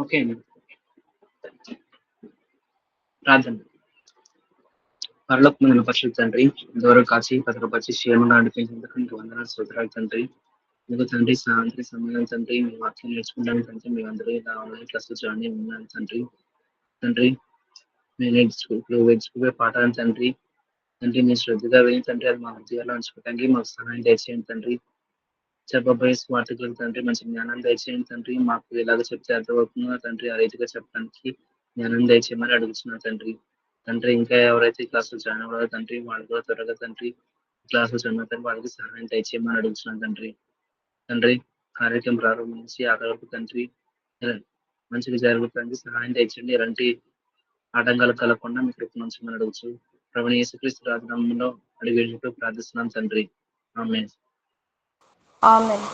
Okay అండి. ప్రార్థన. పరలోకమైన పరిశుద్ధ తండ్రి, ఇంతవరకు కాచి భద్రపరిచి క్షేమంగా నడిపించేందుకు మీకు వందనాలు స్తోత్రాలు తండ్రి. మీకు తండ్రి సాయంత్రం సమయం తండ్రి మీ వాక్యం నేర్చుకుంటాను తండ్రి మీ అందరూ ఇలా ఆన్లైన్ క్లాసులు జాయిన్ అయి ఉన్నాను తండ్రి. తండ్రి మేము నేర్చుకునే పాఠాలను తండ్రి తండ్రి మీరు శ్రద్ధగా విని తండ్రి అది మా హృదయాల్లో ఉంచుకోవడానికి మాకు సహాయం దయచేయండి తండ్రి. చెప్పబోయే స్వార్థకులు తండ్రి మంచి జ్ఞానం దయచేయండి తండ్రి. మాకు ఎలాగ చెప్తే అర్థమవుతుందో తండ్రి ఆ రీతిగా చెప్పడానికి జ్ఞానం దయచేయమని అడుగుతున్నాను తండ్రి. తండ్రి ఇంకా ఎవరైతే ఈ క్లాసులు జాయిన్ అవ్వడో తండ్రి వాళ్ళు కూడా త్వరగా తండ్రి క్లాసులు జాయిన్ తండ్రి వాళ్ళకి సహాయం దయచేయమని అడుగుతున్నాను తండ్రి. తండ్రి కార్యక్రమం ప్రారంభించి ఆఖరి వరకు తండ్రి మంచిగా జరుగుతుంది సహాయం దయచేయండి. ఎలాంటి ఆటంకాలు కలగకుండా మీ కృప ఉంచమని అడుగుచు ప్రభుని యేసుక్రీస్తు రాజనామంలో అడిగేటట్టు ప్రార్థిస్తున్నాం తండ్రి. ఆమేన్. ఆమేన్.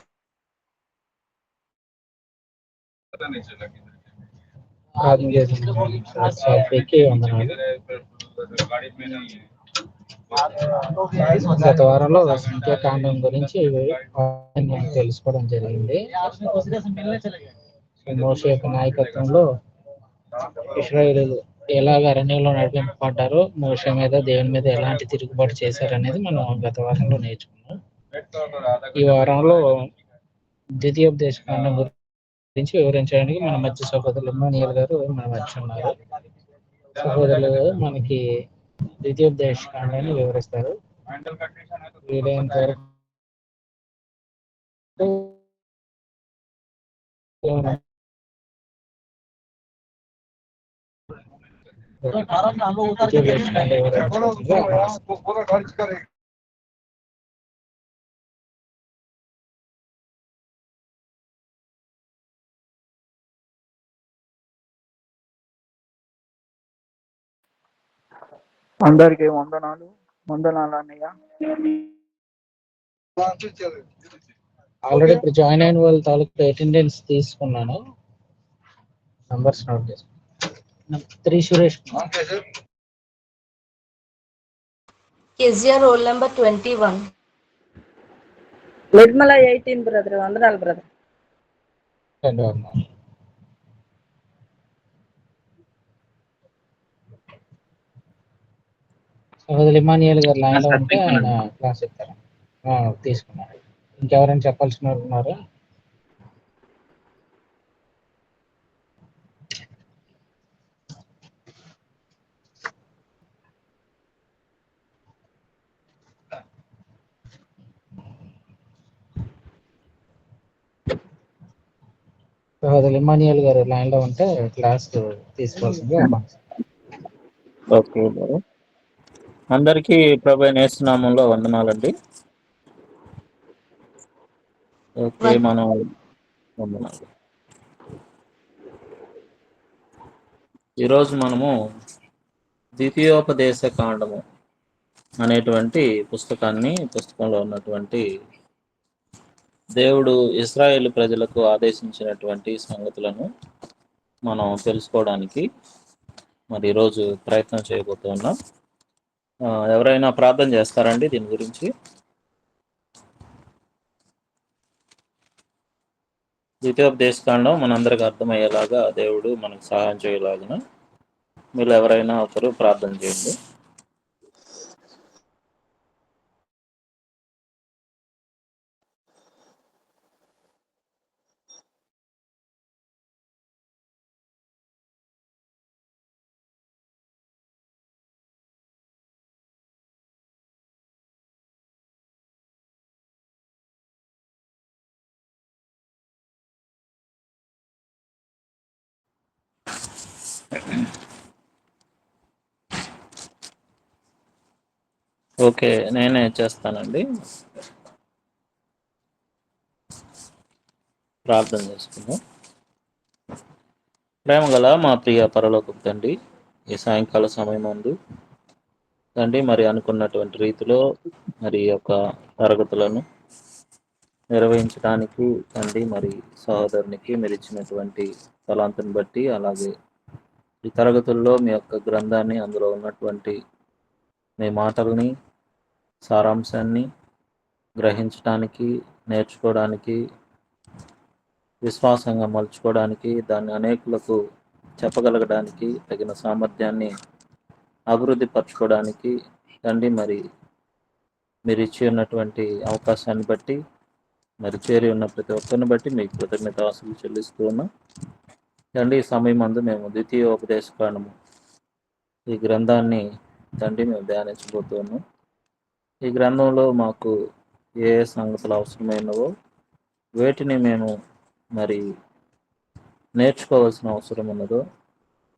గత వారంలో సంఖ్యాకాండం గురించి తెలుసుకోవడం జరిగింది. మోషే యొక్క నాయకత్వంలో ఇశ్రాయేలీయులు ఎలాగ అరణ్యంలో నడిపింపబడ్డారో, మోషే మీద దేవుని మీద ఎలాంటి తిరుగుబాటు చేశారనేది మనం గత వారంలో నేర్చుకున్నాం. ఈ వారంలో ద్వితీయోపదేశ కాండం గురించి వివరించడానికి మన మధ్య సహోదరులు ఇమ్మానుయేల్ గారు మన మధ్య ఉన్నారు. సహోదరులు మనకి ద్వితీయోపదేశ కాండాన్ని వివరిస్తారు. వీలైనంత వరకు ద్వితీయోపదేశ కాండం వివరించడానికి అందరికీ వందనాలు అన్నయ్య. ఆల్రెడీ ఇప్పుడు జాయిన్ అయిన వాళ్ళ తాలూకు అటెండెన్స్ తీసుకున్నాను. నంబర్స్ నోట్ చేసుకున్నాను. 3 Suresh Kezia roll number 21. Nirmala 18 brother. వందనాలు బ్రదర్. సహోదరు ఇమానియల్ గారు లైన్ లో ఉంటే ఆయన క్లాస్ చెప్తారు. తీసుకున్నారు. ఇంకెవరైనా చెప్పాల్సిన వారు ఉన్నారా? సహోదరు ఇమానియల్ గారు లైన్ లో ఉంటే క్లాస్ తీసుకోవాల్సిందిగా ఓకే అందరికీ ప్రభు నేస్తున్నామంలో వందనాలండి. ఓకే మనం వందనాలు. ఈరోజు మనము ద్వితీయోపదేశ కాండము అనేటువంటి పుస్తకంలో ఉన్నటువంటి దేవుడు ఇశ్రాయేలు ప్రజలకు ఆదేశించినటువంటి సంగతులను మనం తెలుసుకోవడానికి మరి ఈరోజు ప్రయత్నం చేయబోతున్నాం. ఎవరైనా ప్రార్థన చేస్తారండి దీని గురించి? ద్వితీయోపదేశ కాండం మనందరికి అర్థమయ్యేలాగా దేవుడు మనకు సహాయం చేయలాగిన మీరు ఎవరైనా ఒకరు ప్రార్థన చేయండి. ఓకే నేనే చేస్తానండి. ప్రార్థన చేసుకుందాం. ప్రేమ గల మా ప్రియ పరలోకపు తండ్రి, ఈ సాయంకాల సమయం ముందు తండ్రి మరి అనుకున్నటువంటి రీతిలో మరి యొక్క తరగతులను నిర్వహించడానికి తండ్రి మరి సహోదరునికి మీరు ఇచ్చినటువంటి తలాంతుని బట్టి, అలాగే ఈ తరగతుల్లో మీ యొక్క గ్రంథాన్ని, అందులో ఉన్నటువంటి మీ మాటల్ని, సారాంశాన్ని గ్రహించడానికి, నేర్చుకోవడానికి విశ్వాసంగా మలుచుకోవడానికి, దాన్ని అనేకులకు చెప్పగలగడానికి తగిన సామర్థ్యాన్ని అభివృద్ధి పరచుకోవడానికి తండ్రి మరి మీరు ఇచ్చి ఉన్నటువంటి అవకాశాన్ని బట్టి, మరి చేరి ఉన్న ప్రతి ఒక్కరిని బట్టి మీకు కృతజ్ఞతాస్తుతులు చెల్లిస్తూ ఉన్నాం తండ్రి. ఈ సమయం అందు మేము ద్వితీయోపదేశ కాండము ఈ గ్రంథాన్ని తండ్రి మేము ధ్యానించబోతూ ఉన్నాం. ఈ గ్రంథంలో మాకు ఏ సంగతులు అవసరమైనవో వేటిని మేము మరి నేర్చుకోవాల్సిన అవసరం ఉన్నదో,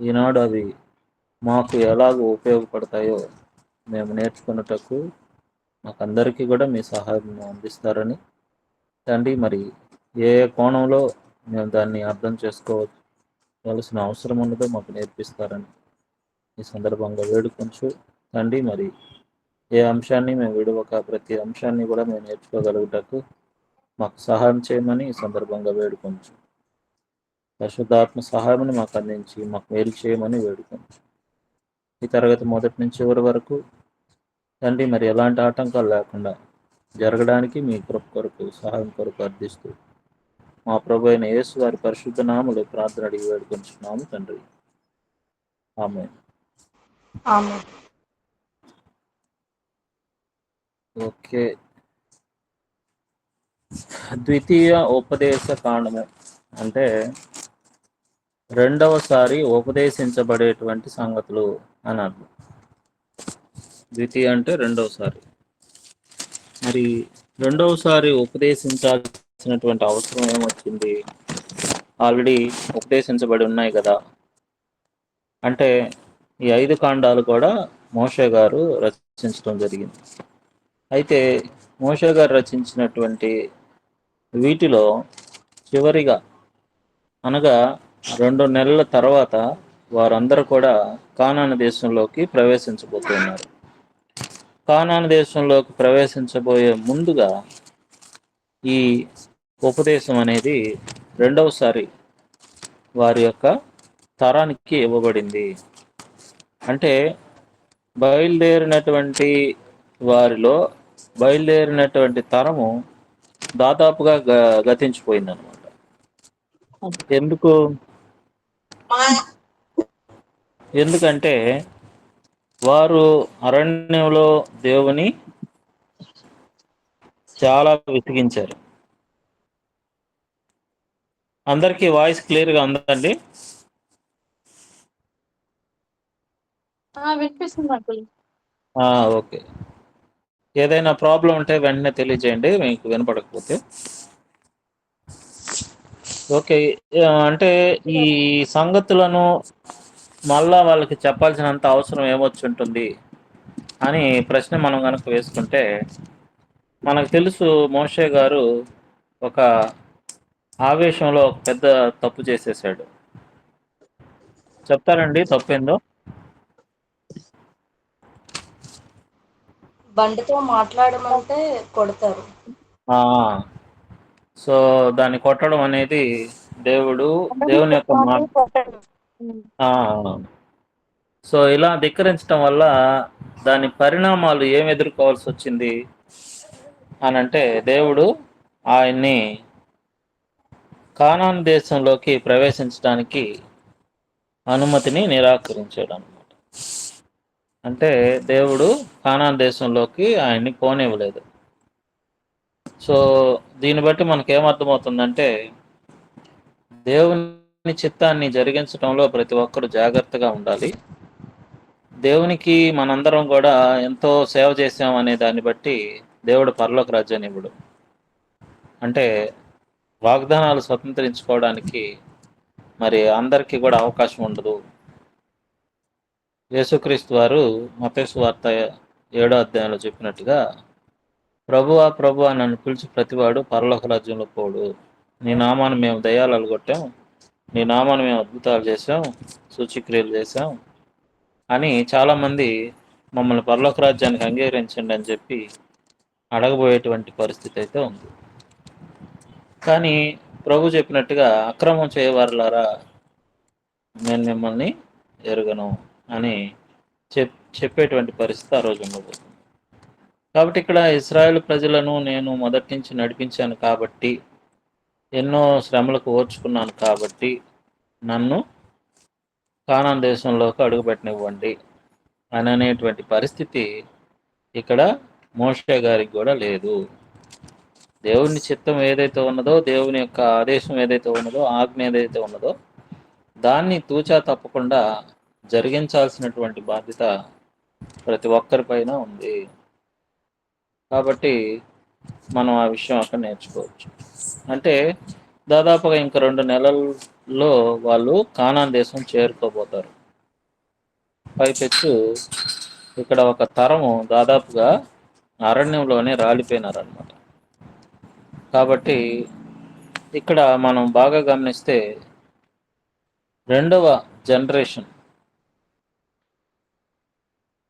ఈనాడు అవి మాకు ఎలాగ ఉపయోగపడతాయో మేము నేర్చుకున్నటకు మాకందరికీ కూడా మీ సహాయం అందిస్తారని తండ్రి, మరి ఏ కోణంలో మేము దాన్ని అర్థం చేసుకోవాల్సిన అవసరం ఉన్నదో మాకు నేర్పిస్తారని ఈ సందర్భంగా వేడుకొంచు తండ్రి. మరి ఏ అంశాన్ని మేము విడవక ప్రతి అంశాన్ని కూడా మేము నేర్చుకోగలుగుటకు మాకు సహాయం చేయమని ఈ సందర్భంగా వేడుకొంచు. పరిశుద్ధాత్మ సహాయాన్ని మాకు అందించి మాకు మేలు చేయమని వేడుకొంచు. ఈ తరగతి మొదటి నుంచి చివరి వరకు తండ్రి మరి ఎలాంటి ఆటంకాలు లేకుండా జరగడానికి మీ కృప కొరకు సహాయం కొరకు అర్థిస్తూ మా ప్రభు అయిన యేసు వారి పరిశుద్ధ నామములో ప్రార్థన అడిగి వేడుకొంచున్నాము తండ్రి. ఆమేన్. ఆమేన్. ఓకే. ద్వితీయ ఉపదేశ కాండము అంటే రెండవసారి ఉపదేశించబడేటువంటి సంగతులు అని అర్థం. ద్వితీయ అంటే రెండవసారి. మరి రెండవసారి ఉపదేశించాల్సినటువంటి అవసరం ఏమొచ్చింది? ఆల్రెడీ ఉపదేశించబడి ఉన్నాయి కదా. అంటే ఈ 5 కాండాలు కూడా మోషే గారు రచించడం జరిగింది. అయితే మోషే గారు రచించినటువంటి వీటిలో చివరిగా అనగా 2 నెలల తర్వాత వారందరూ కూడా కానాను దేశంలోకి ప్రవేశించబోతున్నారు. కానాను దేశంలోకి ప్రవేశించబోయే ముందుగా ఈ ఉపదేశం అనేది రెండవసారి వారి యొక్క తరానికి ఇవ్వబడింది. అంటే బయలుదేరినటువంటి వారిలో బయలుదేరినటువంటి తరము దాదాపుగా గతించిపోయిందనమాట. ఎందుకంటే వారు అరణ్యంలో దేవుని చాలా విసిగించారు. అందరికీ వాయిస్ క్లియర్గా ఉందండి? ఓకే. ఏదైనా ప్రాబ్లం ఉంటే వెంటనే తెలియజేయండి మీకు వినపడకపోతే. ఓకే. అంటే ఈ సంగతులను మళ్ళా వాళ్ళకి చెప్పాల్సినంత అవసరం ఏమొచ్చి ఉంటుంది అని ప్రశ్న మనం కనుక వేసుకుంటే, మనకు తెలుసు మోషే గారు ఒక ఆవేశంలో ఒక పెద్ద తప్పు చేసేసాడు. చెప్తారండి తప్పేందో? బండితో మాట్లాడమంటే కొడతారు. సో దాన్ని కొట్టడం అనేది దేవుని యొక్క సో ఇలా ధిక్కరించడం వల్ల దాని పరిణామాలు ఏం ఎదుర్కోవాల్సి వచ్చింది అని అంటే, దేవుడు ఆయన్ని కానాను దేశంలోకి ప్రవేశించడానికి అనుమతిని నిరాకరించాడు అనమాట. అంటే దేవుడు కానాను దేశంలోకి ఆయన్ని పోనివ్వలేదు. సో దీన్ని బట్టి మనకేమర్థమవుతుందంటే, దేవుని చిత్తాన్ని జరిగించడంలో ప్రతి ఒక్కరు జాగ్రత్తగా ఉండాలి. దేవునికి మనందరం కూడా ఎంతో సేవ చేసాం అనే దాన్ని బట్టి దేవుడు పరలోక రాజ్యాన్ని ఇవ్వడు. అంటే వాగ్దానాలు స్వతంత్రించుకోవడానికి మరి అందరికీ కూడా అవకాశం ఉండదు. యేసుక్రీస్తు వారు మత్తయి సువార్త 7వ అధ్యాయంలో చెప్పినట్టుగా, ప్రభువా ప్రభువా నన్ను పిలిచి ప్రతివాడు పరలోక రాజ్యంలో పోడు. నీ నామాన్ని మేము దయ్యాలు అలగొట్టాం, నీ నామాన్ని మేము అద్భుతాలు చేసాం, సూచక్రియలు చేసాం అని చాలామంది మమ్మల్ని పరలోక రాజ్యానికి అంగీకరించండి అని చెప్పి అడగబోయేటువంటి పరిస్థితి అయితే ఉంది. కానీ ప్రభు చెప్పినట్టుగా, అక్రమం చేయవారులారా నేను మిమ్మల్ని ఎరుగను అని చెప్పేటువంటి పరిస్థితి ఆ రోజు ఉండబోతుంది. కాబట్టి ఇక్కడ ఇశ్రాయేలు ప్రజలను నేను మొదటి నుంచి నడిపించాను కాబట్టి ఎన్నో శ్రమలకు ఓర్చుకున్నాను కాబట్టి నన్ను కానాన్ దేశంలోకి అడుగుపెట్టనివ్వండి అని అనేటువంటి పరిస్థితి ఇక్కడ మోషే గారికి కూడా లేదు. దేవుని చిత్తం ఏదైతే ఉన్నదో, దేవుని యొక్క ఆదేశం ఏదైతే ఉన్నదో, ఆజ్ఞ ఏదైతే ఉన్నదో దాన్ని తూచా తప్పకుండా జరిగించాల్సినటువంటి బాధ్యత ప్రతి ఒక్కరిపైన ఉంది. కాబట్టి మనం ఆ విషయం అక్కడ నేర్చుకోవచ్చు. అంటే దాదాపుగా ఇంక 2 నెలల్లో వాళ్ళు కానాన్ దేశం చేరుకోబోతారు. పైపెచ్చు ఇక్కడ ఒక తరము దాదాపుగా అరణ్యంలోనే రాలిపోయినారనమాట. కాబట్టి ఇక్కడ మనం బాగా గమనిస్తే 2వ జనరేషన్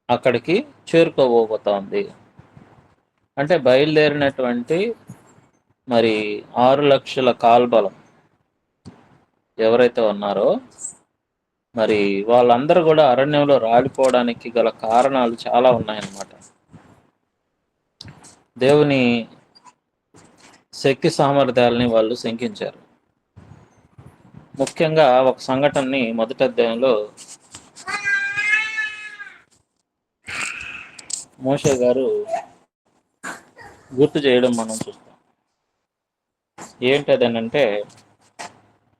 అక్కడికి చేరుకోబోతోంది. అంటే బయలుదేరినటువంటి మరి 6 లక్షల కాల్బలం ఎవరైతే ఉన్నారో మరి వాళ్ళందరూ కూడా అరణ్యంలో రాలిపోవడానికి గల కారణాలు చాలా ఉన్నాయన్నమాట. దేవుని శక్తి సామర్థ్యాలని వాళ్ళు శంకించారు. ముఖ్యంగా ఒక సంఘటనని మొదటి అధ్యాయంలో మోషే గారు గుర్తు చేయడం మనం చూస్తాం. ఏంటదనంటే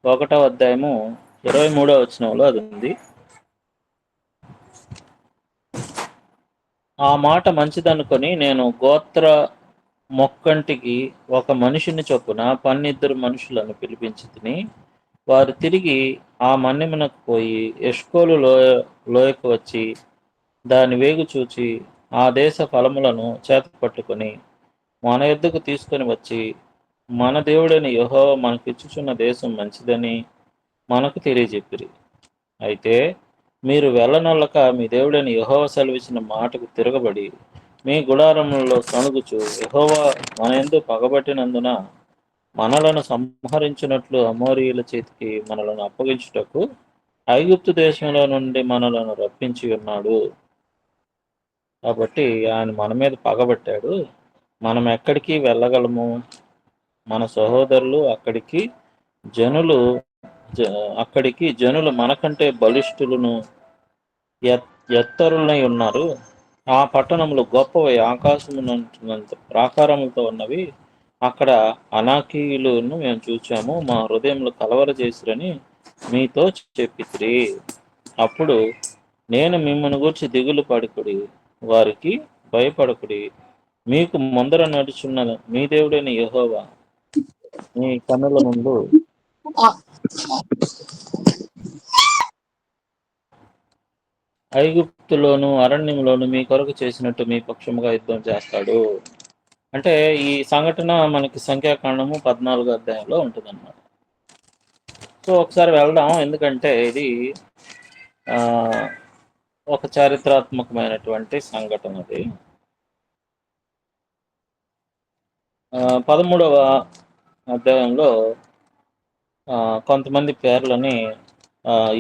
1వ అధ్యాయము 23వ వచనంలో అది ఉంది. ఆ మాట మంచిదనుకొని నేను గోత్ర మొక్కంటికి ఒక మనిషిని చొప్పున 12 మనుషులను పిలిపించి తిని వారు తిరిగి ఆ మన్యమునకు పోయి ఎష్కోలు లోయకు వచ్చి దాని వేగు చూచి ఆ దేశ ఫలములను చేత పట్టుకొని మన యొద్దకు తీసుకొని వచ్చి మన దేవుడైన యెహోవా మనకిచ్చుచున్న దేశం మంచిదని మనకు తెలియజెప్పిరి. అయితే మీరు వెళ్ళనొల్లక మీ దేవుడైన యెహోవా సెలవిచ్చిన మాటకు తిరగబడి మీ గుడారములలో సణుగుచు యెహోవా మన యందు పగబట్టినందున మనలను సంహరించినట్లు అమోరీయుల చేతికి మనలను అప్పగించుటకు ఐగుప్తు దేశంలో నుండి మనలను రప్పించి ఉన్నాడు. కాబట్టి ఆయన మన మీద పగబట్టాడు. మనం ఎక్కడికి వెళ్ళగలము? మన సహోదరులు అక్కడికి జనులు మనకంటే బలిష్ఠులను ఎత్తరులై ఉన్నారు. ఆ పట్టణములు గొప్పవి, ఆకాశమునంత ప్రాకారములతో ఉన్నవి. అక్కడ అనాకీయులను మేము చూచాము, మా హృదయంలో కలవర చేసిరని మీతో చెప్పితిరి. అప్పుడు నేను మిమ్మల్ని గూర్చి దిగులు పడుకుడి, వారికి భయపడకుడి. మీకు ముందర నడుచున్న మీ దేవుడైన యెహోవా మీ కన్నుల ముందు ఐగుప్తులోను అరణ్యంలోను మీ కొరకు చేసినట్టు మీ పక్షముగా యుద్ధం చేస్తాడు. అంటే ఈ సంఘటన మనకి సంఖ్యాకాండము 14వ అధ్యాయంలో ఉంటుందన్నమాట. సో ఒకసారి వెళ్దాం, ఎందుకంటే ఇది ఒక చారిత్రాత్మకమైనటువంటి సంఘటన. అది 13వ అధ్యాయంలో కొంతమంది పేర్లని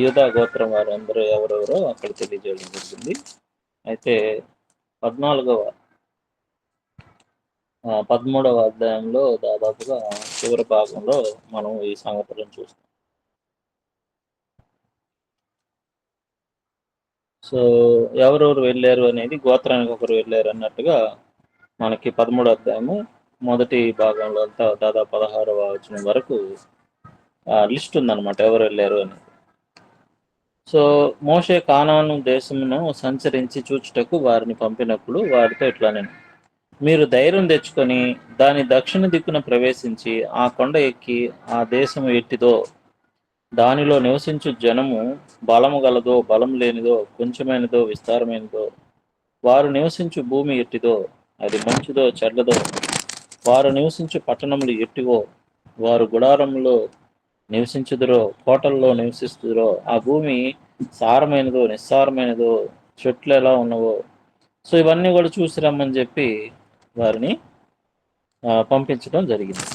యూదా గోత్రం వారు అందరూ ఎవరెవరో అక్కడ తెలియజేయడం జరిగింది. అయితే 13వ అధ్యాయంలో దాదాపుగా చివరి భాగంలో మనం ఈ సంగతులను చూస్తాం. సో ఎవరెవరు వెళ్ళారు అనేది, గోత్రానికి ఒకరు వెళ్ళారు అన్నట్టుగా మనకి 13వ అధ్యాయము మొదటి భాగంలో అంతా దాదాపు 16వ వచనం వరకు లిస్ట్ ఉందన్నమాట ఎవరు వెళ్ళారు అని. సో మోషే కానాను దేశమును సంచరించి చూచుటకు వారిని పంపినప్పుడు వారితో ఇట్లా, నేను మీరు ధైర్యం తెచ్చుకొని దాని దక్షిణ దిక్కున ప్రవేశించి ఆ కొండ ఎక్కి ఆ దేశము ఎట్టిదో, దానిలో నివసించు జనము బలము గలదో బలం లేనిదో, కొంచెమైనదో విస్తారమైనదో, వారు నివసించు భూమి ఎట్టిదో, అది మంచిదో చెడ్డదో, వారు నివసించు పట్టణములు ఎట్టివో, వారు గుడారములో నివసించుదురో కోటల్లో నివసిస్తురో, ఆ భూమి సారమైనదో నిస్సారమైనదో, చెట్లు ఎలా ఉన్నవో, సో ఇవన్నీ కూడా చూసి రమ్మని చెప్పి వారిని పంపించడం జరిగింది.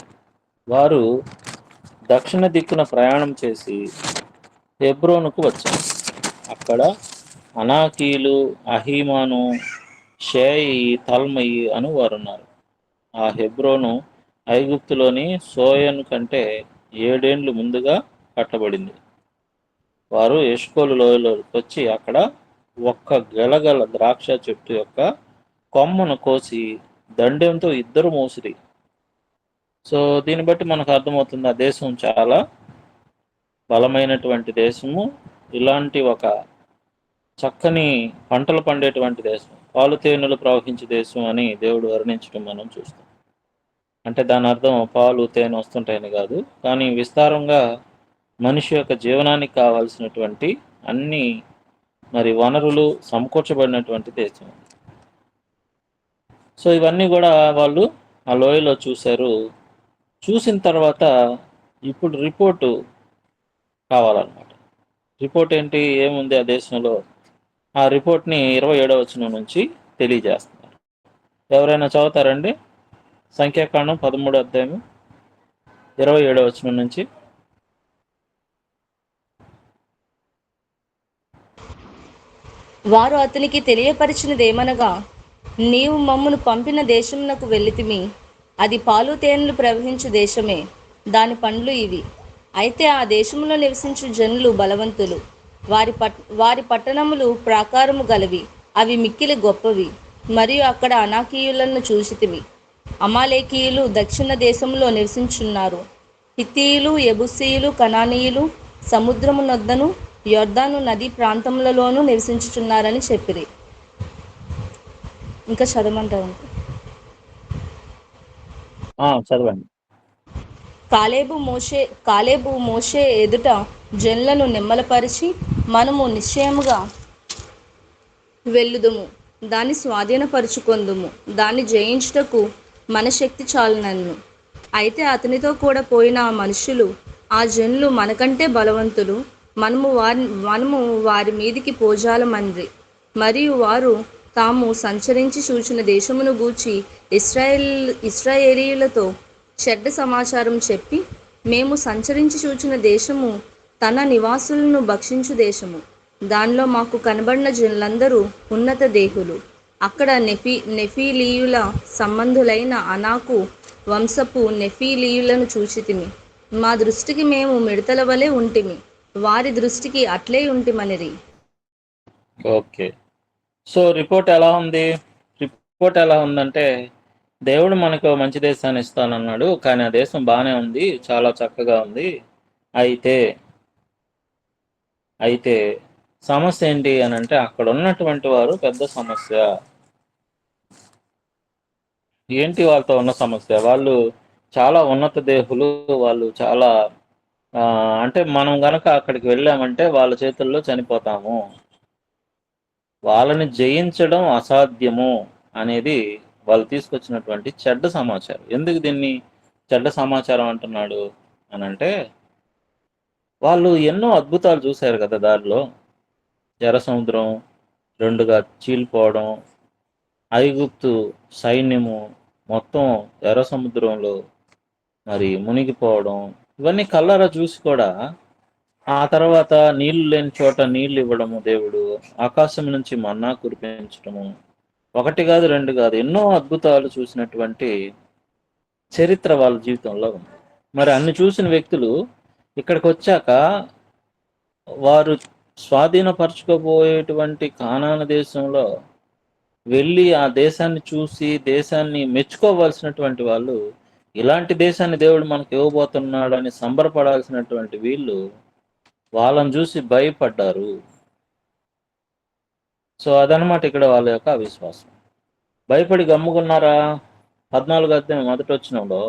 వారు దక్షిణ దిక్కున ప్రయాణం చేసి హెబ్రోనుకు వచ్చారు. అక్కడ అనాకీలు, అహీమాను, షేయి, తల్మయి అని వారు ఉన్నారు. ఆ హెబ్రోను ఐగుప్తులోని సోయను కంటే 7 ఏండ్లు ముందుగా కట్టబడింది. వారు ఎష్కోలు లోయలోకి వచ్చి అక్కడ ఒక్క గెలగల ద్రాక్ష చెట్టు యొక్క కొమ్మను కోసి దండెంతో ఇద్దరు మోసిరి. సో దీన్ని బట్టి మనకు అర్థమవుతుంది ఆ దేశం చాలా బలమైనటువంటి దేశము, ఇలాంటి ఒక చక్కని పంటలు పండేటువంటి దేశం, పాలు తేనెలు ప్రవహించే దేశం అని దేవుడు వర్ణించడం మనం చూస్తాం. అంటే దాని అర్థం పాలు తేనె వస్తుంటాయని కాదు, కానీ విస్తారంగా మనిషి యొక్క జీవనానికి కావాల్సినటువంటి అన్ని మరి వనరులు సమకూర్చబడినటువంటి దేశం. సో ఇవన్నీ కూడా వాళ్ళు ఆ లోయలో చూశారు. చూసిన తర్వాత ఇప్పుడు రిపోర్టు కావాలన్నమాట. రిపోర్ట్ ఏంటి, ఏముంది ఆ దేశంలో? ఆ రిపోర్ట్ని 27వ వచనం నుంచి తెలియజేస్తున్నారు. ఎవరైనా చదువుతారండి? సంఖ్యాకాండం 13వ అధ్యాయం 27వ వచనం నుంచి. వారు అతనికి తెలియపరిచినదేమనగా, నీవు మమ్మను పంపిన దేశమునకు వెళ్ళితిమి, అది పాలు తేనెలు ప్రవహించు దేశమే, దాని పండ్లు ఇవి. అయితే ఆ దేశంలో నివసించు జనులు బలవంతులు, వారి పట్టణములు ప్రాకారము గలవి, అవి మిక్కిలి గొప్పవి. మరియు అక్కడ అనాకీయులను చూసితివి. అమాలేకీయులు దక్షిణ దేశంలో నివసించున్నారు. హిత్తీయులు, యెబూసీయులు, కనానీయులు సముద్రము నొద్దను యొర్దాను నదీ ప్రాంతములలోనూ నివసించుచున్నారని చెప్పిరి. ఇంకా చదవమంటారు. చదవండి. కాలేబు మోషే ఎదుట జనులను నిమ్మలపరిచి, మనము నిశ్చయముగా వెళ్ళుదుము, దాన్ని స్వాధీనపరుచుకొందుము, దాన్ని జయించుటకు మన శక్తి చాలునన్ను. అయితే అతనితో కూడా పోయిన ఆ మనుషులు, ఆ జనులు మనకంటే బలవంతులు, మనము వారి మీదికి పోజాలమన్రి. మరియు వారు తాము సంచరించి చూచిన దేశమును గూర్చి ఇశ్రాయేలీయులతో చెడ్డ సమాచారం చెప్పి, మేము సంచరించి చూచిన దేశము తన నివాసులను భక్షించు దేశము, దానిలో మాకు కనబడిన జనులందరూ ఉన్నత దేహులు. అక్కడ నెఫీలీయుల సంబంధులైన అనాకు వంశపు నెఫీలీయులను చూచితిమి. మా దృష్టికి మేము మిడతల వలె ఉంటిమి, వారి దృష్టికి అట్లే ఉంటిమనిరి. ఓకే, సో రిపోర్ట్ ఎలా ఉంది? రిపోర్ట్ ఎలా ఉందంటే, దేవుడు మనకు మంచి దేశాన్ని ఇస్తానన్నాడు, కానీ ఆ దేశం బాగానే ఉంది, చాలా చక్కగా ఉంది. అయితే సమస్య ఏంటి అని అంటే, అక్కడ ఉన్నటువంటి వారు పెద్ద సమస్య. ఏంటి వాళ్ళతో ఉన్న సమస్య? వాళ్ళు చాలా ఉన్నత దేహులు, వాళ్ళు చాలా అంటే మనం గనక అక్కడికి వెళ్ళామంటే వాళ్ళ చేతుల్లో చనిపోతాము, వాళ్ళని జయించడం అసాధ్యము అనేది వాళ్ళు తీసుకొచ్చినటువంటి చెడ్డ సమాచారం. ఎందుకు దీన్ని చెడ్డ సమాచారం అంటున్నాడు అని అంటే, వాళ్ళు ఎన్నో అద్భుతాలు చూశారు కదా దారిలో. ఎర్ర సముద్రం 2గా చీలిపోవడం, ఐగుప్తు సైన్యము మొత్తం ఎర్ర సముద్రంలో మరి మునిగిపోవడం, ఇవన్నీ కళ్ళారా చూసి కూడా ఆ తర్వాత నీళ్లు లేని చోట నీళ్లు ఇవ్వడము దేవుడు, ఆకాశం నుంచి మన్నా కురిపించడము, 1 కాదు 2 కాదు, ఎన్నో అద్భుతాలు చూసినటువంటి చరిత్ర వాళ్ళ జీవితంలో ఉంది. మరి అన్ని చూసిన వ్యక్తులు ఇక్కడికి వచ్చాక వారు స్వాధీనపరచుకోబోయేటువంటి కానాను దేశంలో వెళ్ళి ఆ దేశాన్ని చూసి దేశాన్ని మెచ్చుకోవాల్సినటువంటి వాళ్ళు, ఇలాంటి దేశాన్ని దేవుడు మనకు ఇవ్వబోతున్నాడని సంబరపడాల్సినటువంటి వీళ్ళు వాళ్ళని చూసి భయపడ్డారు. సో అదనమాట ఇక్కడ వాళ్ళ యొక్క అవిశ్వాసం. భయపడి గమ్ముకున్నారా? 14వ అధ్యాయం 1వ వచనంలో,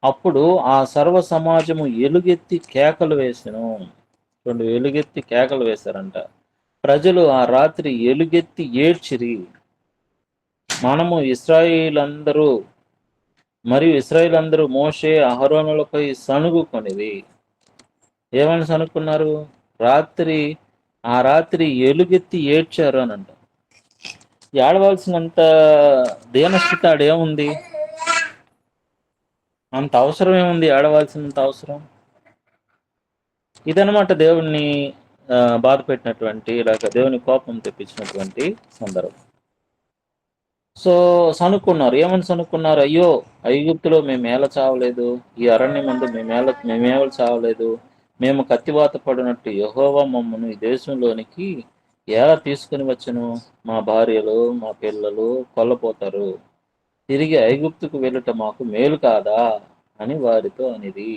అప్పుడు ఆ సర్వ సమాజము ఎలుగెత్తి కేకలు వేసెను. ఎలుగెత్తి కేకలు వేశారంట. ప్రజలు ఆ రాత్రి ఎలుగెత్తి ఏడ్చిరి. మనము ఇశ్రాయేలందరూ మోషే అహరోనులపై సణుగుకొనిది. ఏమని సణుక్కున్నారు? ఆ రాత్రి ఎలుగెత్తి ఏడ్చారు అని అంట. ఏడవలసినంత దీనస్థితి ఆడేముంది? అంత అవసరం ఏముంది? ఏడవలసినంత అవసరం ఇదనమాట. దేవుణ్ణి బాధ పెట్టినటువంటి, లేక దేవుని కోపం తెప్పించినటువంటి సందర్భం. సో సనుక్కున్నారు. ఏమని సనుక్కున్నారు? అయ్యో, ఐగుప్తులో మేము ఏల చావలేదు, ఈ అరణ్యం మందు మేమేల చావలేదు, మేము కత్తివాత పడినట్టు యెహోవా మమ్మను ఈ దేశంలోనికి ఎలా తీసుకుని వచ్చును? మా భార్యలు మా పిల్లలు కొల్లపోతారు, తిరిగి ఐగుప్తుకు వెళ్ళుట మాకు మేలు కాదా అని వారితో అనేది.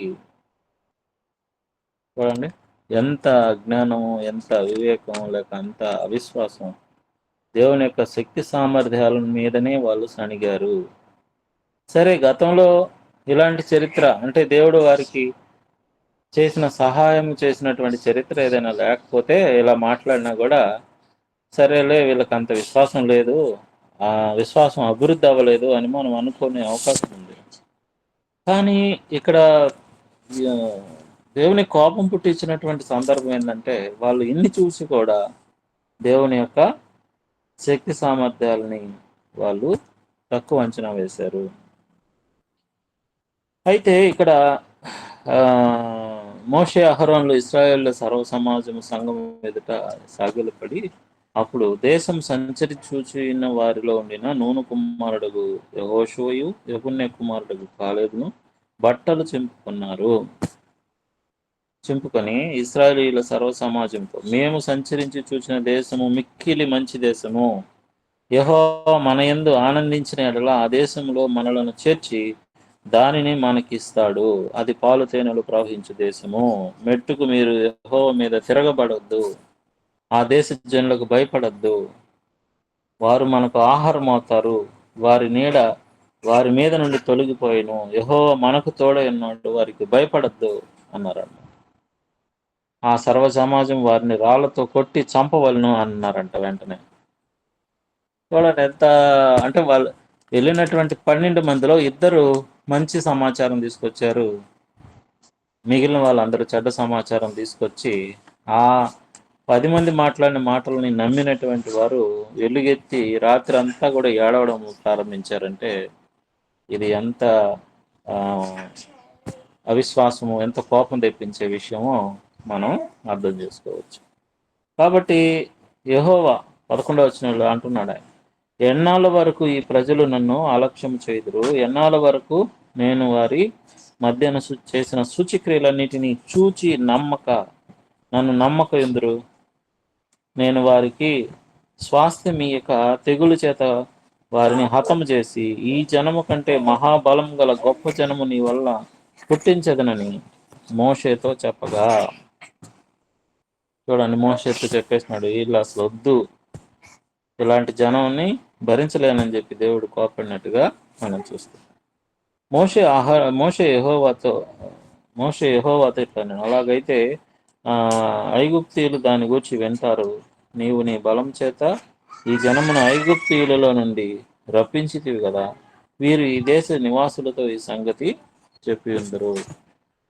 చూడండి, ఎంత అజ్ఞానము, ఎంత వివేకం, లేక అంత అవిశ్వాసం. దేవుని యొక్క శక్తి సామర్థ్యాల మీదనే వాళ్ళు సణిగారు. సరే, గతంలో ఇలాంటి చరిత్ర అంటే దేవుడు వారికి చేసిన సహాయం చేసినటువంటి చరిత్ర ఏదైనా లేకపోతే ఇలా మాట్లాడినా కూడా సరేలే, వీళ్ళకి అంత విశ్వాసం లేదు, ఆ విశ్వాసం అభివృద్ధి అవ్వలేదు అని మనం అనుకునే అవకాశం ఉంది. కానీ ఇక్కడ ఆ, దేవుని కోపం పుట్టించినటువంటి సందర్భం ఏంటంటే, వాళ్ళు ఇన్ని చూసి కూడా దేవుని యొక్క శక్తి సామర్థ్యాలని వాళ్ళు తక్కువ అంచనా వేశారు. అయితే ఇక్కడ మోషే అహరోన్లు ఇశ్రాయేళ్ల సర్వ సమాజము సంఘం ఎదుట సాగిలపడి, అప్పుడు దేశం సంచరించుచున్న వారిలో ఉండిన నూను కుమారుడు యెహోషువయు యెఫున్నె కుమారుడు కాలేబును బట్టలు చింపుకొని ఇశ్రాయేలీయుల సర్వ సమాజంతో, మేము సంచరించి చూసిన దేశము మిక్కిలి మంచి దేశము, యెహోవా మన యందు ఆనందించిన యెడల ఆ దేశంలో మనలను చేర్చి దానిని మనకిస్తాడు, అది పాలు తేనెలు ప్రవహించు దేశము. మెట్టుకు మీరు యెహోవా మీద తిరగబడొద్దు, ఆ దేశ జనులకు భయపడొద్దు, వారు మనకు ఆహారం అవుతారు, వారి నీడ వారి మీద నుండి తొలగిపోయిను, యెహోవా మనకు తోడై ఉన్నాడు, వారికి భయపడొద్దు అన్నారంట. ఆ సర్వ సమాజం వారిని రాళ్లతో కొట్టి చంపవలను అన్నారంట వెంటనే. చూడండి ఎంత, అంటే వాళ్ళు వెళ్ళినటువంటి 12 మందిలో 2 మంచి సమాచారం తీసుకొచ్చారు, మిగిలిన వాళ్ళందరూ చెడ్డ సమాచారం తీసుకొచ్చి ఆ 10 మంది మాట్లాడిన మాటలని నమ్మినటువంటి వారు వెలుగెత్తి రాత్రి అంతా కూడా ఏడవడం ప్రారంభించారంటే ఇది ఎంత అవిశ్వాసము, ఎంత కోపం తెప్పించే విషయమో మనం అర్థం చేసుకోవచ్చు. కాబట్టి యెహోవా 11వ వచనంలో అంటున్నాడు, ఆయన ఎన్నాళ్ళ వరకు ఈ ప్రజలు నన్ను అలక్ష్యం చేయుదురు, ఎన్నాళ్ళ వరకు నేను వారి మధ్యన చేసిన సూచిక్రియలన్నిటినీ చూచి నన్ను నమ్మక ఎందురు, నేను వారికి స్వాస్థ్యమీయక తెగులు చేత వారిని హతము చేసి ఈ జనము కంటే మహాబలం గల గొప్ప జనము నీ వల్ల పుట్టించదనని మోషేతో చెప్పగా. చూడండి, మోషేతో చెప్పేసినాడు, వీళ్ళు అసలు వద్దు, ఇలాంటి జనాన్ని భరించలేనని చెప్పి దేవుడు కోపడినట్టుగా మనం చూస్తాం. మోషే యెహోవాతో ఇట్లా, నేను అలాగైతే ఐగుప్తీయులు దాని గురించి వింటారు, నీవు నీ బలం చేత ఈ జనమును ఐగుప్తీయులలో నుండి రప్పించితివి కదా, వీరు ఈ దేశ నివాసులతో ఈ సంగతి చెప్పి ఉందరు.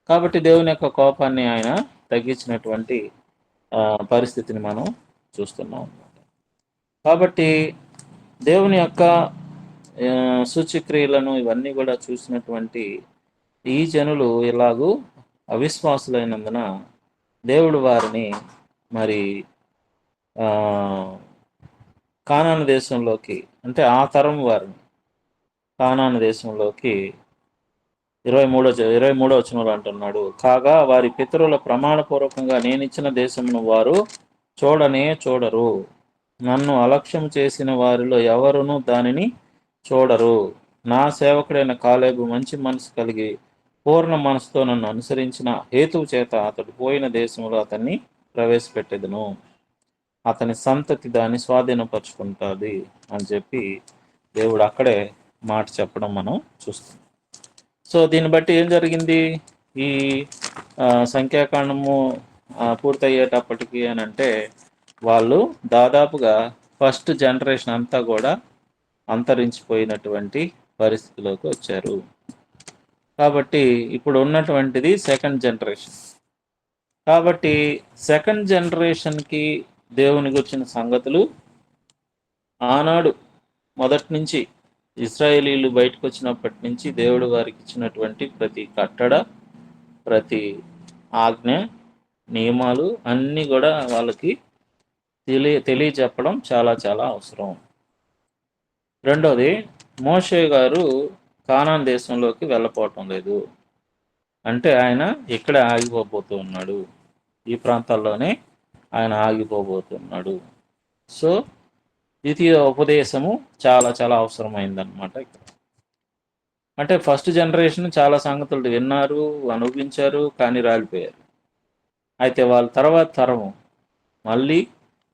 కాబట్టి దేవుని యొక్క కోపాన్ని ఆయన తగ్గించినటువంటి పరిస్థితిని మనం చూస్తున్నాం అన్నమాట. కాబట్టి దేవుని యొక్క సూచక్రియలను ఇవన్నీ కూడా చూసినటువంటి ఈ జనులు ఇలాగూ అవిశ్వాసులైనందున దేవుడు వారిని మరి కానాను దేశంలోకి, అంటే ఆ తరం వారిని కానాను దేశంలోకి 23వ వచనంలో అంటున్నాడు, కాగా వారి పితరుల ప్రమాణపూర్వకంగా నేనిచ్చిన దేశమును వారు చూడరు, నన్ను అలక్ష్యం చేసిన వారిలో ఎవరునూ దానిని చూడరు. నా సేవకుడైన కాలేబు మంచి మనసు కలిగి పూర్ణ మనసుతో నన్ను అనుసరించిన హేతువు చేత అతడు పోయిన దేశంలో అతన్ని ప్రవేశపెట్టెదను, అతని సంతతి దాన్ని స్వాధీనపరుచుకుంటుంది అని చెప్పి దేవుడు అక్కడే మాట చెప్పడం మనం చూస్తాం. సో దీన్ని బట్టి ఏం జరిగింది, ఈ సంఖ్యాకాండము పూర్తయ్యేటప్పటికి అని అంటే వాళ్ళు దాదాపుగా ఫస్ట్ జనరేషన్ అంతా కూడా అంతరించిపోయినటువంటి పరిస్థితిలోకి వచ్చారు. కాబట్టి ఇప్పుడు ఉన్నటువంటిది సెకండ్ జనరేషన్. కాబట్టి సెకండ్ జనరేషన్కి దేవుని గురించిన సంగతులు ఆనాడు మొదటి నుంచి ఇశ్రాయేలీలు బయటకు వచ్చినప్పటి నుంచి దేవుడు వారికి ఇచ్చినటువంటి ప్రతి కట్టడ, ప్రతి ఆజ్ఞ, నియమాలు అన్నీ కూడా వాళ్ళకి తెలియజెప్పడం చాలా చాలా అవసరం. రెండోది, మోషే గారు కానాన్ దేశంలోకి వెళ్ళపోవటం లేదు. అంటే ఆయన ఇక్కడే ఆగిపోబోతూ ఉన్నాడు. ఈ ప్రాంతాల్లోనే ఆయన ఆగిపోబోతున్నాడు. సో ద్వితీయ ఉపదేశము చాలా చాలా అవసరమైందనమాట ఇక్కడ. అంటే ఫస్ట్ జనరేషన్ చాలా సంగతులు విన్నారు, అనుభవించారు, కానీ రాలిపోయారు. అయితే వాళ్ళ తర్వాత తరము మళ్ళీ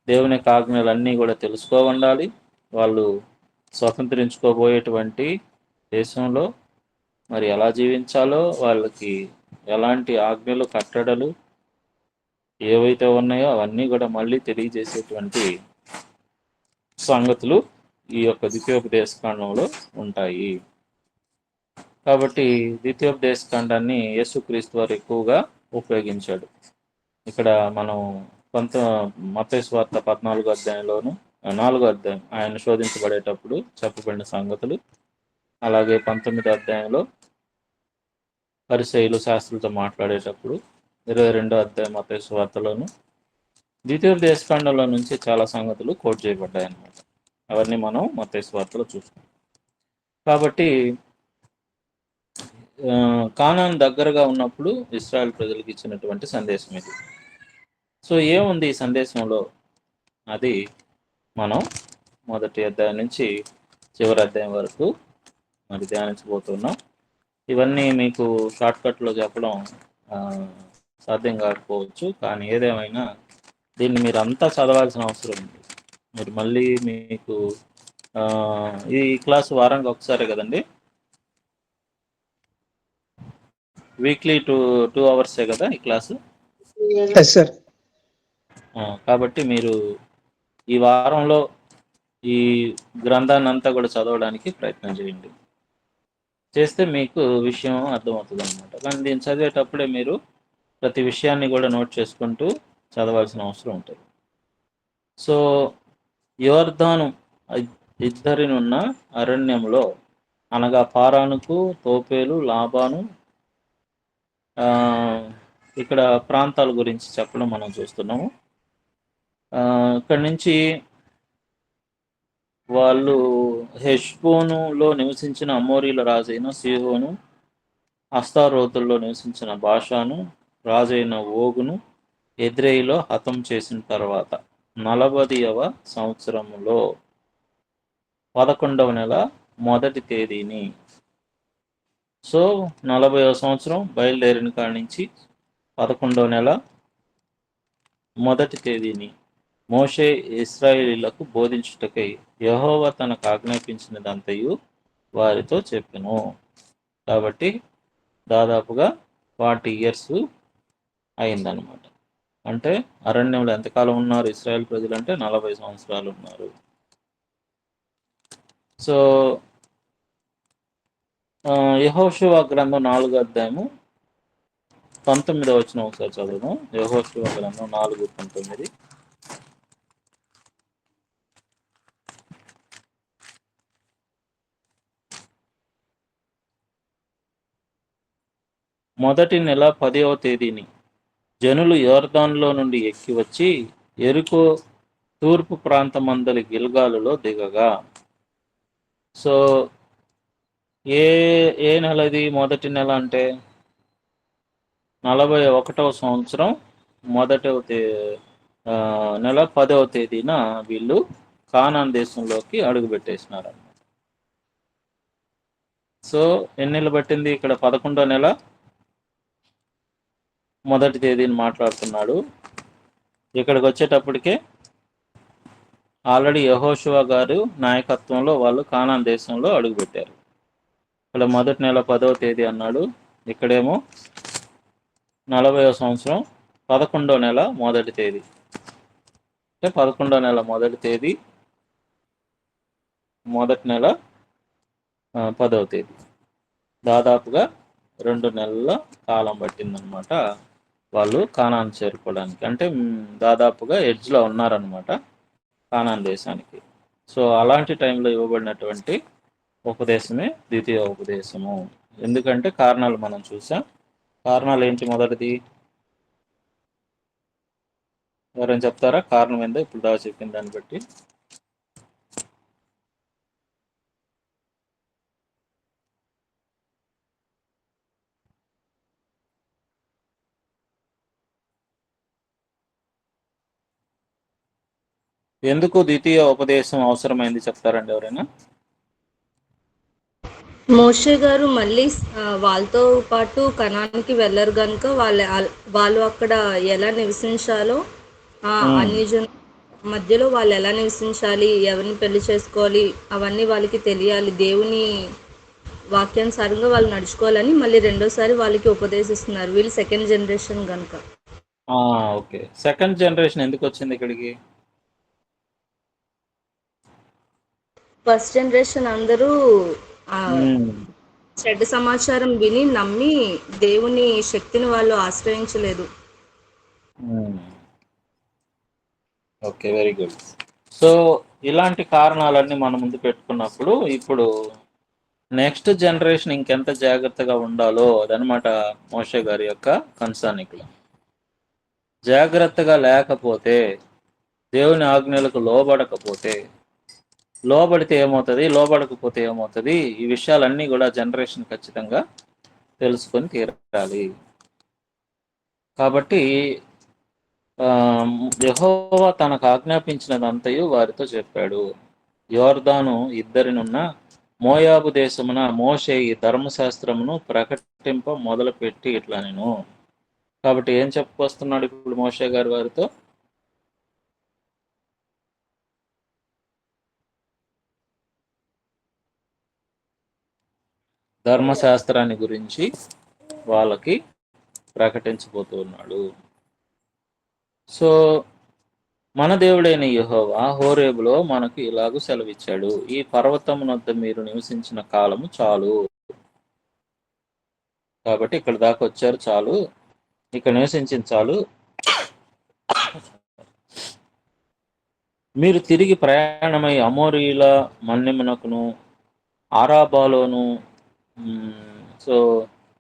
దేవుని యొక్క ఆజ్ఞలన్నీ కూడా తెలుసుకోవాలి. వాళ్ళు స్వతంత్రించుకోబోయేటువంటి దేశంలో మరి ఎలా జీవించాలో, వాళ్ళకి ఎలాంటి ఆజ్ఞలు, కట్టడలు ఏవైతే ఉన్నాయో అవన్నీ కూడా మళ్ళీ తెలియజేసేటువంటి సంగతులు ఈ యొక్క ద్వితీయోపదేశ కాండంలో ఉంటాయి. కాబట్టి ద్వితీయోపదేశ కాండాన్ని యేసుక్రీస్తు వారు ఎక్కువగా ఉపయోగించాడు. ఇక్కడ మనం మత్తయి సువార్త 14వ అధ్యాయంలోను 4వ అధ్యాయం ఆయన శోధించబడేటప్పుడు చెప్పబడిన సంగతులు, అలాగే 19వ అధ్యాయంలో పరిసయ్యులు శాస్త్రులతో మాట్లాడేటప్పుడు 22వ అధ్యాయం మత్తయి సువార్తలోను ద్వితీయోపదేశ కాండంలో నుంచి చాలా సంగతులు కోట్ చేయబడ్డాయి అన్నమాట. అవన్నీ మనం మత్తయి సువార్తలో చూస్తాం. కాబట్టి కానాన్ దగ్గరగా ఉన్నప్పుడు ఇశ్రాయేల్ ప్రజలకు ఇచ్చినటువంటి సందేశం ఇది. సో ఏముంది ఈ సందేశంలో? అది మనం మొదటి అధ్యాయం నుంచి చివరి అధ్యాయం వరకు మరి ధ్యానించబోతున్నాం. ఇవన్నీ మీకు షార్ట్కట్లో చెప్పడం సాధ్యం కాకపోవచ్చు, కానీ ఏదేమైనా దీన్ని మీరు అంతా చదవాల్సిన అవసరం ఉంది. మీరు మళ్ళీ మీకు ఈ క్లాస్ వారానికి ఒకసారి కదండి, వీక్లీ 2 అవర్సే కదా ఈ క్లాసు. కాబట్టి మీరు ఈ వారంలో ఈ గ్రంథాన్ని అంతా కూడా చదవడానికి ప్రయత్నం చేయండి. చేస్తే మీకు విషయం అర్థమవుతుంది అనమాట. కానీ దీన్ని చదివేటప్పుడే మీరు ప్రతి విషయాన్ని కూడా నోట్ చేసుకుంటూ చదవాల్సిన అవసరం ఉంటుంది. సో యోర్దాను ఇద్దరినున్న అరణ్యంలో, అనగా పారానుకు, తోపేలు, లాబాను ఇక్కడ ప్రాంతాల గురించి చెప్పడం మనం చూస్తున్నాము. ఇక్కడి నుంచి వాళ్ళు హెష్బోనులో నివసించిన అమోరీల రాజైన సీహోను, అస్తారోతుల్లో నివసించిన బాషాను, రాజైన ఓగును ఎద్రేయిలో హతం చేసిన తర్వాత 40వ సంవత్సరంలో 11వ నెల మొదటి తేదీని, సో 40వ సంవత్సరం బయలుదేరిన కాడి నుంచి 11వ నెల మొదటి తేదీని మోషే ఇశ్రాయేలీయులకు బోధించుటకై యెహోవా తనకు ఆజ్ఞాపించినదంతయు వారితో చెప్పెను. కాబట్టి దాదాపుగా 40 years అయిందనమాట. అంటే అరణ్యంలో ఎంతకాలం ఉన్నారు ఇశ్రాయేల్ ప్రజలు అంటే 40 సంవత్సరాలు ఉన్నారు. సో యెహోషువ గ్రంథం 4వ అధ్యాయము 19వ వచనం ఒకసారి చదువుదాం. యెహోషువ గ్రంథం 4:19. మొదటి నెల 10వ తేదీని జనులు యోర్దానులో నుండి ఎక్కి వచ్చి యెరికో తూర్పు ప్రాంతమందలి గిల్గాలులో దిగగా. సో ఏ నెల ఇది? మొదటి నెల అంటే 41వ సంవత్సరం నెల 10వ తేదీన వీళ్ళు కానాన్ దేశంలోకి అడుగుపెట్టేసినారు అన్నమాట. సో ఎన్ని నెలలు పట్టింది? ఇక్కడ 11వ నెల మొదటి తేదీని మాట్లాడుతున్నాడు. ఇక్కడికి వచ్చేటప్పటికే ఆల్రెడీ యెహోషువ గారు నాయకత్వంలో వాళ్ళు కానాన్ దేశంలో అడుగుపెట్టారు. ఇక్కడ మొదటి నెల 10వ తేదీ అన్నాడు, ఇక్కడేమో 40వ సంవత్సరం 11వ నెల మొదటి తేదీ. అంటే 11వ నెల మొదటి తేదీ, మొదటి నెల 10వ తేదీ, దాదాపుగా 2 నెలల కాలం పట్టిందనమాట వాళ్ళు కానాన్ చేరుకోవడానికి. అంటే దాదాపుగా ఎడ్జ్లో ఉన్నారనమాట కానాన్ దేశానికి. సో అలాంటి టైంలో ఇవ్వబడినటువంటి ఉపదేశమే ద్వితీయ ఉపదేశము. ఎందుకంటే కారణాలు మనం చూసాం. కారణాలు ఏంటి? మొదటిది ఎవరైనా చెప్తారా? కారణం ఏందో ఇప్పుడు దాకా చెప్పిన దాన్ని బట్టి. ఎందుకు ద్వితీయ ఉపదేశం అవసరమైంది చెప్తారండి ఎవరైనా? మోషే గారు మళ్ళీ వాళ్ళతో పాటు కనాన్కి వెళ్ళరు కనుక వాళ్ళు అక్కడ ఎలా నివసించాలో ఉమ్, అన్ని జన మధ్యలో వాళ్ళు ఎలా నివసించాలి, ఎవరిని పెళ్లి చేసుకోవాలి, అవన్నీ వాళ్ళకి తెలియాలి. దేవుని వాక్యానుసారంగా వాళ్ళు నడుచుకోవాలని మళ్ళీ రెండోసారి వాళ్ళకి ఉపదేశిస్తున్నారు. వీళ్ళు సెకండ్ జనరేషన్ కనుక. ఓకే. సెకండ్ జనరేషన్ ఎందుకు వచ్చింది ఇక్కడికి? ఫస్ట్ జనరేషన్ అందరూ ఆ ఉమ్, చెడ్డ సమాచారం విని నమ్మి దేవుని శక్తిని వాళ్ళు ఆశ్రయించలేదు. Um. Okay, very good. So ఇలాంటి కారణాలన్నీ మన ముందు పెట్టుకున్నప్పుడు ఇప్పుడు నెక్స్ట్ జనరేషన్ ఇంకెంత జాగ్రత్తగా ఉండాలో అదనమాట మోషే గారి యొక్క కన్సర్న్ ఇక్కడ. జాగ్రత్తగా లేకపోతే, దేవుని ఆజ్ఞలకు లోబడితే ఏమవుతుంది, లోబడకపోతే ఏమవుతుంది, ఈ విషయాలన్నీ కూడా జనరేషన్ ఖచ్చితంగా తెలుసుకొని తీరాలి. కాబట్టి యెహోవా తనకు ఆజ్ఞాపించినదంతయు వారితో చెప్పాడు. యోర్దాను ఇద్దరినున్న మోయాబు దేశమున మోషే ఈ ధర్మశాస్త్రమును ప్రకటింప మొదలుపెట్టి ఇట్లా నేను. కాబట్టి ఏం చెప్పుకొస్తున్నాడు ఇప్పుడు మోషే గారి వారితో? ధర్మశాస్త్రాన్ని గురించి వాళ్ళకి ప్రకటించబోతూ ఉన్నాడు. సో మన దేవుడైన యెహోవా హోరేబులో మనకు ఇలాగూ సెలవిచ్చాడు, ఈ పర్వతమునొద్ద మీరు నివసించిన కాలము చాలు. కాబట్టి ఇక్కడ దాకా వచ్చారు చాలు, ఇక్కడ నివసించిన చాలు. మీరు తిరిగి ప్రయాణమై అమోరీల మన్యమునకును ఆరాబాలోను సో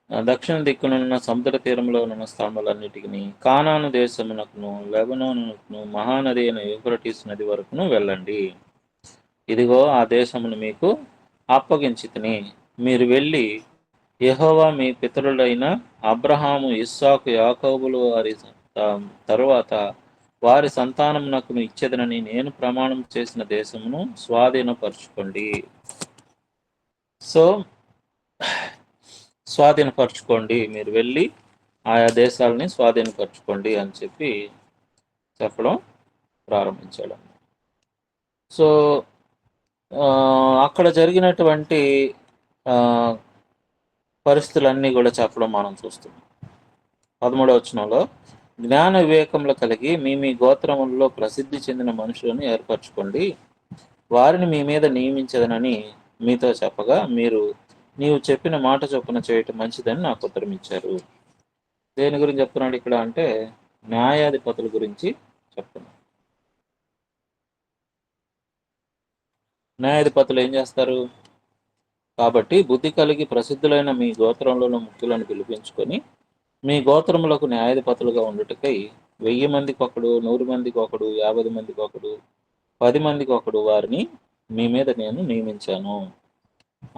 దక్షిణ దిక్కునున్న సముద్ర తీరంలో ఉన్న స్థలములన్నిటికీ కానాను దేశమునకును లెబనోనునకును మహానది అయిన యూఫ్రటీస్ నది వరకును వెళ్ళండి. ఇదిగో ఆ దేశమును మీకు అప్పగించితిని. మీరు వెళ్ళి యెహోవా మీ పితరులైన అబ్రహాము, ఇస్సాకు, యాకోబులు వారి తరువాత వారి సంతానమునకును ఇచ్చేదనని నేను ప్రమాణం చేసిన దేశమును స్వాధీనపరచుకోండి. సో స్వాధీనపరచుకోండి, మీరు వెళ్ళి ఆయా దేశాలని స్వాధీనపరచుకోండి అని చెప్పడం ప్రారంభించాడు. సో అక్కడ జరిగినటువంటి పరిస్థితులన్నీ కూడా చెప్పడం మనం చూస్తున్నాం. 13వ వచనంలో, జ్ఞాన వివేకములు కలిగి మీ గోత్రములలో ప్రసిద్ధి చెందిన మనుషులను ఏర్పరచుకోండి, వారిని మీ మీద నియమించదనని మీతో చెప్పగా నీవు చెప్పిన మాట చొప్పున చేయటం మంచిదని నాకు ఉత్తరం ఇచ్చారు. దేని గురించి చెప్తున్నాడు ఇక్కడ అంటే న్యాయాధిపతుల గురించి చెప్తున్నాడు. న్యాయాధిపతులు ఏం చేస్తారు? కాబట్టి బుద్ధి కలిగి ప్రసిద్ధులైన మీ గోత్రంలో ముఖ్యులను పిలిపించుకొని మీ గోత్రములకు న్యాయాధిపతులుగా ఉండుటకై 1000 మందికి ఒకడు, 100 మందికి ఒకడు, 50 మందికి ఒకడు, 10 మందికి ఒకడు వారిని మీ మీద నేను నియమించాను.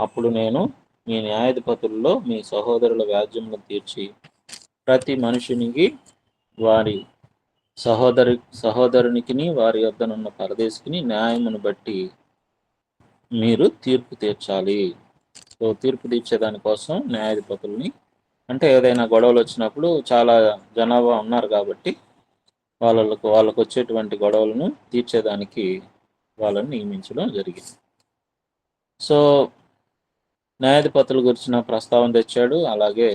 అప్పుడు నేను మీ న్యాయాధిపతుల్లో మీ సహోదరుల వ్యాజ్యములను తీర్చి ప్రతి మనుషునికి వారి సహోదరునికి వారి యొద్దనున్న పరదేశికి న్యాయమును బట్టి మీరు తీర్పు తీర్చాలి. సో తీర్పు తీర్చేదానికోసం న్యాయాధిపతుల్ని, అంటే ఏదైనా గొడవలు వచ్చినప్పుడు చాలా జనాభా ఉన్నారు కాబట్టి వాళ్ళకు వచ్చేటువంటి గొడవలను తీర్చేదానికి వాళ్ళని నియమించడం జరిగింది. సో న్యాయాధిపతుల గురించిన ప్రస్తావన తెచ్చాడు. అలాగే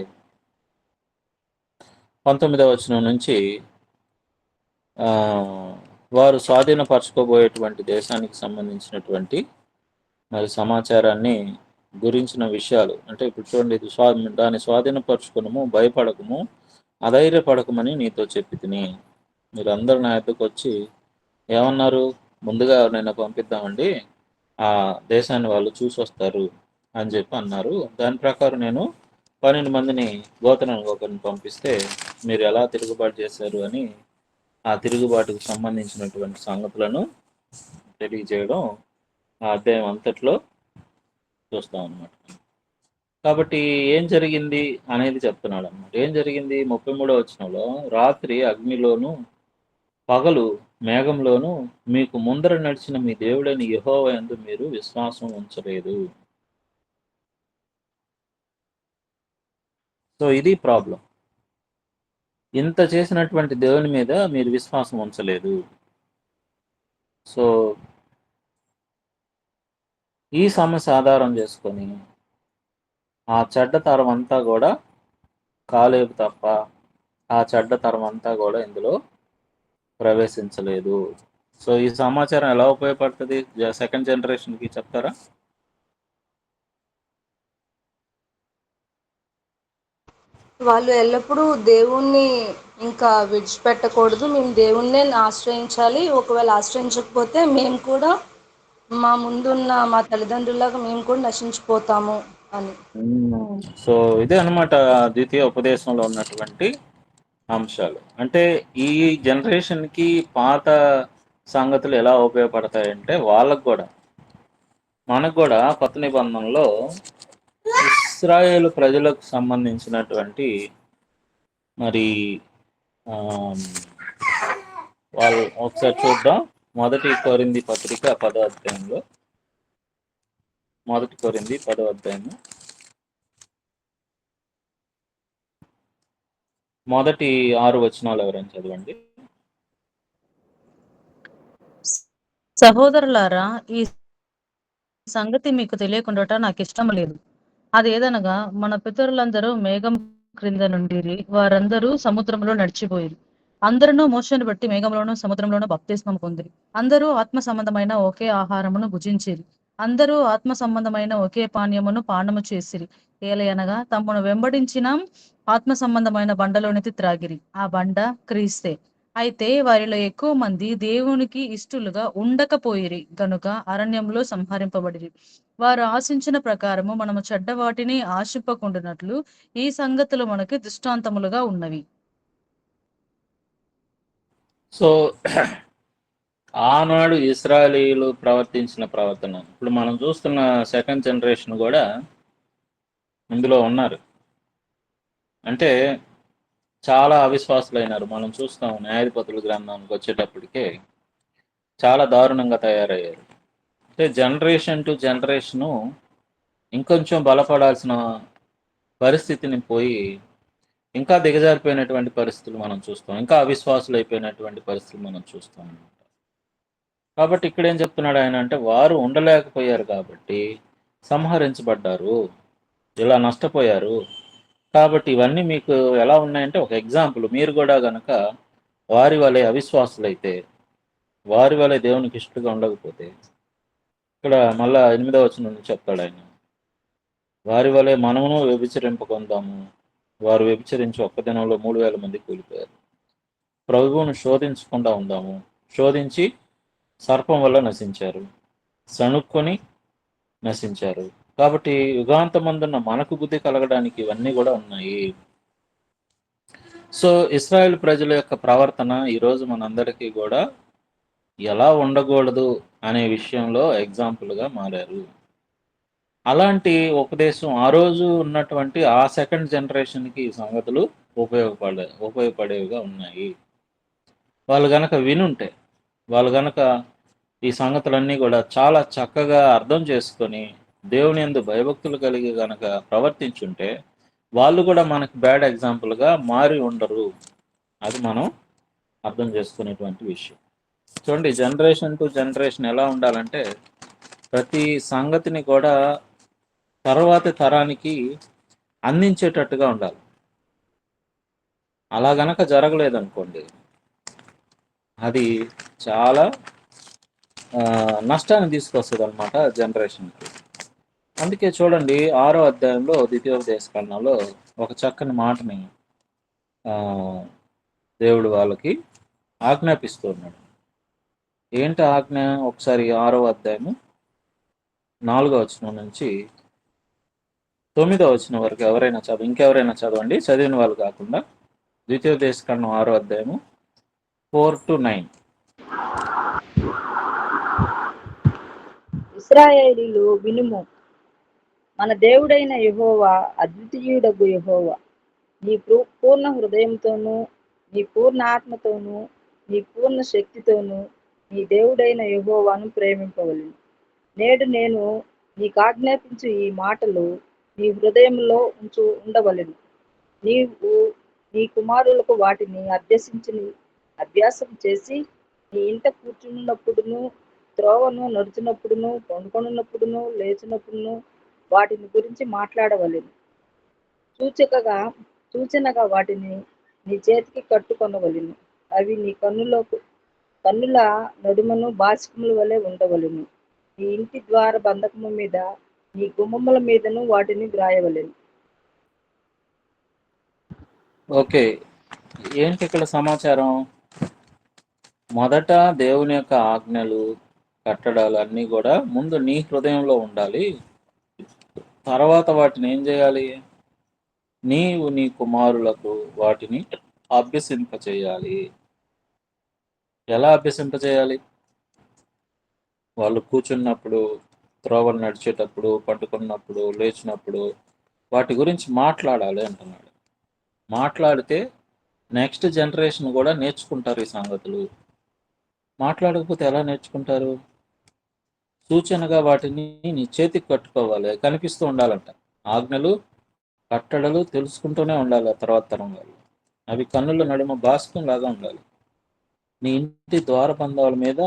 19వ వచనం నుంచి వారు స్వాధీనపరచుకోబోయేటువంటి దేశానికి సంబంధించినటువంటి మరి సమాచారాన్ని గురించిన విషయాలు, అంటే ఇప్పుడు చూడండి, దాన్ని స్వాధీనపరచుకునము, భయపడకము, అధైర్యపడకమని నీతో చెప్పి తిని. మీరందరూ నా ఎద్దకు వచ్చి ఏమన్నారు? ముందుగా ఎవరినైనా పంపిద్దామండి, ఆ దేశాన్ని వాళ్ళు చూసి వస్తారు అని చెప్పి అన్నారు. దాని ప్రకారం నేను 12 మందిని గోత్రానికి ఒకరిని పంపిస్తే మీరు ఎలా తిరుగుబాటు చేశారు అని ఆ తిరుగుబాటుకు సంబంధించినటువంటి సంగతులను తెలియజేయడం ఆ అధ్యాయం అంతట్లో చూస్తాం అన్నమాట. కాబట్టి ఏం జరిగింది అనేది చెప్తున్నాడు అన్నమాట. ఏం జరిగింది? 33వ వచనంలో, రాత్రి అగ్నిలోను పగలు మేఘంలోను మీకు ముందర నడిచిన మీ దేవుడైన యెహోవా యందు మీరు విశ్వాసం ఉంచలేదు. సో ఇది ప్రాబ్లం. ఇంత చేసినటువంటి దేవుని మీద మీరు విశ్వాసం ఉంచలేదు. సో ఈ సమస్య ఆధారం చేసుకొని ఆ చెడ్డ తరం అంతా కూడా కాలేబు తప్ప ఆ చెడ్డ తరం అంతా కూడా ఇందులో ప్రవేశించలేదు. సో ఈ సమాచారం ఎలా ఉపయోగపడుతుంది సెకండ్ జనరేషన్కి చెప్తారా? వాళ్ళు ఎల్లప్పుడూ దేవుణ్ణి ఇంకా విడిచిపెట్టకూడదు. మేము దేవుణ్ణే ఆశ్రయించాలి. ఒకవేళ ఆశ్రయించకపోతే మేము కూడా మా ముందున్న మా తల్లిదండ్రులాగా మేము కూడా నశించిపోతాము అని. సో ఇదే అన్నమాట ద్వితీయ ఉపదేశంలో ఉన్నటువంటి అంశాలు. అంటే ఈ జనరేషన్కి పాత సంగతులు ఎలా ఉపయోగపడతాయంటే వాళ్ళకు కూడా మనకు కూడా కొత్త నిబంధనలో ఇశ్రాయేలు ప్రజలకు సంబంధించినటువంటి మరి వాళ్ళు ఒకసారి చూద్దాం. మొదటి కొరింథీ పత్రిక 10వ అధ్యాయంలో మొదటి కొరింథీ 10వ అధ్యాయము మొదటి 6 వచనాలు ఎవరైనా చదవండి. సహోదరులారా, ఈ సంగతి మీకు తెలియకుండా నాకు ఇష్టం లేదు. అదేదనగా మన పితరులందరూ మేఘం క్రింద నుండిరి, వారందరూ సముద్రంలో నడిచిపోయిరి. అందరూ మోషేను బట్టి మేఘంలోనూ సముద్రంలోనూ బప్తిస్మం పొందిరి. అందరూ ఆత్మ సంబంధమైన ఒకే ఆహారమును భుజించిరి. అందరూ ఆత్మ సంబంధమైన ఒకే పానీయమును పానము చేసిరి. ఏలయనగా తమను వెంబడించిన ఆత్మ సంబంధమైన బండలోనిది త్రాగిరి. ఆ బండ క్రీస్తే. అయితే వారిలో ఎక్కువ మంది దేవునికి ఇష్టలుగా ఉండకపోయిరి గనుక అరణ్యంలో సంహరింపబడిరి. వారు ఆశించిన ప్రకారము మనము చెడ్డ వాటిని ఆశింపకుండానట్లు ఈ సంగతులు మనకి దృష్టాంతములుగా ఉన్నవి. సో ఆనాడు ఇశ్రాయేలీయులు ప్రవర్తించిన ప్రవర్తన ఇప్పుడు మనం చూస్తున్న సెకండ్ జనరేషన్ కూడా ఇందులో ఉన్నారు. అంటే చాలా అవిశ్వాసులైనారు. మనం చూస్తాం న్యాయాధిపతుల గ్రంథానికి వచ్చేటప్పటికే చాలా దారుణంగా తయారయ్యారు. అంటే జనరేషన్ టు జనరేషను ఇంకొంచెం బలపడాల్సిన పరిస్థితిని పోయి ఇంకా దిగజారిపోయినటువంటి పరిస్థితులు మనం చూస్తాం. ఇంకా అవిశ్వాసులు అయిపోయినటువంటి పరిస్థితులు మనం చూస్తాం అన్నమాట. కాబట్టి ఇక్కడ ఏం చెప్తున్నాడు ఆయన అంటే వారు ఉండలేకపోయారు కాబట్టి సంహరించబడ్డారు, ఇలా నష్టపోయారు. కాబట్టి ఇవన్నీ మీకు ఎలా ఉన్నాయంటే ఒక ఎగ్జాంపుల్. మీరు కూడా గనక వారి వలె అవిశ్వాసులైతే, వారి వలె దేవునికి ఇష్టలుగా ఉండకపోతే, ఇక్కడ మళ్ళా 8వ వచనం నుండి చెప్తాడు ఆయన, వారి వలె మనమును వ్యభిచరింపకొందాము. వారు వ్యభిచరించి ఒక్క దినంలో 3000 మంది కూలిపోయారు. ప్రభువును శోధించకుండా ఉందాము. శోధించి సర్పం వల్ల నశించారు, సణుక్కొని నశించారు. కాబట్టి యుగాంతమందున్న మనకు బుద్ధి కలగడానికి ఇవన్నీ కూడా ఉన్నాయి. సో ఇశ్రాయేల్ ప్రజల యొక్క ప్రవర్తన ఈరోజు మనందరికీ కూడా ఎలా ఉండకూడదు అనే విషయంలో ఎగ్జాంపుల్గా మారారు. అలాంటి ఉపదేశం ఆ రోజు ఉన్నటువంటి ఆ సెకండ్ జనరేషన్కి ఈ సంగతులు ఉపయోగపడేవిగా ఉన్నాయి. వాళ్ళు గనక వినుంటే, వాళ్ళు గనక ఈ సంగతులన్నీ కూడా చాలా చక్కగా అర్థం చేసుకొని దేవుని యందు భయభక్తులు కలిగి గనక ప్రవర్తించుంటే వాళ్ళు కూడా మనకి బ్యాడ్ ఎగ్జాంపుల్గా మారి ఉండరు. అది మనం అర్థం చేసుకునేటువంటి విషయం. చూడండి, జనరేషన్ టు జనరేషన్ ఎలా ఉండాలంటే ప్రతి సంగతిని కూడా తర్వాతి తరానికి అందించేటట్టుగా ఉండాలి. అలా గనక జరగలేదనుకోండి, అది చాలా నష్టాన్ని తీసుకొస్తుంది అనమాట జనరేషన్కి. అందుకే చూడండి 6వ అధ్యాయంలో ద్వితీయోపదేశకాండంలో ఒక చక్కని మాటని దేవుడు వాళ్ళకి ఆజ్ఞాపిస్తున్నాడు. ఏంటి ఆజ్ఞ? ఒకసారి 6వ అధ్యాయము 4వ వచనం నుంచి 9వ వచనం వరకు ఎవరైనా ఇంకెవరైనా చదవండి, చదివిన వాళ్ళు కాకుండా. ద్వితీయోపదేశకాండం 6వ అధ్యాయము 4 to 9. ఇశ్రాయేలీయులు వినుము, మన దేవుడైన యెహోవా అద్వితీయుడగు యెహోవా. నీ పూర్ణ హృదయంతోనూ, నీ పూర్ణ ఆత్మతోనూ, నీ పూర్ణ శక్తితోనూ నీ దేవుడైన యెహోవాను ప్రేమింపవలెను. నేడు నేను నీకు ఆజ్ఞాపించు ఈ మాటలు నీ హృదయంలో ఉండవలెను. నీవు నీ కుమారులకు వాటిని అభ్యాసం చేసి నీ ఇంట కూర్చున్నప్పుడును, త్రోవను నడుచునప్పుడును, పండుకొనున్నప్పుడును, లేచినప్పుడును వాటిని గురించి మాట్లాడవలెను. సూచనగా వాటిని నీ చేతికి కట్టుకొనవలెను. అవి నీ కన్నుల నడుమను బాసికముల వలె ఉండవలెను. నీ ఇంటి ద్వార బంధకము మీద, నీ గుమ్మముల మీదను వాటిని వ్రాయవలెను. ఓకే. ఏంటి ఇక్కడ సమాచారం? మొదట దేవుని యొక్క ఆజ్ఞలు, కట్టడాలు అన్నీ కూడా ముందు నీ హృదయంలో ఉండాలి. తర్వాత వాటిని ఏం చేయాలి? నీవు నీ కుమారులకు వాటిని అభ్యసింపచేయాలి. ఎలా అభ్యసింపచేయాలి? వాళ్ళు కూర్చున్నప్పుడు, త్రోవలు నడిచేటప్పుడు, పట్టుకున్నప్పుడు, లేచినప్పుడు వాటి గురించి మాట్లాడాలి అంటున్నాడు. మాట్లాడితే నెక్స్ట్ జనరేషన్ కూడా నేర్చుకుంటారు ఈ సంగతులు. మాట్లాడకపోతే ఎలా నేర్చుకుంటారు? సూచనగా వాటిని నీ చేతికి కట్టుకోవాలి, కనిపిస్తూ ఉండాలంట. ఆజ్ఞలు, కట్టడలు తెలుసుకుంటూనే ఉండాలి ఆ తర్వాత తరం వాళ్ళు. అవి కన్నుల నడుమ బాస్కం లాగా ఉండాలి. నీ ఇంటి ద్వారబంధాల మీద,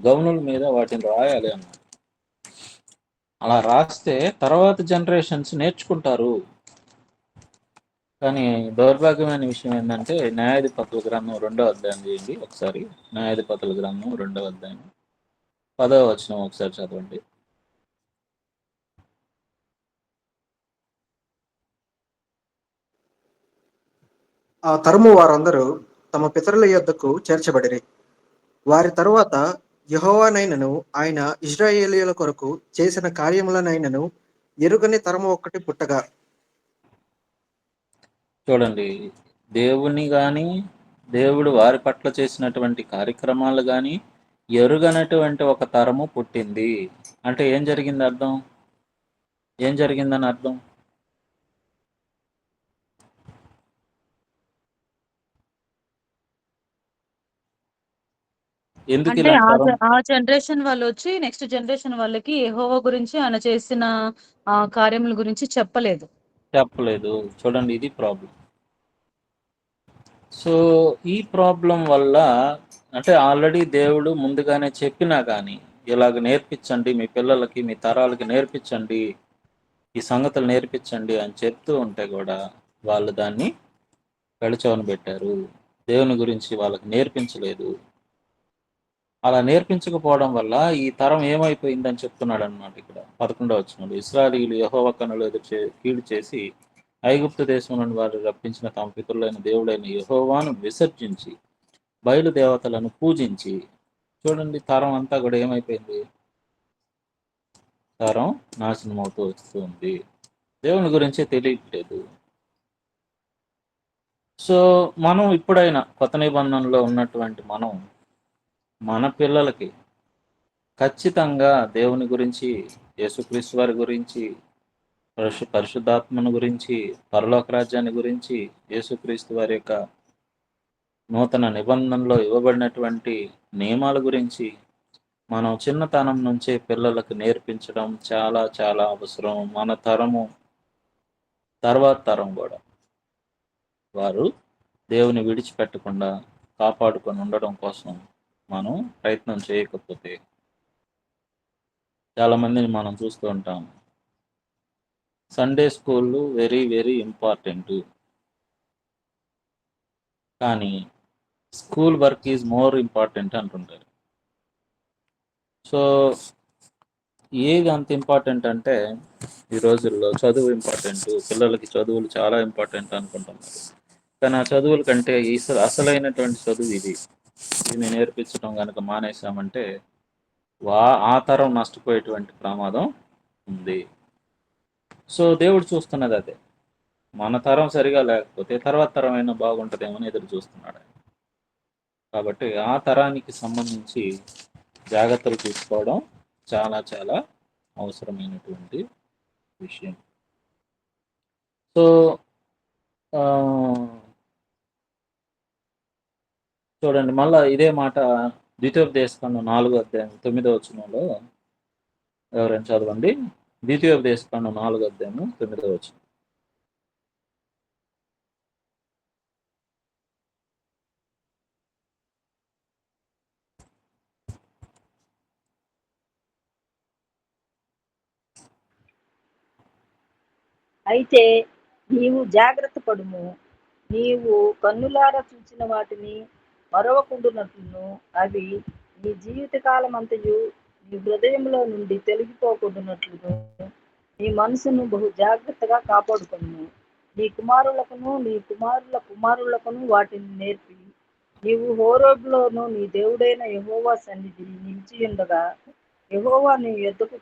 గౌనుల మీద వాటిని రాయాలి అన్న. అలా రాస్తే తర్వాత జనరేషన్స్ నేర్చుకుంటారు. కానీ దౌర్భాగ్యమైన విషయం ఏంటంటే న్యాయాధిపతుల గ్రంథం 2వ అధ్యాయం చేయండి ఒకసారి. న్యాయాధిపతుల గ్రంథం 2వ అధ్యాయం 10వ వచనం ఒకసారి చదవండి. ఆ తరము వారందరూ తమ పితరుల యొద్దకు చేర్చబడిరి. వారి తరువాత యెహోవానైనను ఆయన ఇశ్రాయేలీయుల కొరకు చేసిన కార్యములనైనను ఎరుగని తరము ఒక్కటి పుట్టగా. చూడండి, దేవుని కానీ, దేవుడు వారి పట్ల చేసినటువంటి కార్యక్రమాలు కానీ ఎరుగనటువంటి ఒక తరము పుట్టింది. అంటే ఏం జరిగింది అర్థం? ఏం జరిగిందని అర్థం? ఎందుకు అంటే ఇలాంటి తరం ఆ జనరేషన్ వాళ్ళు వచ్చి నెక్స్ట్ జనరేషన్ వాళ్ళకి యెహోవా గురించి ఆయన చేసిన కార్యముల గురించి చెప్పలేదు. చెప్పలేదు? చూడండి, ఇది ప్రాబ్లం. సో ఈ ప్రాబ్లం వల్ల అంటే ఆల్రెడీ దేవుడు ముందుగానే చెప్పినా కానీ ఇలాగ నేర్పించండి, మీ పిల్లలకి, మీ తరాలకి నేర్పించండి, ఈ సంగతులు నేర్పించండి అని చెప్తూ ఉంటే కూడా వాళ్ళు దాన్ని పెడచెవిన పెట్టారు. దేవుని గురించి వాళ్ళకి నేర్పించలేదు. అలా నేర్పించకపోవడం వల్ల ఈ తరం ఏమైపోయిందని చెప్తున్నాడు అనమాట. ఇక్కడ 11వ వచనంలో ఇశ్రాయేలీయులు యెహోవా కన్నులు ఎదురు కీడు చేసి ఐగుప్తు దేశం నుండి వారు రప్పించిన తమ పితరులైన దేవుడైన యెహోవాను విసర్జించి బయలుదేవతలను పూజించి. చూడండి, తరం అంతా కూడా ఏమైపోయింది? తరం నాశనం అవుతూ వస్తుంది. దేవుని గురించి తెలియట్లేదు. సో మనం ఇప్పుడైనా కొత్త నిబంధనలో ఉన్నటువంటి మనం మన పిల్లలకి ఖచ్చితంగా దేవుని గురించి, యేసుక్రీస్తు వారి గురించి, పరిశుద్ధాత్మను గురించి, పరలోక రాజ్యాన్ని గురించి, యేసుక్రీస్తు వారి యొక్క నూతన నిబంధనలో ఇవ్వబడినటువంటి నియమాల గురించి మనం చిన్నతనం నుంచే పిల్లలకు నేర్పించడం చాలా చాలా అవసరం. మన తరము తర్వాత తరం కూడా వారు దేవుని విడిచిపెట్టకుండా కాపాడుకొని ఉండడం కోసం మనం ప్రయత్నం చేయకపోతే చాలామందిని మనం చూస్తూ ఉంటాం. సండే స్కూళ్ళు వెరీ వెరీ ఇంపార్టెంట్, కానీ school work is more important అంటుంటారు. సో ఏది అంత ఇంపార్టెంట్ అంటే ఈ రోజుల్లో చదువు ఇంపార్టెంట్, పిల్లలకి చదువులు చాలా ఇంపార్టెంట్ అనుకుంటున్నారు. కానీ ఆ చదువుల కంటే అసలైనటువంటి చదువు ఇది. దీన్ని నేర్పించడం కనుక మానేసామంటే ఆ తరం నష్టపోయేటువంటి ప్రమాదం ఉంది. సో దేవుడు చూస్తున్నది అదే. మన తరం సరిగా లేకపోతే తర్వాత తరం అయినా బాగుంటుందేమని ఎదురు చూస్తున్నాడు. కాబట్టి ఆ తరానికి సంబంధించి జాగ్రత్తలు తీసుకోవడం చాలా చాలా అవసరమైనటువంటి విషయం. సో చూడండి మళ్ళా ఇదే మాట ద్వితీయోపదేశకాండం 4వ అధ్యాయం 9వ వచనంలో ఎవరైనా చదవండి. ద్వితీయోపదేశకాండం 4వ అధ్యాయము 9వ వచనం. అయితే నీవు జాగ్రత్త పడుము, నీవు కన్నులారా చూచిన వాటిని మరవకుండునట్లును, అవి నీ జీవితకాలమంతయు నీ హృదయంలో నుండి తొలగిపోకుండునట్లును నీ మనసును బహు జాగ్రత్తగా కాపాడుకొనుము. నీ కుమారులకును నీ కుమారుల కుమారులకును వాటిని నేర్పి, నీవు హోరేబులోను నీ దేవుడైన యెహోవా సన్నిధిని నిలిచియుండగా, యెహోవా నీ యొద్దకు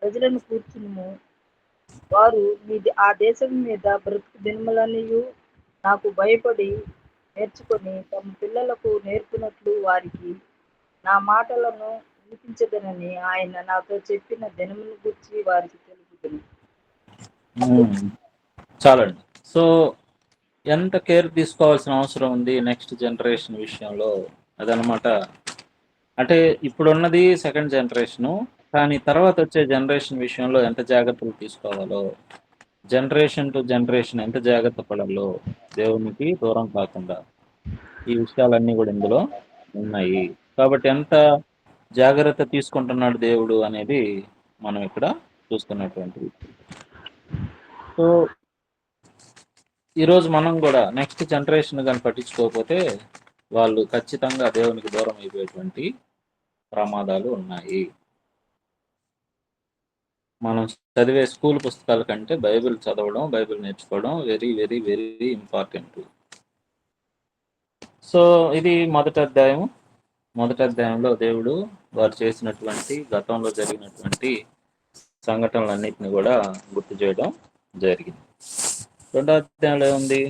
ప్రజలను కూర్చునుము. వారు ఆ దేశం మీద బ్రతుకు దినములన్నీయు నాకు భయపడి నేర్చుకొని తమ పిల్లలకు నేర్పినట్లు వారికి నా మాటలను వినిపించదనని ఆయన నాతో చెప్పిన దినమును గురించి వారికి తెలుపుదును. చాలండి. సో ఎంత కేర్ తీసుకోవాల్సిన అవసరం ఉంది నెక్స్ట్ జనరేషన్ విషయంలో అదనమాట. అంటే ఇప్పుడున్నది సెకండ్ జనరేషను, కానీ తర్వాత వచ్చే జనరేషన్ విషయంలో ఎంత జాగ్రత్తలు తీసుకోవాలో, జనరేషన్ టు జనరేషన్ ఎంత జాగ్రత్త పడాలో, దేవునికి దూరం కాకుండా ఈ విషయాలన్నీ కూడా ఇందులో ఉన్నాయి. కాబట్టి ఎంత జాగ్రత్త తీసుకుంటున్నాడు దేవుడు అనేది మనం ఇక్కడ చూస్తున్నటువంటిది. సో ఈరోజు మనం కూడా నెక్స్ట్ జనరేషన్ కానీ పట్టించుకోకపోతే వాళ్ళు ఖచ్చితంగా దేవునికి దూరం అయిపోయేటువంటి ప్రమాదాలు ఉన్నాయి. మనం చదివే స్కూల్ పుస్తకాల కంటే బైబిల్ చదవడం, బైబిల్ నేర్చుకోవడం very very very important. So ఇది మొదటి అధ్యాయం. మొదటి అధ్యాయంలో దేవుడు వారు చేసినటువంటి గతంలో జరిగినటువంటి సంఘటనలన్నింటినీ కూడా గుర్తు చేయడం జరిగింది. రెండో అధ్యాయంలో ఏముంది?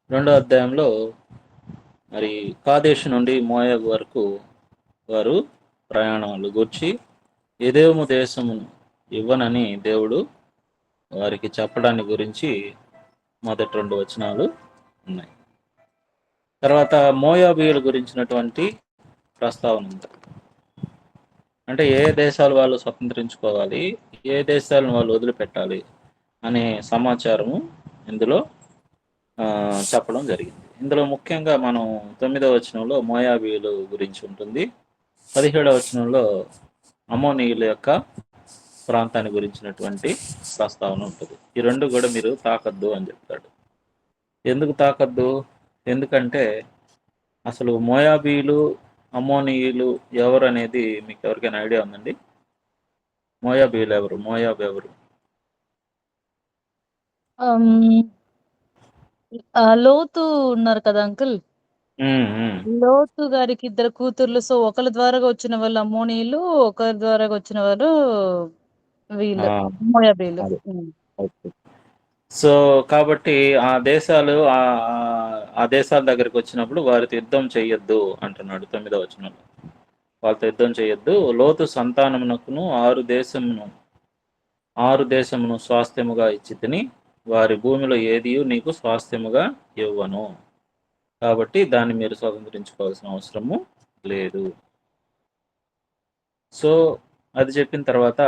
రెండో అధ్యాయంలో మరి కాదేశు నుండి మోయాబు వరకు వారు ప్రయాణాలు గూర్చి ఎదోము దేశమును ఇవ్వనని దేవుడు వారికి చెప్పడాన్ని గురించి మొదటి 2 వచనాలు ఉన్నాయి. తర్వాత మోయాబీయుల గురించినటువంటి ప్రస్తావన ఉంది. అంటే ఏ దేశాలు వాళ్ళు స్వతంత్రించుకోవాలి, ఏ దేశాలను వాళ్ళు వదిలిపెట్టాలి అనే సమాచారము ఇందులో చెప్పడం జరిగింది. ఇందులో ముఖ్యంగా మనం 9వ వచనంలో మోయాబీయుల గురించి ఉంటుంది, 17వ వచనంలో అమోనీయుల యొక్క ప్రాంతాన్ని గురించినటువంటి ప్రస్తావన ఉంటుంది. ఈ రెండు కూడా మీరు తాకద్దు అని చెప్తాడు. ఎందుకు తాకద్దు? ఎందుకంటే అసలు మోయాబీయులు, అమోనీయులు ఎవరు అనేది మీకు ఎవరికైనా ఐడియా ఉందండి? మోయాబీయులు ఎవరు? మోయాబ్ ఎవరు? లోతు ఉన్నారు కదా అంకుల్, లోతు గారికి 2 కూతుర్లు. సో ఒకరి ద్వారా వచ్చిన వాళ్ళు అమ్మోనీయులు, ఒకరి ద్వారా వచ్చిన వారు వీళ్ళు మోయాబీయులు. సో కాబట్టి ఆ దేశాలు ఆ దేశాల దగ్గరికి వచ్చినప్పుడు వారితో యుద్ధం చెయ్యొద్దు అంటున్నాడు 9వ వచనంలో. వాళ్ళతో యుద్ధం చేయొద్దు. లోతు సంతానమునకును 6 దేశమును స్వాస్థ్యముగా ఇచ్చి తిని వారి భూమిలో ఏది నీకు స్వాస్థ్యముగా ఇవ్వను, కాబట్టి దాన్ని మీరు స్వతంత్రించుకోవాల్సిన అవసరము లేదు. సో అది చెప్పిన తర్వాత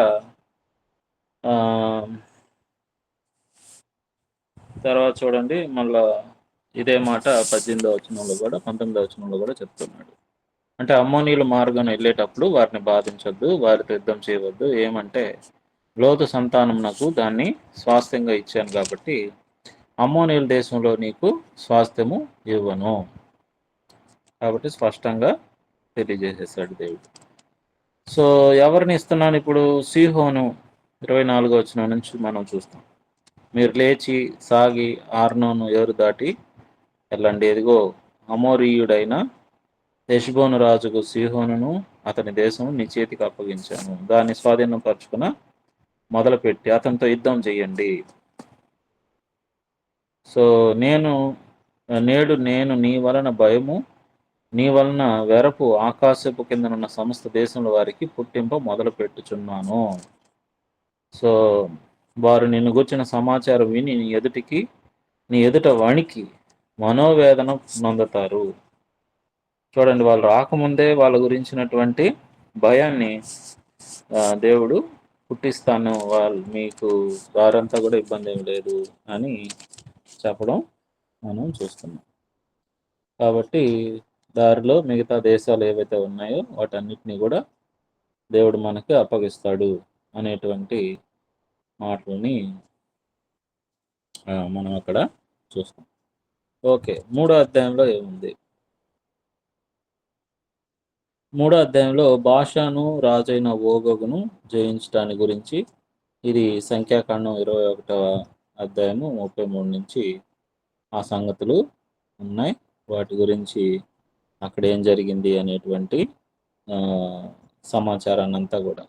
చూడండి మళ్ళా ఇదే మాట 18వ వచనంలో కూడా 19వ వచనంలో కూడా చెప్తున్నాడు. అంటే అమ్మోనీయుల మార్గం వెళ్ళేటప్పుడు వారిని బాధించొద్దు, వారితో యుద్ధం చేయవద్దు. ఏమంటే లోతు సంతానం నాకు దాన్ని స్వాస్థ్యంగా ఇచ్చాను కాబట్టి అమ్మోనీయుల దేశంలో నీకు స్వాస్థ్యము ఇవ్వను, కాబట్టి స్పష్టంగా తెలియజేసేసాడు దేవుడు. సో ఎవరిని ఇస్తున్నాను ఇప్పుడు? సీహోను 24వ వచనం నుంచి మనం చూస్తాం. మీరు లేచి సాగి ఆర్నోను ఏరు దాటి వెళ్ళండి. ఎదిగో అమోరీయుడైన హెష్బోను రాజుకు సీహోనును అతని దేశం నీ చేతికి అప్పగించాను. దాన్ని స్వాధీనపరచుకున్న మొదలుపెట్టి అతనితో యుద్ధం చెయ్యండి. సో నేడు నేను నీ వలన భయము నీ వలన వెరపు ఆకాశపు కిందనున్న సమస్త దేశంలో వారికి పుట్టింప మొదలు పెట్టుచున్నాను. సో వారు నిన్ను గూర్చిన సమాచారం విని నీ ఎదుట వణికి మనోవేదన నొందుతారు. చూడండి, వాళ్ళు రాకముందే వాళ్ళ గురించినటువంటి భయాన్ని దేవుడు పుట్టిస్తాను, మీకు వారంతా కూడా ఇబ్బంది ఏమి లేదు అని చెప్పడం మనం చూస్తున్నాం. కాబట్టి దారిలో మిగతా దేశాలు ఏవైతే ఉన్నాయో వాటన్నిటిని కూడా దేవుడు మనకి అప్పగిస్తాడు అనేటువంటి మాటలని మనం అక్కడ చూస్తాం. ఓకే, 3వ అధ్యాయంలో ఏముంది? 3వ అధ్యాయంలో బాషాను రాజైన ఓగోగును జయించడాని గురించి, ఇది సంఖ్యాకాండం 21వ అధ్యాయము 33 నుంచి ఆ సంగతులు ఉన్నాయి. వాటి గురించి అక్కడ ఏం జరిగింది అనేటువంటి సమాచారాన్ని అంతా కూడా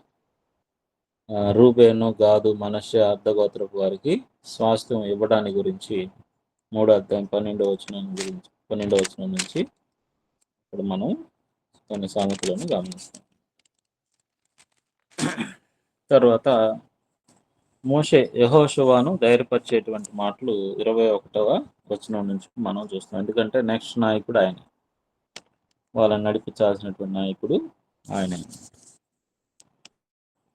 రూబేను, గాదు, మనష్షే అర్ధగోత్రపు వారికి స్వాస్థ్యం ఇవ్వడానికి గురించి 3వ అధ్యాయం 12వ వచనం నుంచి ఇప్పుడు మనం కొన్ని సంగతులను గమనిస్తాం. తర్వాత మోషే యెహోషువను ధైర్యపరిచేటువంటి మాటలు 21వ వచనం నుంచి మనం చూస్తాం. ఎందుకంటే నెక్స్ట్ నాయకుడు ఆయన, వాళ్ళని నడిపించాల్సినటువంటి నాయకుడు ఆయనే.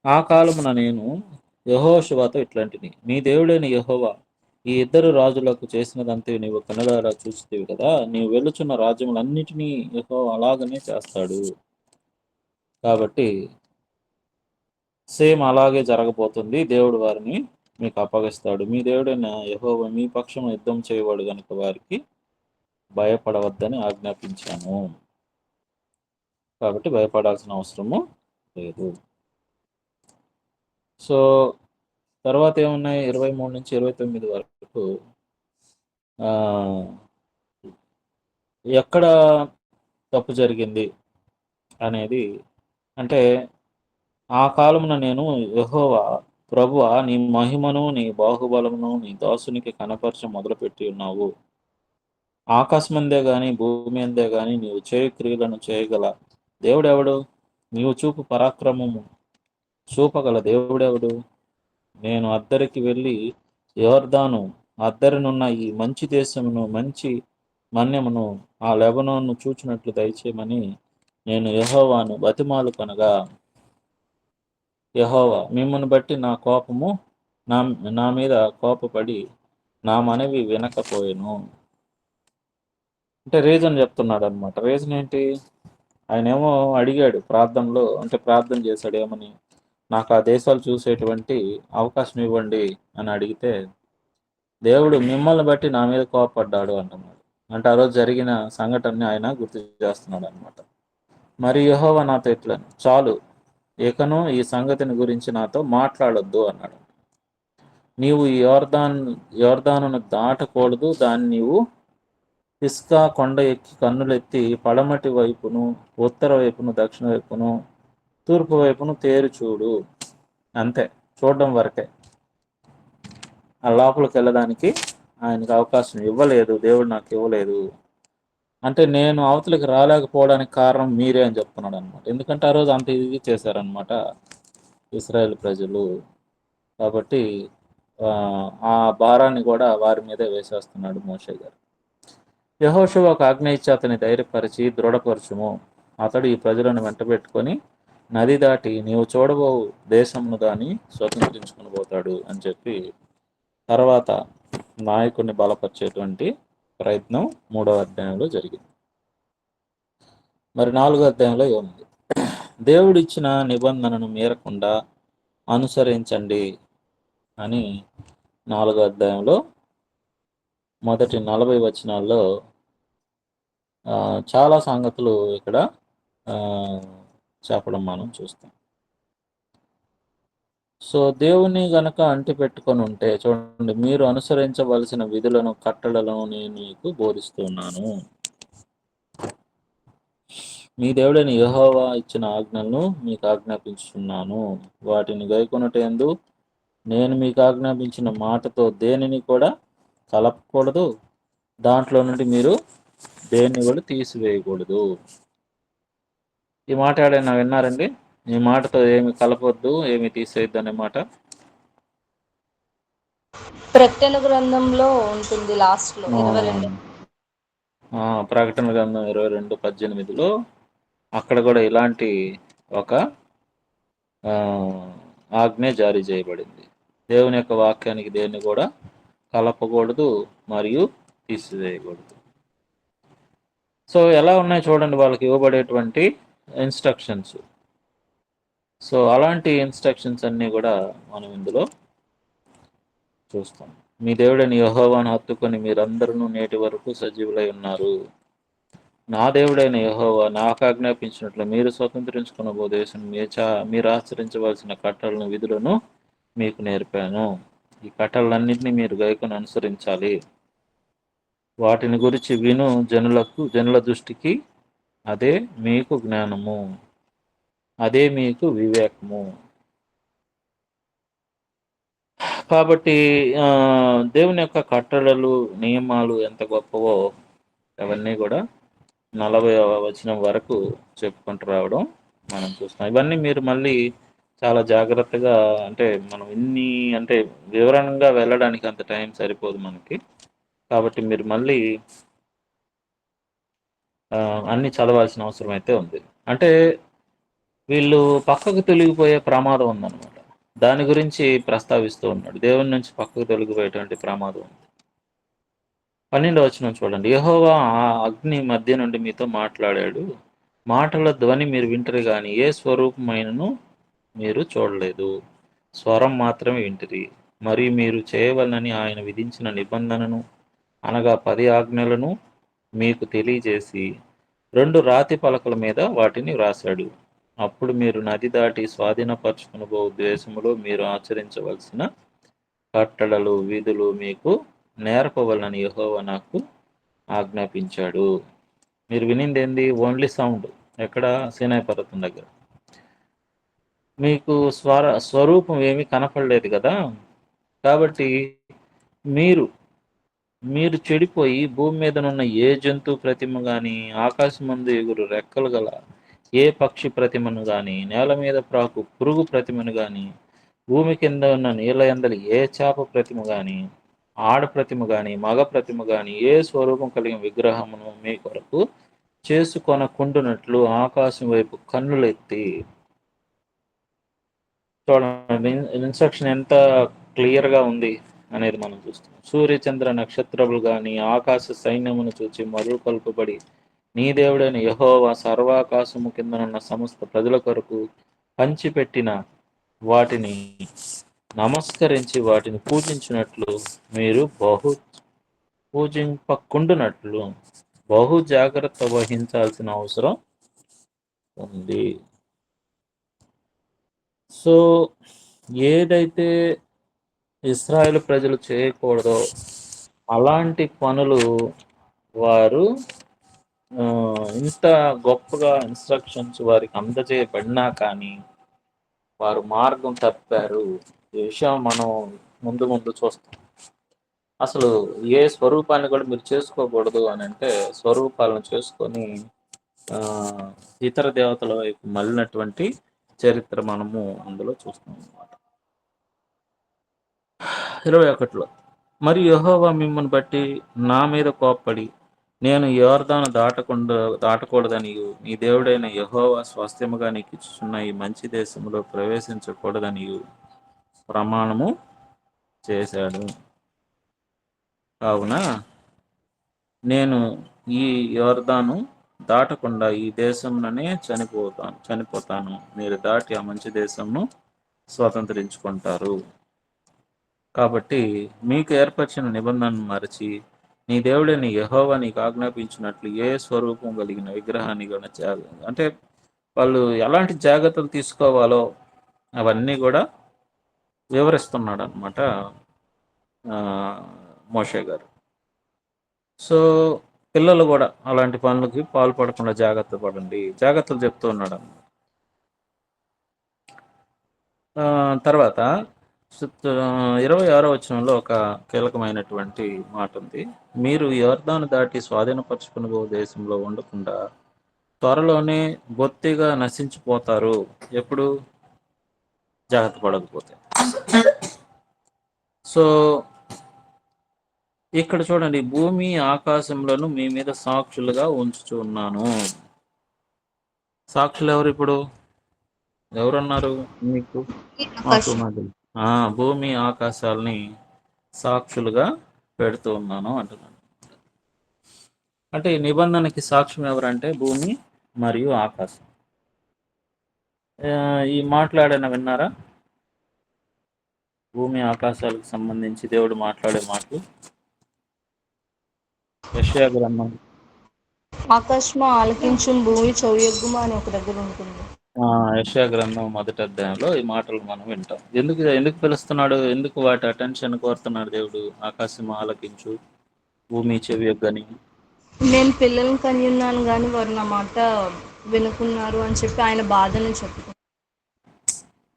ఆ కాలమున నేను యెహోషువతో ఇట్లాంటిని, నీ దేవుడైన యెహోవా ఈ ఇద్దరు రాజులకు చేసినదంతే నీవు కనులారా చూస్తేవి కదా. నీవు వెళ్ళుచున్న రాజ్యములన్నిటినీ యెహోవా అలాగనే చేస్తాడు. కాబట్టి సేమ్ అలాగే జరగబోతుంది. దేవుడు వారిని మీకు అప్పగిస్తాడు. మీ దేవుడైన యెహోవా మీ పక్షం యుద్ధం చేయవాడు గనుక వారికి భయపడవద్దని ఆజ్ఞాపించాను. కాబట్టి భయపడాల్సిన అవసరము లేదు. సో తర్వాత ఏమున్నాయి? 23 నుంచి 29 వరకు ఎక్కడ తప్పు జరిగింది అనేది, అంటే ఆ కాలమున నేను యెహోవా ప్రభువా, నీ మహిమను నీ బాహుబలమును నీ దాసునికి కనపరచ మొదలుపెట్టి ఉన్నావు. ఆకాశమందే గాని భూమి అందే గాని నీవు చేయు క్రియలను చేయగల దేవుడెవడు? నీవు చూపు పరాక్రమము చూపగల దేవుడెవడు? నేను అద్దరికి వెళ్ళి యోర్దాను అద్దరినున్న ఈ మంచి దేశమును మంచి మన్యమును ఆ లెబనోను చూచినట్లు దయచేయమని నేను యెహోవాను బతిమాలు కొనగా, యెహోవా మిమ్మల్ని బట్టి నా కోపము నా మీద కోపపడి నా మనవి వినకపోయాను. అంటే రీజన్ చెప్తున్నాడు అనమాట. రీజన్ ఏంటి? ఆయన ఏమో అడిగాడు ప్రార్థనలో, అంటే ప్రార్థన చేశాడు ఏమని, నాకు ఆ దేశాలు చూసేటువంటి అవకాశం ఇవ్వండి అని అడిగితే దేవుడు మిమ్మల్ని బట్టి నా మీద కోపపడ్డాడు అంటున్నాడు. అంటే ఆ రోజు జరిగిన సంఘటనని ఆయన గుర్తు చేస్తున్నాడు అనమాట. మరి యెహోవా నాతో ఇట్లను, చాలు, ఇకను ఈ సంగతిని గురించి నాతో మాట్లాడొద్దు అన్నాడు. నీవు ఈ యోర్దానును దాటకూడదు, దాన్ని నీవు పిస్కా కొండ ఎక్కి కన్నులెత్తి పడమటి వైపును ఉత్తర వైపును దక్షిణ వైపును తూర్పు వైపును తేరి చూడు. అంతే, చూడడం వరకే. ఆ లోపలికి వెళ్ళడానికి ఆయనకు అవకాశం ఇవ్వలేదు, దేవుడు నాకు ఇవ్వలేదు. అంటే నేను అవతలికి రాలేకపోవడానికి కారణం మీరే అని చెప్తున్నాడు అనమాట. ఎందుకంటే ఆ రోజు అంత ఇది చేశారనమాట ఇశ్రాయేల్ ప్రజలు. కాబట్టి ఆ భారాన్ని కూడా వారి మీదే వేసేస్తున్నాడు మోషే గారు. యెహోషువ ఒక ఆజ్ఞ ఇచ్చి అతని ధైర్యపరిచి దృఢపరచుము. అతడు ఈ ప్రజలను వెంటబెట్టుకొని నది దాటి నీవు చూడబో దేశమును దాన్ని స్వతంత్రించుకుని పోతాడు అని చెప్పి తర్వాత నాయకుడిని బలపరిచేటువంటి ప్రయత్నం 3వ అధ్యాయంలో జరిగింది. మరి 4వ అధ్యాయంలో ఏముంది? దేవుడు ఇచ్చిన నిబంధనను మీరకుండా అనుసరించండి అని 4వ అధ్యాయంలో మొదటి 40 వచనాల్లో చాలా సంగతులు ఇక్కడ చెప్పడం మనం చూస్తాం. సో దేవుని గనక అంటి పెట్టుకొని ఉంటే చూడండి, మీరు అనుసరించవలసిన విధులను కట్టడలను నేను మీకు బోధిస్తున్నాను. మీ దేవుడైన యెహోవా ఇచ్చిన ఆజ్ఞలను మీకు ఆజ్ఞాపించుచున్నాను. వాటిని గైకొనుటయందు నేను మీకు ఆజ్ఞాపించిన మాటతో దేనిని కూడా కలపకూడదు. దాంట్లో నుండి మీరు దేన్ని కూడా తీసివేయకూడదు. ఈ మాట ఎవరైనా విన్నారండి? ఈ మాటతో ఏమి కలపొద్దు, ఏమి తీసేయద్దు అనే మాట. ప్రకటన గ్రంథంలో ఉంటుంది లాస్ట్లో ఆ, 22. ప్రకటన గ్రంథం 22:18లో అక్కడ కూడా ఇలాంటి ఒక ఆజ్ఞ జారీ చేయబడింది. దేవుని యొక్క వాక్యానికి దేన్ని కూడా కలపకూడదు మరియు తీసివేయకూడదు. సో ఎలా ఉన్నాయి చూడండి వాళ్ళకి ఇవ్వబడేటువంటి ఇన్స్ట్రక్షన్స్. సో అలాంటి ఇన్స్ట్రక్షన్స్ అన్నీ కూడా మనం ఇందులో చూస్తాం. మీ దేవుడైన యెహోవాను హత్తుకొని మీరందరూ నేటి వరకు సజీవులై ఉన్నారు. నా దేవుడైన యెహోవా నాకు ఆజ్ఞాపించినట్లు మీరు స్వతంత్రించుకున్న దేశం మీరు ఆచరించవలసిన కట్టలను విధులను మీకు నేర్పాను. ఈ కట్టలన్నింటినీ మీరు గైకొని అనుసరించాలి. వాటిని గురించి విను జనుల దృష్టికి అదే మీకు జ్ఞానము, అదే మీకు వివేకము. కాబట్టి దేవుని యొక్క కట్టడలు, నియమాలు ఎంత గొప్పవో అవన్నీ కూడా 40వ వచనం వరకు చెప్పుకుంటూ రావడం మనం చూస్తాం. ఇవన్నీ మీరు మళ్ళీ చాలా జాగ్రత్తగా, అంటే మనం అంటే వివరంగా వెళ్ళడానికి అంత టైం సరిపోదు మనకి. కాబట్టి మీరు మళ్ళీ అన్నీ చదవాల్సిన అవసరం అయితే ఉంది. అంటే వీళ్ళు పక్కకు తొలగిపోయే ప్రమాదం ఉందన్నమాట. దాని గురించి ప్రస్తావిస్తూ ఉన్నాడు. దేవుని నుంచి పక్కకు తొలగిపోయేటువంటి ప్రమాదం ఉంది. 12వ వచనం చూడండి. యెహోవా ఆ అగ్ని మధ్య నుండి మీతో మాట్లాడాడు. మాటల ధ్వని మీరు వింటరు కానీ ఏ స్వరూపమైనను మీరు చూడలేదు, స్వరం మాత్రమే వింటిరి. మరియు మీరు చేయవలనని ఆయన విధించిన నిబంధనను అనగా 10 ఆజ్ఞలను మీకు తెలియజేసి 2 రాతి పలకల మీద వాటిని వ్రాశాడు. అప్పుడు మీరు నది దాటి స్వాధీనపరచుకునబో దేశములో మీరు ఆచరించవలసిన కట్టడలు, విధులు మీకు నేర్పవలనని యెహోవా నాకు ఆజ్ఞాపించాడు. మీరు వినింది ఏంది? Only sound. ఎక్కడ? సీనాయి పర్వతం దగ్గర. మీకు స్వరూపం ఏమీ కనపడలేదు కదా. కాబట్టి మీరు చెడిపోయి భూమి మీదనున్న ఏ జంతు ప్రతిమ కానీ, ఆకాశమందు ఎగురు రెక్కలు గల ఏ పక్షి ప్రతిమను కానీ, నేల మీద ప్రాకు పురుగు ప్రతిమను కానీ, భూమి కింద ఉన్న నీళ్ళ యందలి ఏ చేప ప్రతిమ కానీ, ఆడ ప్రతిమ కానీ, మగ ప్రతిమ కానీ, ఏ స్వరూపం కలిగిన విగ్రహమును మీ కొరకు చేసుకొనకుండునట్లు ఆకాశం వైపు కన్నులెత్తి. చూడండి ఇన్స్ట్రక్షన్ ఎంత క్లియర్గా ఉంది అనేది మనం చూస్తాం. సూర్యచంద్ర నక్షత్రములు కానీ ఆకాశ సైన్యమును చూచి మరులు కలుపబడి నీ దేవుడైన యెహోవా సర్వాకాశము కిందనున్న సమస్త ప్రజల కొరకు పంచిపెట్టిన వాటిని నమస్కరించి వాటిని పూజించినట్లు మీరు పూజింపకుండునట్లు బహు జాగ్రత్త వహించాల్సిన అవసరం ఉంది. సో ఏదైతే ఇశ్రాయేలు ప్రజలు చేయకూడదో అలాంటి పనులు వారు ఇంత గొప్పగా ఇన్స్ట్రక్షన్స్ వారికి అందజేయబడినా కానీ వారు మార్గం తప్పారు. ఈ విషయం మనం ముందు చూస్తాం. అసలు ఏ స్వరూపాన్ని కూడా మీరు చేసుకోకూడదు అని అంటే స్వరూపాలను చేసుకొని ఇతర దేవతల వైపు మళ్ళినటువంటి చరిత్ర మనము అందులో చూస్తాం అన్నమాట. 21లో మరియు యెహోవా మిమ్మల్ని బట్టి నా మీద కోప్పడి నేను యోర్దాను దాటకూడదనియు నీ దేవుడైన యెహోవా స్వాస్థ్యముగా నీకు ఇచ్చుచున్న ఈ మంచి దేశంలో ప్రవేశించకూడదనియు ప్రమాణము చేశాడు. కావున నేను ఈ యోర్దాను దాటకుండా ఈ దేశంలోనే చనిపోతాను. మీరు దాటి ఆ మంచి దేశంను స్వతంత్రించుకుంటారు. కాబట్టి మీకు ఏర్పరిచిన నిబంధనను మరచి నీ దేవుడైన యెహోవా నీకు ఆజ్ఞాపించినట్లు ఏ స్వరూపం కలిగిన విగ్రహాన్ని కూడా అంటే వాళ్ళు ఎలాంటి జాగ్రత్తలు తీసుకోవాలో అవన్నీ కూడా వివరిస్తున్నాడు అనమాట మోషే గారు. సో పిల్లలు కూడా అలాంటి పనులకి పాల్పడకుండా జాగ్రత్తలు చెప్తూ ఉన్నాడు అన్నమాట. తర్వాత 26వ వచనంలో ఒక కీలకమైనటువంటి మాట ఉంది. మీరు యోర్దాను దాటి స్వాధీనపరచుకుని దేశంలో ఉండకుండా త్వరలోనే బొత్తిగా నశించిపోతారు. ఎప్పుడు? జాగ్రత్త పడకపోతే. సో ఇక్కడ చూడండి, భూమి ఆకాశంలోను మీ మీద సాక్షులుగా ఉంచుచున్నాను. సాక్షులు ఎవరు ఇప్పుడు? ఎవరున్నారు మీకు? మాకు మధ్యలో భూమి ఆకాశాలని సాక్షులుగా పెడుతూ ఉన్నాను అంటున్నాను. అంటే ఈ నిబంధనకి సాక్ష్యం ఎవరంటే భూమి మరియు ఆకాశం. ఈ మాట్లాడిన విన్నారా? భూమి ఆకాశాలకు సంబంధించి దేవుడు మాట్లాడే మాటలు. యెషయా గ్రంథం ఆకాశము ఆలకించుం, భూమి చెవియొగ్గుమా అని ఒక దగ్గర ఉంటుంది. యెషయా గ్రంథం 1వ అధ్యాయంలో ఈ మాటలు మనం వింటాం. ఎందుకు పిలుస్తున్నాడు? ఎందుకు వాటి అటెన్షన్ కోరుతున్నాడు దేవుడు? ఆకాశం ఆలకించు, భూమి చెవియొగ్గని. నేను పిల్లల్ని కన్యున్నాను కానీ వారు నా మాట వినుకున్నారు అని చెప్పి ఆయన బాధను చెప్పుకున్నాను.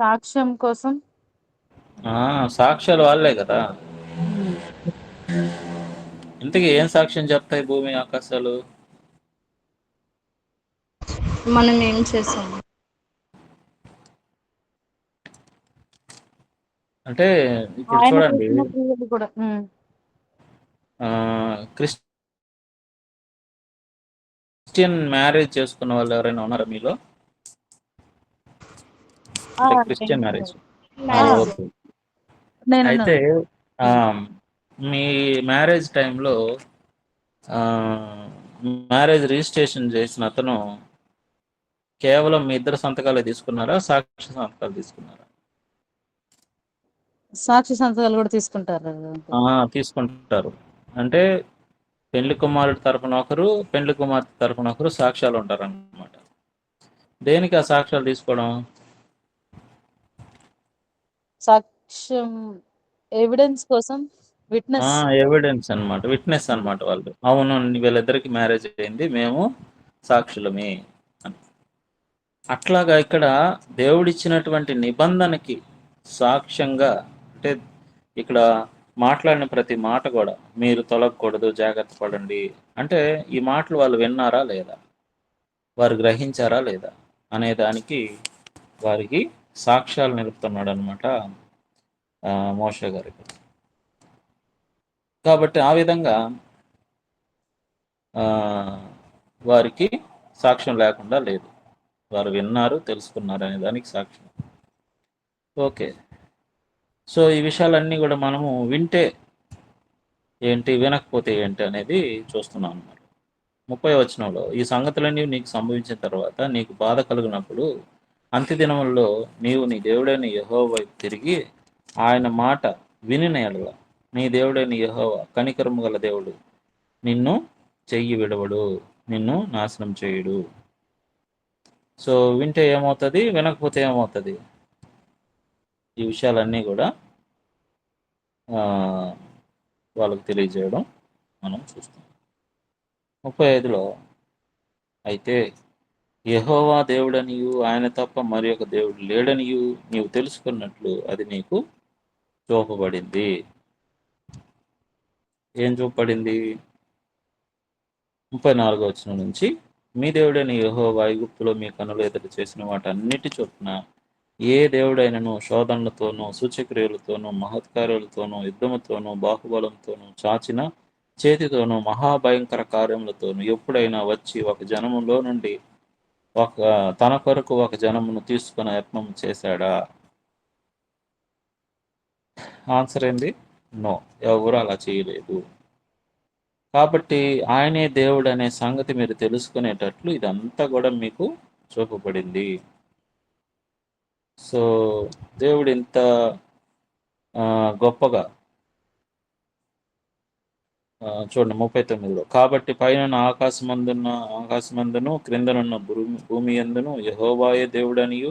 సాక్ష్యం కోసం. సాక్ష్యాలు వాళ్ళే కదా. ఇంతకీ ఏం సాక్ష్యం చెప్తాయి భూమి ఆకాశాలు? మనం ఏం చేసాము అంటే ఇప్పుడు చూడండి, కూడా క్రిస్టియన్ మ్యారేజ్ చేసుకున్న వాళ్ళు ఎవరైనా ఉన్నారా మీలో? Christian marriage. ఓకే. అయితే మీ మ్యారేజ్ టైంలో మ్యారేజ్ రిజిస్ట్రేషన్ చేసిన అతను కేవలం మీ ఇద్దరు సంతకాలే తీసుకున్నారా, సాక్షి సంతకాలు తీసుకున్నారా? సాక్షి సంతకాలు కూడా తీసుకుంటారు. అంటే పెళ్లి కుమారుడి తరఫున ఒకరు, పెళ్లి కుమార్తె తరఫున ఒకరు సాక్ష్యాలు ఉంటారు అన్నమాట. దేనికి ఆ సాక్ష్యాలు తీసుకోవడం? సాక్ష్యం, ఎవిడెన్స్ కోసం. ఎవిడెన్స్ అన్నమాట, విట్నెస్ అన్నమాట. వాళ్ళు అవును వీళ్ళిద్దరికి మ్యారేజ్ అయింది, మేము సాక్షులమే అని. అట్లాగా ఇక్కడ దేవుడిచ్చినటువంటి నిబంధనకి సాక్ష్యంగా, అంటే ఇక్కడ మాట్లాడిన ప్రతి మాట కూడా మీరు తొలగకూడదు, జాగ్రత్త పడండి అంటే ఈ మాటలు వాళ్ళు విన్నారా లేదా, వారు గ్రహించారా లేదా అనే దానికి వారికి సాక్ష్యాలు నిలుపుతున్నాడు అనమాట మోషే గారికి. కాబట్టి ఆ విధంగా వారికి సాక్ష్యం లేకుండా లేదు, వారు విన్నారు, తెలుసుకున్నారు అనే దానికి సాక్ష్యం. ఓకే. సో ఈ విషయాలన్నీ కూడా మనము వింటే ఏంటి, వినకపోతే ఏంటి అనేది చూస్తున్నాం అన్నమాట. 30వ వచనంలో, ఈ సంగతులన్నీ నీకు సంభవించిన తర్వాత నీకు బాధ కలిగినప్పుడు అంత్యదినముల్లో నీవు నీ దేవుడైన యెహోవా వైపు తిరిగి ఆయన మాట వినిన యెడల నీ దేవుడైన యెహోవా కనికరము గల దేవుడు, నిన్ను చెయ్యి విడవడు, నిన్ను నాశనం చేయుడు. సో వింటే ఏమవుతుంది, వినకపోతే ఏమవుతుంది? ఈ విషయాలన్నీ కూడా వాళ్ళకు తెలియజేయడం మనం చూస్తాం. 35లో, అయితే యెహోవా దేవుడనియు ఆయన తప్ప మరి ఒక దేవుడు లేడనియు నీవు తెలుసుకున్నట్లు అది నీకు చూపబడింది. ఏం చూపబడింది? 34వ వచనం నుంచి, మీ దేవుడైన యెహోవా ఐగుప్తులో మీ కనుల ఎదుట చేసిన వాటన్నిటి చొప్పున ఏ దేవుడైనను శోధనలతోనూ సూచక్రియలతోనూ మహత్కార్యాలతోనూ యుద్ధముతోనూ బాహుబలంతోనూ చాచిన చేతితోనూ మహాభయంకర కార్యములతోనూ ఎప్పుడైనా వచ్చి ఒక జనములో నుండి తన కొరకు ఒక జనమును తీసుకుని యత్నం చేశాడా? ఆన్సర్ ఏంది? నో, ఎవరు అలా చేయలేదు. కాబట్టి ఆయనే దేవుడు అనే సంగతి మీరు తెలుసుకునేటట్లు ఇదంతా కూడా మీకు చూపబడింది. సో దేవుడు ఇంత గొప్పగా చూడండి 39లో, కాబట్టి పైన ఆకాశమందును క్రిందనున్న భూమి యందును యెహోవాయే దేవుడనియు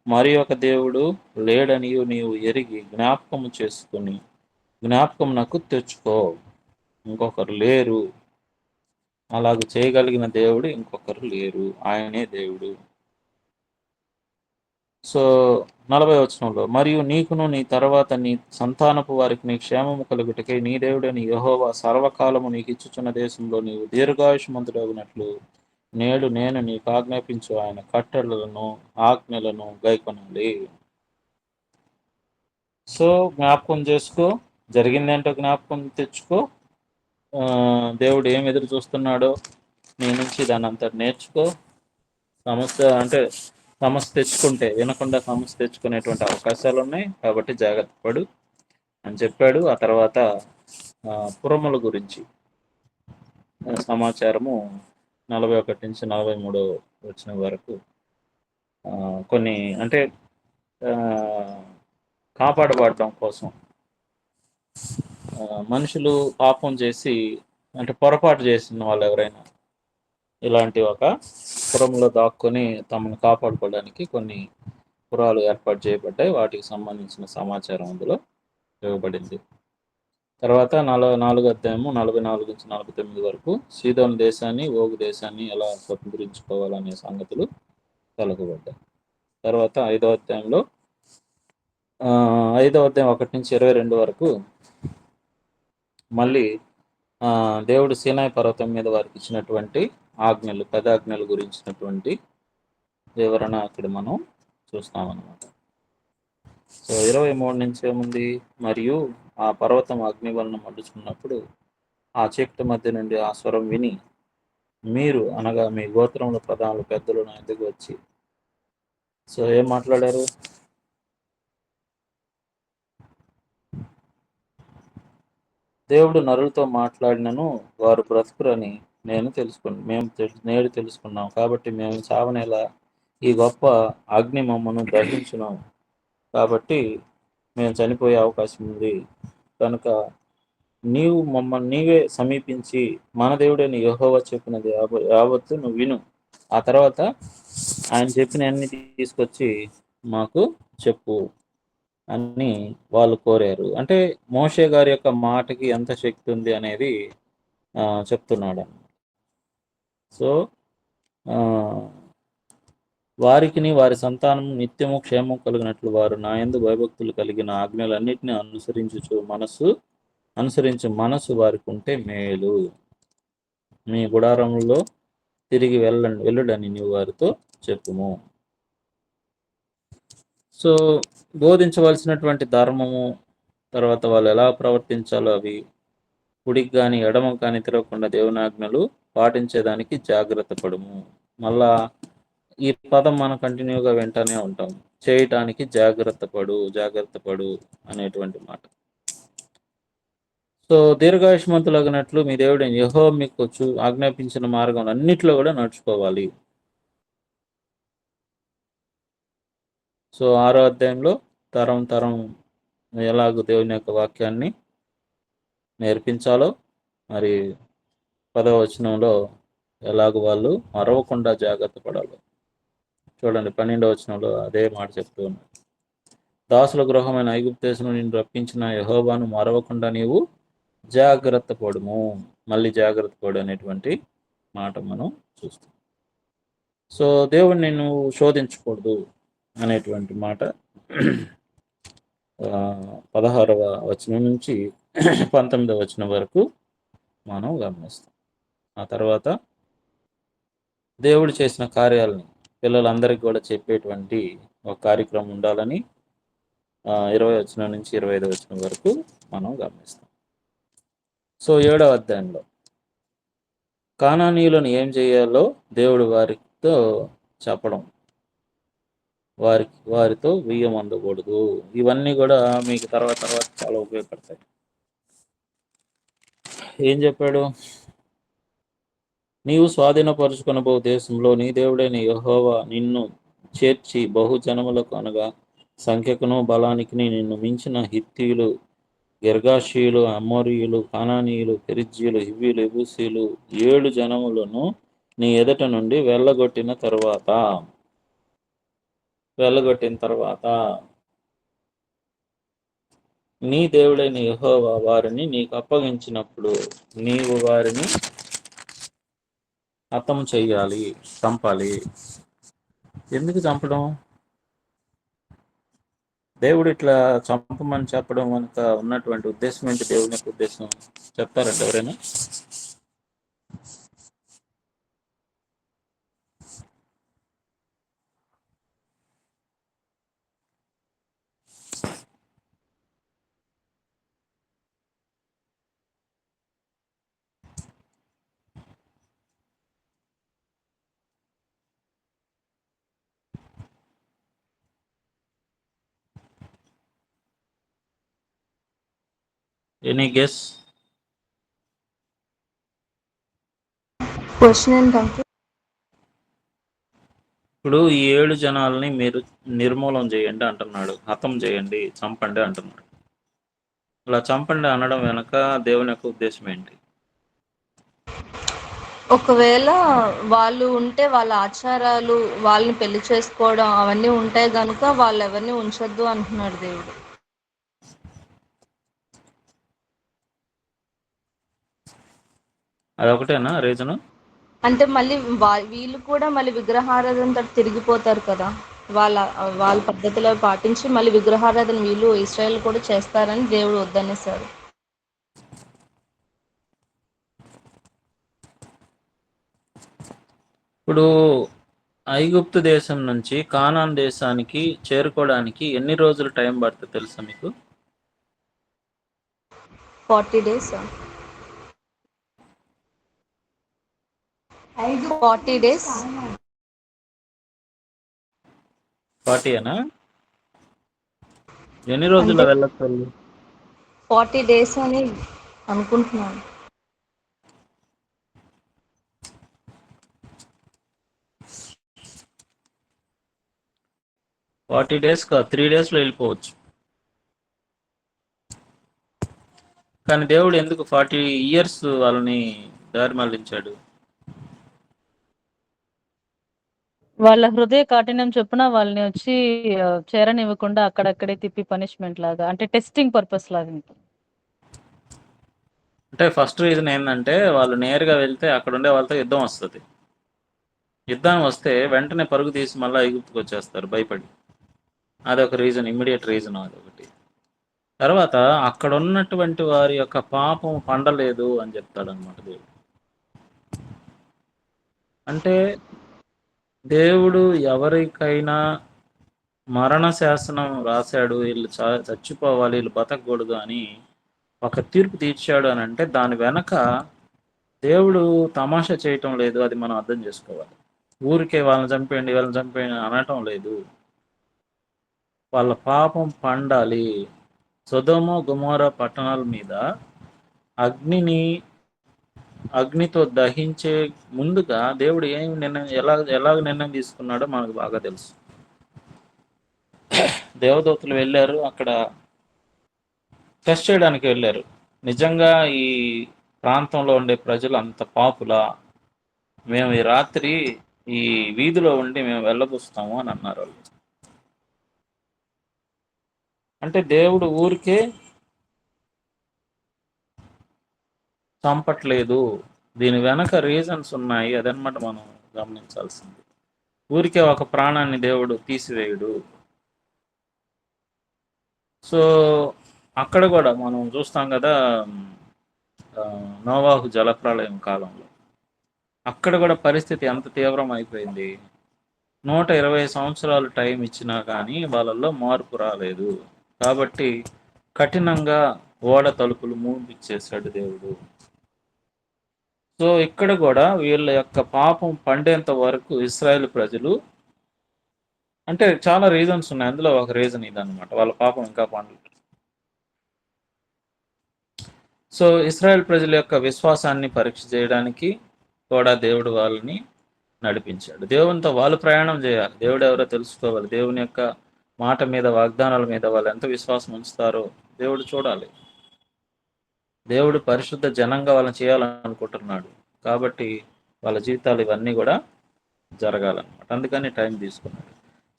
మరి ఒక దేవుడు లేడనియు నీవు ఎరిగి జ్ఞాపకమునకు తెచ్చుకో. ఇంకొకరు లేరు, అలాగ చేయగలిగిన దేవుడు ఇంకొకరు లేరు, ఆయనే దేవుడు. సో 40వ వచనంలో, మరియు నీకును నీ తర్వాత నీ సంతానపు వారికి నీ క్షేమము కలుగుటకై నీ దేవుడని యెహోవా సర్వకాలము నీకు ఇచ్చుచున్న దేశంలో నీవు దీర్ఘాయుష్మంతుడగినట్లు నేడు నేను నీకు ఆజ్ఞాపించు ఆయన కట్టడలను ఆజ్ఞలను గైకొనాలి. సో జ్ఞాపకం చేసుకో, జరిగిందేంటో జ్ఞాపకం తెచ్చుకో, దేవుడు ఏం ఎదురు చూస్తున్నాడో నీ నుంచి దాన్ని అంతా నేర్చుకో. సమస్య తెచ్చుకుంటే వినకుండా సమస్య తెచ్చుకునేటువంటి అవకాశాలు ఉన్నాయి, కాబట్టి జాగ్రత్త పడు అని చెప్పాడు. ఆ తర్వాత పురముల గురించి సమాచారము 41 నుంచి 43 వచ్చిన వరకు కొన్ని అంటే కాపాడబడటం కోసం మనుషులు పాపం చేసి అంటే పొరపాటు చేసిన వాళ్ళు ఎవరైనా ఇలాంటి ఒక పురంలో దాక్కుని తమను కాపాడుకోవడానికి కొన్ని పురాలు ఏర్పాటు చేయబడ్డాయి. వాటికి సంబంధించిన సమాచారం అందులో ఇవ్వబడింది. తర్వాత 4వ అధ్యాయము 44 నుంచి 49 వరకు సీదోను దేశాన్ని, ఓగు దేశాన్ని ఎలా స్వతంత్రించుకోవాలనే సంగతులు కలగబడ్డాయి. తర్వాత 5వ అధ్యాయంలో 5వ అధ్యాయం 1 నుంచి 22 వరకు మళ్ళీ దేవుడు సీనాయి పర్వతం మీద వారికి ఇచ్చినటువంటి ఆజ్ఞలు, పదాజ్ఞలు గురించినటువంటి వివరణ అక్కడ మనం చూస్తామన్నమాట. సో 23 నుంచి ఏముంది, మరియు ఆ పర్వతం అగ్ని వలన మండుచున్నప్పుడు ఆ చీకటి మధ్య నుండి ఆ స్వరం విని మీరు అనగా మీ గోత్రంలో ప్రధానులు పెద్దలు నా ఎదుగు వచ్చి, సో ఏం మాట్లాడారు, దేవుడు నరులతో మాట్లాడినను వారు బ్రతుకురని నేడు తెలుసుకున్నాం. కాబట్టి మేము చావనేలా ఈ గొప్ప అగ్ని మమ్మను దహించున్నాం. కాబట్టి మేము చనిపోయే అవకాశం ఉంది. కనుక నీవు మమ్మల్ని నీవే సమీపించి మన దేవుడైన యెహోవా చెప్పినది యావత్తు నువ్వు విను. ఆ తర్వాత ఆయన చెప్పిన అన్ని తీసుకొచ్చి మాకు చెప్పు అని వాళ్ళు కోరారు. అంటే మోషే గారి యొక్క మాటకి ఎంత శక్తి ఉంది అనేది చెప్తున్నాడు. సో వారికిని వారి సంతానం నిత్యము క్షేమం కలిగినట్లు వారు నా యందు భయభక్తులు కలిగిన ఆజ్ఞలన్నిటిని అనుసరించు మనసు వారికి ఉంటే మేలు. మీ గుడారంలో తిరిగి వెళ్ళుడని నీవు వారితో చెప్పుము. సో బోధించవలసినటువంటి ధర్మము, తర్వాత వాళ్ళు ఎలా ప్రవర్తించాలో అవి కుడికి కానీ ఎడమ కానీ తిరగకుండా దేవుని ఆజ్ఞలు పాటించేదానికి జాగ్రత్త పడుము. మళ్ళా ఈ పదం మనం కంటిన్యూగా వింటానే ఉంటాం, చేయటానికి జాగ్రత్త పడు అనేటువంటి మాట. సో దీర్ఘాయుష్మంతులగినట్లు మీ దేవుడైన యెహోవా మీకు ఆజ్ఞాపించిన మార్గం అన్నిట్లో కూడా నడుచుకోవాలి. సో 6వ అధ్యాయంలో తరం ఎలాగో దేవుని యొక్క వాక్యాన్ని నేర్పించాలో, మరి 10వ వచనంలో ఎలాగో వాళ్ళు మరవకుండా జాగ్రత్త పడాలో చూడండి. 12వ వచనంలో అదే మాట చెప్తూ ఉన్నాడు. దాసుల గృహమైన ఐగుప్తు దేశం నిన్ను రప్పించిన యెహోవాను మరవకుండా నీవు జాగ్రత్త పడుము. మళ్ళీ జాగ్రత్త పడు అనేటువంటి మాట మనం చూస్తాం. సో దేవుడిని నువ్వు శోధించకూడదు అనేటువంటి మాట 16వ వచనం నుంచి 19వ వచనం వరకు మనం గమనిస్తాం. ఆ తర్వాత దేవుడు చేసిన కార్యాలని పిల్లలందరికీ కూడా చెప్పేటువంటి ఒక కార్యక్రమం ఉండాలని 20వ వచనం నుంచి 25వ వచనం వరకు మనం గమనిస్తాం. సో 7వ అధ్యాయంలో కానానీయులను ఏం చేయాలో దేవుడు వారితో చెప్పడం, వారితో బియ్యం అందకూడదు. ఇవన్నీ కూడా మీకు తర్వాత చాలా ఉపయోగపడతాయి. ఏం చెప్పాడు, నీవు స్వాధీనపరుచుకొనబో దేశంలో నీ దేవుడైన యెహోవా నిన్ను చేర్చి బహుజనములకు అనగా సంఖ్యకును బలానికి నిన్ను మించిన హిత్తీయులు, గిర్గాషీయులు, అమోరీయులు, కానానీయులు, పెరిజ్జీయులు, హివ్వీలు, ఎబూసీలు 7 జనములను నీ ఎదుట నుండి వెళ్ళగొట్టిన తర్వాత నీ దేవుడైన యెహోవా వారిని నీకు అప్పగించినప్పుడు నీవు వారిని హతం చెయ్యాలి, చంపాలి. ఎందుకు చంపడం? దేవుడు ఇట్లా చంపమని చెప్పడం వెనుక ఉన్నటువంటి ఉద్దేశం ఏంటి? దేవుని యొక్క ఉద్దేశం చెప్తారండి ఎవరైనా? Any guess? క్వశ్చన్ ఏంటంటే ఇప్పుడు ఈ 7 జనాల్ని మీరు నిర్మూలం చేయండి అంటున్నాడు, హతం చేయండి, చంపండి అంటున్నాడు. అలా చంపండి అనడం వెనక దేవుని యొక్క ఉద్దేశం ఏంటి? ఒకవేళ వాళ్ళు ఉంటే వాళ్ళ ఆచారాలు వాళ్ళని పెళ్లి చేసుకోవడం అవన్నీ ఉంటాయి కనుక వాళ్ళు ఎవరిని ఉంచొద్దు అంటున్నాడు దేవుడు. అదొకటేనా రీజను? అంటే మళ్ళీ వీళ్ళు కూడా మళ్ళీ విగ్రహారాధనతో తిరిగిపోతారు కదా. వాళ్ళ వాళ్ళ పద్ధతిలో పాటించి మళ్ళీ విగ్రహారాధన వీళ్ళు ఇస్రాయేల్ కూడా చేస్తారని దేవుడు వద్దనేసాడు. ఇప్పుడు ఐగుప్తు దేశం నుంచి కానాన్ దేశానికి చేరుకోవడానికి ఎన్ని రోజులు టైం పడుతుంది తెలుసా మీకు? 40 days. 40 days. 40 ఎన్ని రోజుల్లో అంటే వెళ్ళచ్చు వాళ్ళు? 40 days అని అనుకుంటున్నాను. 40 days కాదు, 3 daysలో వెళ్ళిపోవచ్చు. కానీ దేవుడు ఎందుకు 40 years వాళ్ళని దారి మళ్లించాడు? వాళ్ళ హృదయ కాఠిన్యం చొప్పున వాళ్ళని వచ్చి చేరనివ్వకుండా అక్కడక్కడే తిప్పి పనిష్మెంట్ లాగా, అంటే టెస్టింగ్ పర్పస్ లాగా. అంటే ఫస్ట్ రీజన్ ఏంటంటే వాళ్ళు నేరుగా వెళ్తే అక్కడ ఉండే వాళ్ళతో యుద్ధం వస్తుంది. యుద్ధం వస్తే వెంటనే పరుగు తీసి మళ్ళీ ఐగుప్తుకు వచ్చేస్తారు భయపడి. అదొక రీజన్, ఇమ్మీడియట్ రీజన్ అదొకటి. తర్వాత అక్కడ ఉన్నటువంటి వారి యొక్క పాపం పండలేదు అని చెప్తాడు అనమాట దేవుడు. అంటే దేవుడు ఎవరికైనా మరణ శాసనం రాశాడు, వీళ్ళు చచ్చిపోవాలి, వీళ్ళు బతకూడదు అని ఒక తీర్పు తీర్చాడు అని అంటే దాని వెనక దేవుడు తమాషా చేయటం లేదు. అది మనం అర్థం చేసుకోవాలి. ఊరికే వాళ్ళని చంపేయండి వాళ్ళని చంపేయండి అనటం లేదు. వాళ్ళ పాపం పండాలి. సొదొమ గొమొర్రా పట్టణాల మీద అగ్నితో దహించే ముందుగా దేవుడు ఏం నిర్ణయం ఎలాగ నిర్ణయం తీసుకున్నాడో మనకు బాగా తెలుసు. దేవదూతలు వెళ్ళారు, అక్కడ టెస్ట్ చేయడానికి వెళ్ళారు. నిజంగా ఈ ప్రాంతంలో ఉండే ప్రజలు అంత పాపులా, మేము ఈ రాత్రి ఈ వీధిలో ఉండి మేము వెళ్ళబుస్తాము అని అన్నారు వాళ్ళు. అంటే దేవుడు ఊరికే చంపట్లేదు, దీని వెనక రీజన్స్ ఉన్నాయి. అదనమాట మనం గమనించాల్సింది. ఊరికే ఒక ప్రాణాన్ని దేవుడు తీసివేయుడు. సో అక్కడ కూడా మనం చూస్తాం కదా, నోవాహు జలప్రళయం కాలంలో అక్కడ కూడా పరిస్థితి ఎంత తీవ్రం అయిపోయింది. 120 సంవత్సరాలు టైం ఇచ్చినా కానీ వాళ్ళల్లో మార్పు రాలేదు. కాబట్టి కఠినంగా ఓడ తలుపులు మూపించేశాడు దేవుడు. సో ఇక్కడ కూడా వీళ్ళ యొక్క పాపం పండేంత వరకు ఇశ్రాయేల్ ప్రజలు, అంటే చాలా రీజన్స్ ఉన్నాయి, అందులో ఒక రీజన్ ఇదన్నమాట, వాళ్ళ పాపం ఇంకా పండలేదు. సో ఇశ్రాయేల్ ప్రజల యొక్క విశ్వాసాన్ని పరీక్ష చేయడానికి కూడా దేవుడు వాళ్ళని నడిపించాడు. దేవునితో వాళ్ళు ప్రయాణం చేయాలి, దేవుడు ఎవరో తెలుసుకోవాలి, దేవుని యొక్క మాట మీద వాగ్దానాల మీద వాళ్ళు ఎంత విశ్వాసం ఉంచుతారో దేవుడు చూడాలి. దేవుడు పరిశుద్ధ జనంగా వాళ్ళని చేయాలనుకుంటున్నాడు. కాబట్టి వాళ్ళ జీవితాలు ఇవన్నీ కూడా జరగాలన్నమాట. అందుకని టైం తీసుకున్నాడు.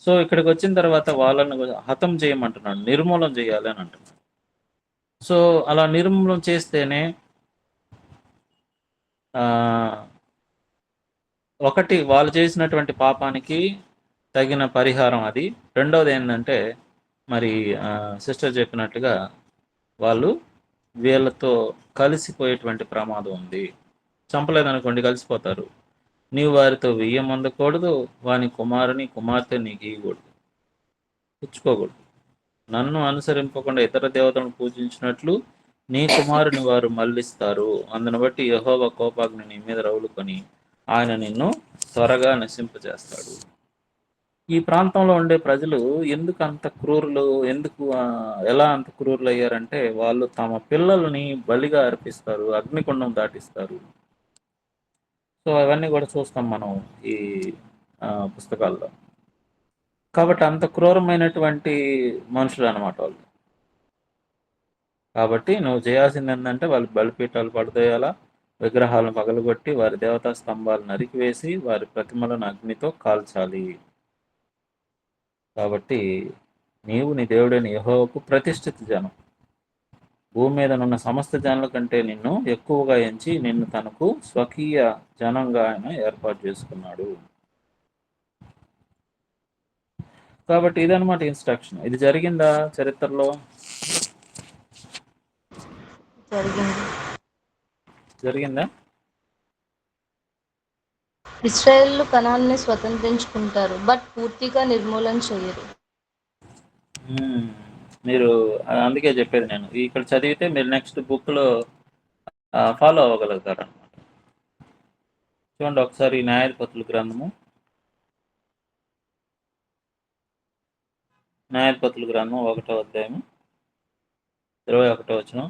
సో ఇక్కడికి వచ్చిన తర్వాత వాళ్ళని హతం చేయమంటున్నాడు, నిర్మూలన చేయాలి అని అంటున్నాడు. సో అలా నిర్మూలన చేస్తేనే ఒకటి వాళ్ళు చేసినటువంటి పాపానికి తగిన పరిహారం అది. రెండవది ఏంటంటే మరి సిస్టర్ చెప్పినట్టుగా వాళ్ళు వీళ్ళతో కలిసిపోయేటువంటి ప్రమాదం ఉంది. చంపలేదనుకోండి కలిసిపోతారు. నీవు వారితో వెయ్యమందకూడదు, వాని కుమారుని కుమార్తె నీకు ఇవ్వకూడదు, పుచ్చుకోకూడదు. నన్ను అనుసరింపకుండా ఇతర దేవతలను పూజించినట్లు నీ కుమారుని వారు మళ్ళిస్తారు. అందును బట్టి యెహోవా కోపాగ్ని నీ మీద రగులుకొని ఆయన నిన్ను త్వరగా నశింపజేస్తాడు. ఈ ప్రాంతంలో ఉండే ప్రజలు ఎందుకు అంత క్రూరులు, ఎందుకు ఎలా అంత క్రూరులు అయ్యారంటే వాళ్ళు తమ పిల్లల్ని బలిగా అర్పిస్తారు, అగ్నికుండం దాటిస్తారు. సో అవన్నీ కూడా చూస్తాం మనం ఈ పుస్తకాల్లో. కాబట్టి అంత క్రూరమైనటువంటి మనుషులు అనమాట వాళ్ళు. కాబట్టి నువ్వు చేయాల్సింది ఏంటంటే వాళ్ళు బలిపీఠాలు పడదోయాలా, విగ్రహాలను పగలగొట్టి వారి దేవతా స్తంభాలు నరికివేసి వారి ప్రతిమలను అగ్నితో కాల్చాలి. కాబట్టి నీవు నీ దేవుడైన యెహోవాకు ప్రతిష్ఠిత జనం. భూమి మీద నున్న సమస్త జనుల కంటే నిన్ను ఎక్కువగా ఎంచి నిన్ను తనకు స్వకీయ జనంగా ఆయన ఏర్పాటు చేసుకున్నాడు. కాబట్టి ఇదనమాట ఇన్స్ట్రక్షన్. ఇది జరిగిందా చరిత్రలో? జరిగిందా? ఇశ్రాయేలు కనాన్ని స్వతంత్రించుకుంటారు, బట్ పూర్తిగా నిర్మూలన చేయరు. మీరు అందుకే చెప్పేది నేను ఇక్కడ చదివితే మీరు నెక్స్ట్ బుక్లో ఫాలో అవ్వగలుగుతారు అనమాట. చూడండి ఒకసారి న్యాయాధిపతుల గ్రంథము, న్యాయాధిపతుల గ్రంథం 1వ అధ్యాయము 21వ వచనం.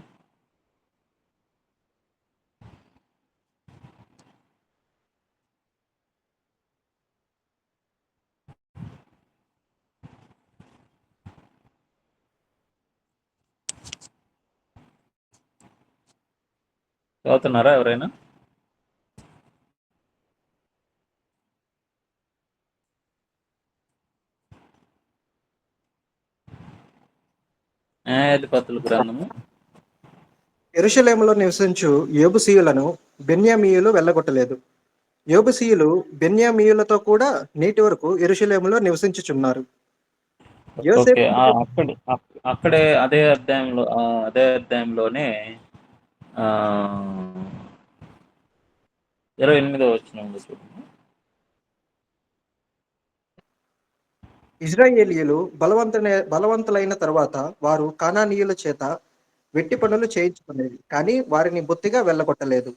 చదువుతున్నారా ఎవరైనా? న్యాయాధిపతుల గ్రంథము. యెరూషలేములో నివసించు యోబుసీయులను బెన్యామీయులు వెళ్ళగొట్టలేదు. యోబుసీయులు బెన్యామీయులతో కూడా నేటి వరకు యెరూషలేములో నివసించుచున్నారు. ఓకే, అక్కడే అదే అధ్యాయంలోనే 28వ వచనంలో చూడండి. ఇశ్రాయేలీయులు బలవంతులైన తరువాత వారు కానానీయుల చేత వెట్టి పనులు చేయించుకునేది, కానీ వారిని బొత్తిగా వెళ్ళగొట్టలేదు.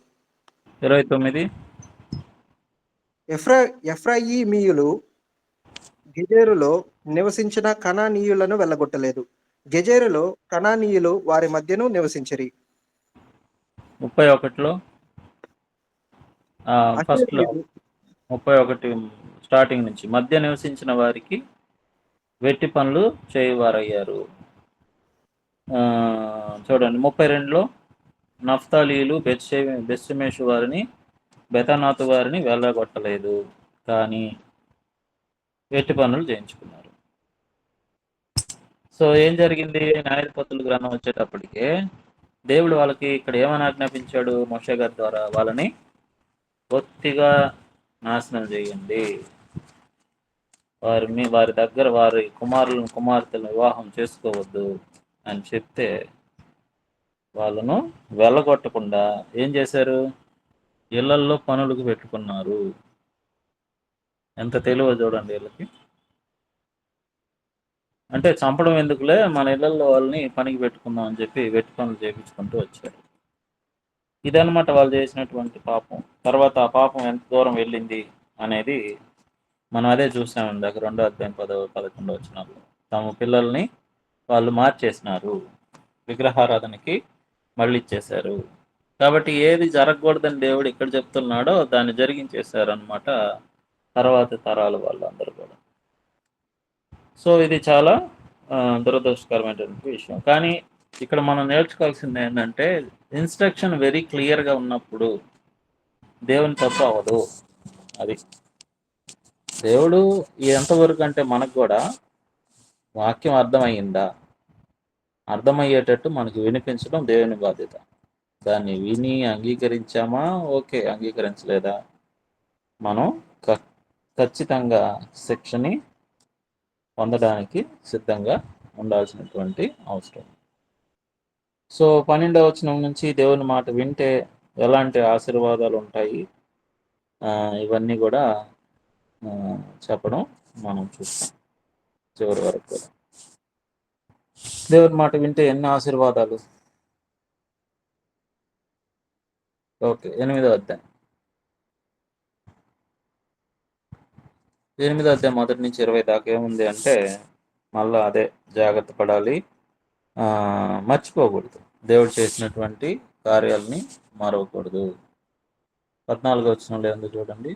29. ఎఫ్రాయిమీయులు గెజెరులో నివసించిన కనానీయులను వెళ్ళగొట్టలేదు. గెజెరులో కనానీయులు వారి మధ్యను నివసించిరి. 31లో ఫస్ట్లో 31 స్టార్టింగ్ నుంచి మధ్య నివసించిన వారికి వెట్టి పనులు చేయవారయ్యారు. చూడండి 32లో నఫ్తాలీలు బెత్షెమెషు వారిని బెతనాతు వారిని వెళ్ళగొట్టలేదు, కానీ వెట్టి పనులు చేయించుకున్నారు. సో ఏం జరిగింది? న్యాయాధిపతుల గ్రంథం వచ్చేటప్పటికే దేవుడు వాళ్ళకి ఇక్కడ ఏమని ఆజ్ఞాపించాడు? మోషే గారి ద్వారా వాళ్ళని బొత్తిగా నాశనం చేయండి, వారి దగ్గర వారి కుమార్తెలను వివాహం చేసుకోవద్దు అని చెప్తే వాళ్ళను వెళ్ళగొట్టకుండా ఏం చేశారు? ఇళ్లల్లో పనులకు పెట్టుకున్నారు. ఎంత తెలివో చూడండి వీళ్ళకి. అంటే చంపడం ఎందుకులే, మన ఇళ్లలో వాళ్ళని పనికి పెట్టుకుందాం అని చెప్పి వెట్టి పనులు చేయించుకుంటూ వచ్చారు. ఇదనమాట వాళ్ళు చేసినటువంటి పాపం. తర్వాత ఆ పాపం ఎంత దూరం వెళ్ళింది అనేది మనం అదే చూసాం ఇందాక 2వ అధ్యాయం 10-11 వచనాల్లో. తమ పిల్లల్ని వాళ్ళు మార్చేసినారు, విగ్రహారాధనకి మళ్ళీ ఇచ్చేశారు. కాబట్టి ఏది జరగకూడదని దేవుడు ఇక్కడ చెప్తున్నాడో దాన్ని జరిగించేశారనమాట తర్వాత తరాల వాళ్ళందరూ కూడా. సో ఇది చాలా దురదృష్టకరమైనటువంటి విషయం. కానీ ఇక్కడ మనం నేర్చుకోవాల్సింది ఏంటంటే ఇన్స్ట్రక్షన్ వెరీ క్లియర్గా ఉన్నప్పుడు దేవుని తప్పు అవ్వదు. అది దేవుడు ఎంతవరకు అంటే మనకు కూడా వాక్యం అర్థమయ్యేటట్టు మనకు వినిపించడం దేవుని బాధ్యత. దాన్ని విని అంగీకరించామా? ఓకే. అంగీకరించలేదా? మనం ఖచ్చితంగా శిక్షని పొందడానికి సిద్ధంగా ఉండాల్సినటువంటి అవసరం. సో 12వ వచనం నుంచి దేవుని మాట వింటే ఎలాంటి ఆశీర్వాదాలు ఉంటాయి, ఇవన్నీ కూడా చెప్పడం మనం చూస్తాం చివరి వరకు కూడా. దేవుని మాట వింటే ఎన్ని ఆశీర్వాదాలు. ఓకే, 8వ అధ్యాయం 1 నుంచి 20 దాకా ఏముంది అంటే, మళ్ళా అదే జాగ్రత్త పడాలి, మర్చిపోకూడదు, దేవుడు చేసినటువంటి కార్యాలని మరవకూడదు. 14వ వచనంలో ఏందో చూడండి.